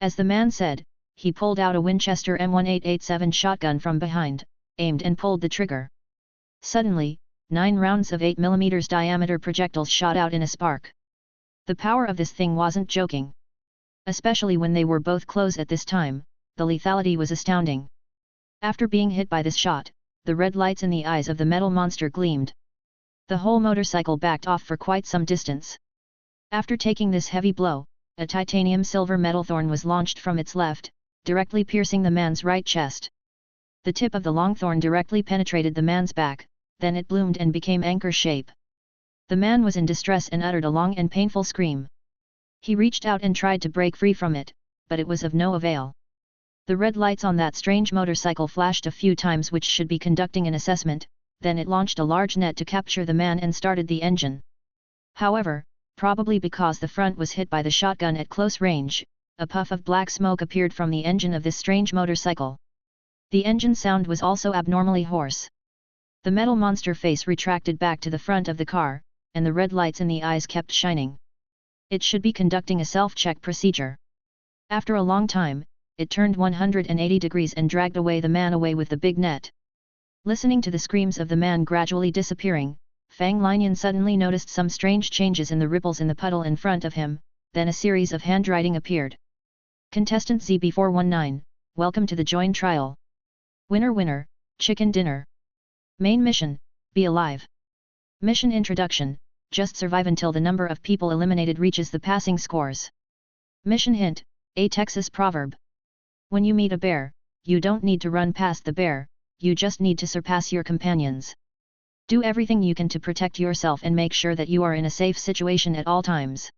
As the man said, he pulled out a Winchester M1887 shotgun from behind, aimed and pulled the trigger. Suddenly, 9 rounds of 8mm diameter projectiles shot out in a spark. The power of this thing wasn't joking. Especially when they were both close at this time, the lethality was astounding. After being hit by this shot, the red lights in the eyes of the metal monster gleamed. The whole motorcycle backed off for quite some distance. After taking this heavy blow, a titanium silver metal thorn was launched from its left, directly piercing the man's right chest. The tip of the long thorn directly penetrated the man's back, then it bloomed and became anchor shape. The man was in distress and uttered a long and painful scream. He reached out and tried to break free from it, but it was of no avail. The red lights on that strange motorcycle flashed a few times, which should be conducting an assessment, then it launched a large net to capture the man and started the engine. However, probably because the front was hit by the shotgun at close range, a puff of black smoke appeared from the engine of this strange motorcycle. The engine sound was also abnormally hoarse. The metal monster face retracted back to the front of the car, and the red lights in the eyes kept shining. It should be conducting a self-check procedure. After a long time, it turned 180 degrees and dragged away the man away with the big net. Listening to the screams of the man gradually disappearing, Fang Linian suddenly noticed some strange changes in the ripples in the puddle in front of him, then a series of handwriting appeared. Contestant ZB419, welcome to the join trial. Winner winner, chicken dinner. Main mission, be alive. Mission introduction, just survive until the number of people eliminated reaches the passing scores. Mission hint, a Texas proverb. When you meet a bear, you don't need to run past the bear, you just need to surpass your companions. Do everything you can to protect yourself and make sure that you are in a safe situation at all times.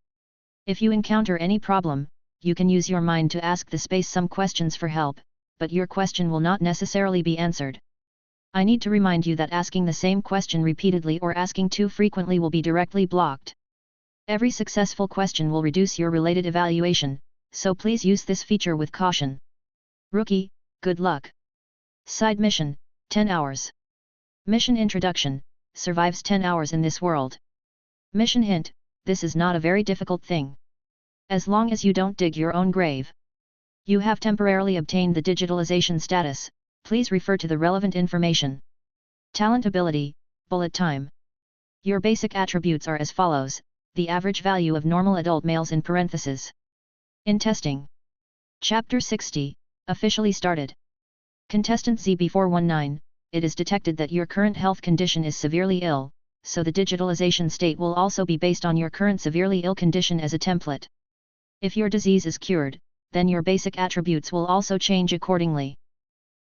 If you encounter any problem, you can use your mind to ask the space some questions for help, but your question will not necessarily be answered. I need to remind you that asking the same question repeatedly or asking too frequently will be directly blocked. Every successful question will reduce your related evaluation, so please use this feature with caution. Rookie, good luck. Side mission, 10 hours. Mission introduction, survives 10 hours in this world. Mission hint, this is not a very difficult thing. As long as you don't dig your own grave. You have temporarily obtained the digitalization status, please refer to the relevant information. Talent ability, bullet time. Your basic attributes are as follows, the average value of normal adult males in parentheses. In testing. Chapter 60, officially started. Contestant ZB419, it is detected that your current health condition is severely ill, so the digitalization state will also be based on your current severely ill condition as a template. If your disease is cured, then your basic attributes will also change accordingly.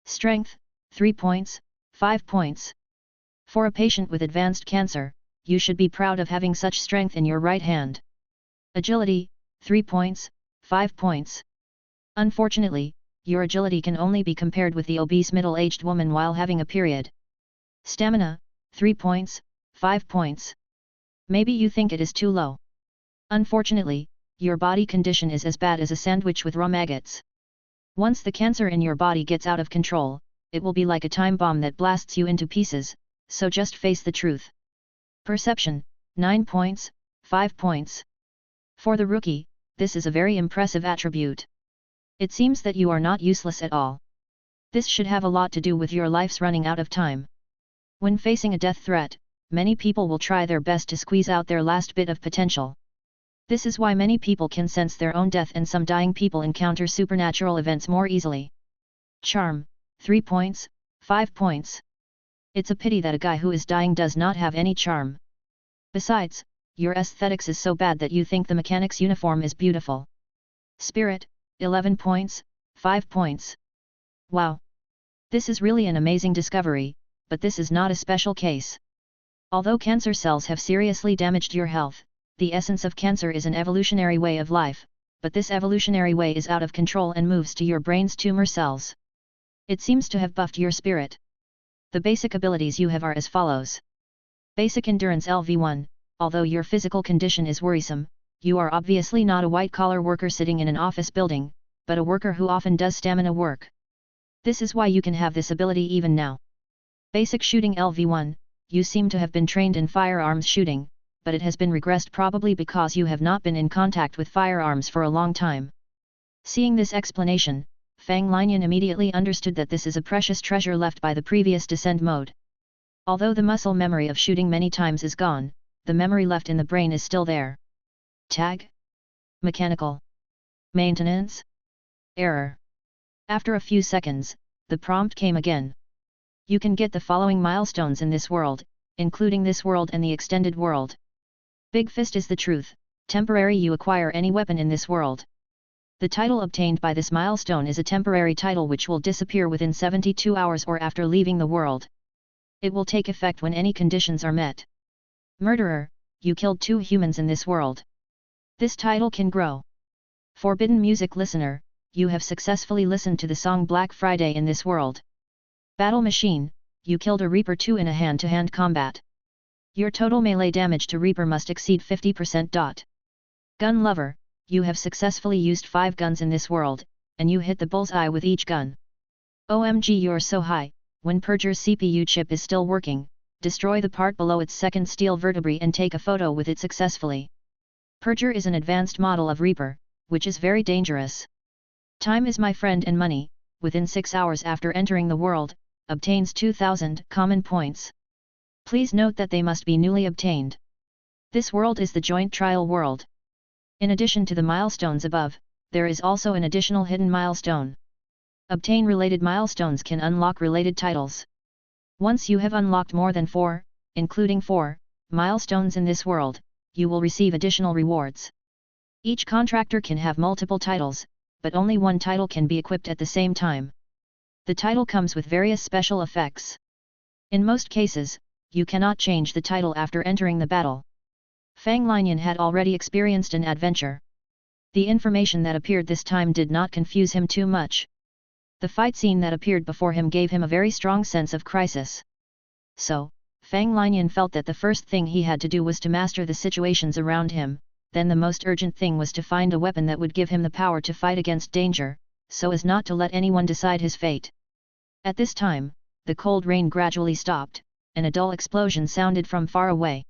Strength, 3 points, 5 points. For a patient with advanced cancer, you should be proud of having such strength in your right hand. Agility, 3 points, 5 points. Unfortunately, your agility can only be compared with the obese middle-aged woman while having a period. Stamina, 3 points, 5 points. Maybe you think it is too low. Unfortunately, your body condition is as bad as a sandwich with raw maggots. Once the cancer in your body gets out of control, it will be like a time bomb that blasts you into pieces, so just face the truth. Perception, 9 points, 5 points. For the rookie, this is a very impressive attribute. It seems that you are not useless at all. This should have a lot to do with your life's running out of time. When facing a death threat, many people will try their best to squeeze out their last bit of potential. This is why many people can sense their own death and some dying people encounter supernatural events more easily. Charm, 3 points, 5 points. It's a pity that a guy who is dying does not have any charm. Besides, your aesthetics is so bad that you think the mechanic's uniform is beautiful. Spirit, 11 points, 5 points. Wow! This is really an amazing discovery, but this is not a special case. Although cancer cells have seriously damaged your health, the essence of cancer is an evolutionary way of life, but this evolutionary way is out of control and moves to your brain's tumor cells. It seems to have buffed your spirit. The basic abilities you have are as follows. Basic endurance LV1, although your physical condition is worrisome, you are obviously not a white-collar worker sitting in an office building, but a worker who often does stamina work. This is why you can have this ability even now. Basic shooting LV1, you seem to have been trained in firearms shooting, but it has been regressed probably because you have not been in contact with firearms for a long time. Seeing this explanation, Fang Linian immediately understood that this is a precious treasure left by the previous descend mode. Although the muscle memory of shooting many times is gone, the memory left in the brain is still there. Tag. Mechanical. Maintenance. Error. After a few seconds, the prompt came again. You can get the following milestones in this world, including this world and the extended world. Big Fist is the truth. Temporary, you acquire any weapon in this world. The title obtained by this milestone is a temporary title which will disappear within 72 hours or after leaving the world. It will take effect when any conditions are met. Murderer, you killed 2 humans in this world. This title can grow. Forbidden music listener, you have successfully listened to the song Black Friday in this world. Battle machine, you killed a Reaper 2 in a hand-to-hand combat. Your total melee damage to Reaper must exceed 50%. Gun lover, you have successfully used 5 guns in this world, and you hit the bullseye with each gun. OMG, you're so high. When Purger's CPU chip is still working, destroy the part below its second steel vertebrae and take a photo with it successfully. Purger is an advanced model of Reaper, which is very dangerous. Time is my friend and money. Within 6 hours after entering the world, obtains 2000 common points. Please note that they must be newly obtained. This world is the joint trial world. In addition to the milestones above, there is also an additional hidden milestone. Obtain related milestones can unlock related titles. Once you have unlocked more than 4, including 4, milestones in this world, you will receive additional rewards. Each contractor can have multiple titles, but only one title can be equipped at the same time. The title comes with various special effects. In most cases, you cannot change the title after entering the battle. Fang Linian had already experienced an adventure. The information that appeared this time did not confuse him too much. The fight scene that appeared before him gave him a very strong sense of crisis. So, Fang Linian felt that the first thing he had to do was to master the situations around him, then the most urgent thing was to find a weapon that would give him the power to fight against danger, so as not to let anyone decide his fate. At this time, the cold rain gradually stopped, and a dull explosion sounded from far away.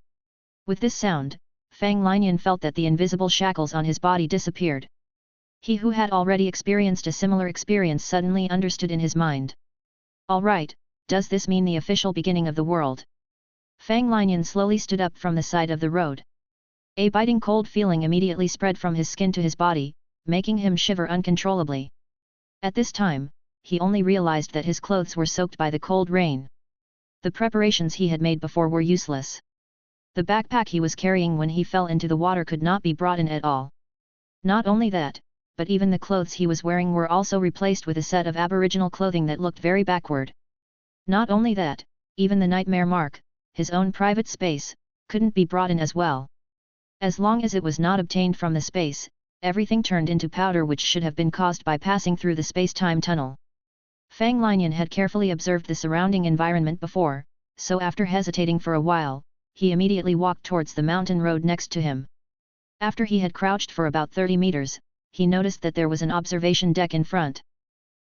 With this sound, Fang Linian felt that the invisible shackles on his body disappeared. He who had already experienced a similar experience suddenly understood in his mind. All right, does this mean the official beginning of the world? Fang Linian slowly stood up from the side of the road. A biting cold feeling immediately spread from his skin to his body, making him shiver uncontrollably. At this time, he only realized that his clothes were soaked by the cold rain. The preparations he had made before were useless. The backpack he was carrying when he fell into the water could not be brought in at all. Not only that, but even the clothes he was wearing were also replaced with a set of aboriginal clothing that looked very backward. Not only that, even the nightmare mark, his own private space, couldn't be brought in as well. As long as it was not obtained from the space, everything turned into powder which should have been caused by passing through the space-time tunnel. Fang Linian had carefully observed the surrounding environment before, so after hesitating for a while, he immediately walked towards the mountain road next to him. After he had crouched for about 30 meters, he noticed that there was an observation deck in front.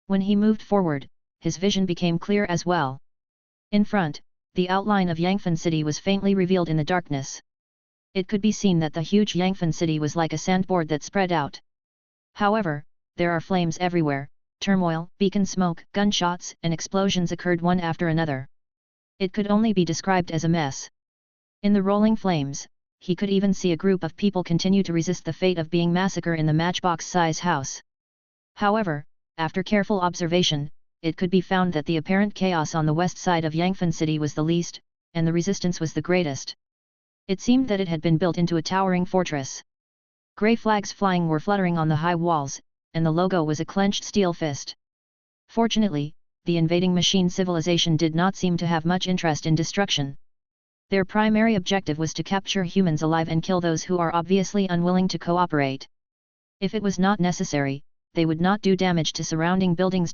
When he moved forward, his vision became clear as well. In front, the outline of Yangfan City was faintly revealed in the darkness. It could be seen that the huge Yangfan City was like a sandboard that spread out. However, there are flames everywhere, turmoil, beacon smoke, gunshots, and explosions occurred one after another. It could only be described as a mess. In the rolling flames, he could even see a group of people continue to resist the fate of being massacred in the matchbox-size house. However, after careful observation, it could be found that the apparent chaos on the west side of Yangfan City was the least, and the resistance was the greatest. It seemed that it had been built into a towering fortress. Grey flags flying were fluttering on the high walls, and the logo was a clenched steel fist. Fortunately, the invading machine civilization did not seem to have much interest in destruction. Their primary objective was to capture humans alive and kill those who are obviously unwilling to cooperate. If it was not necessary, they would not do damage to surrounding buildings.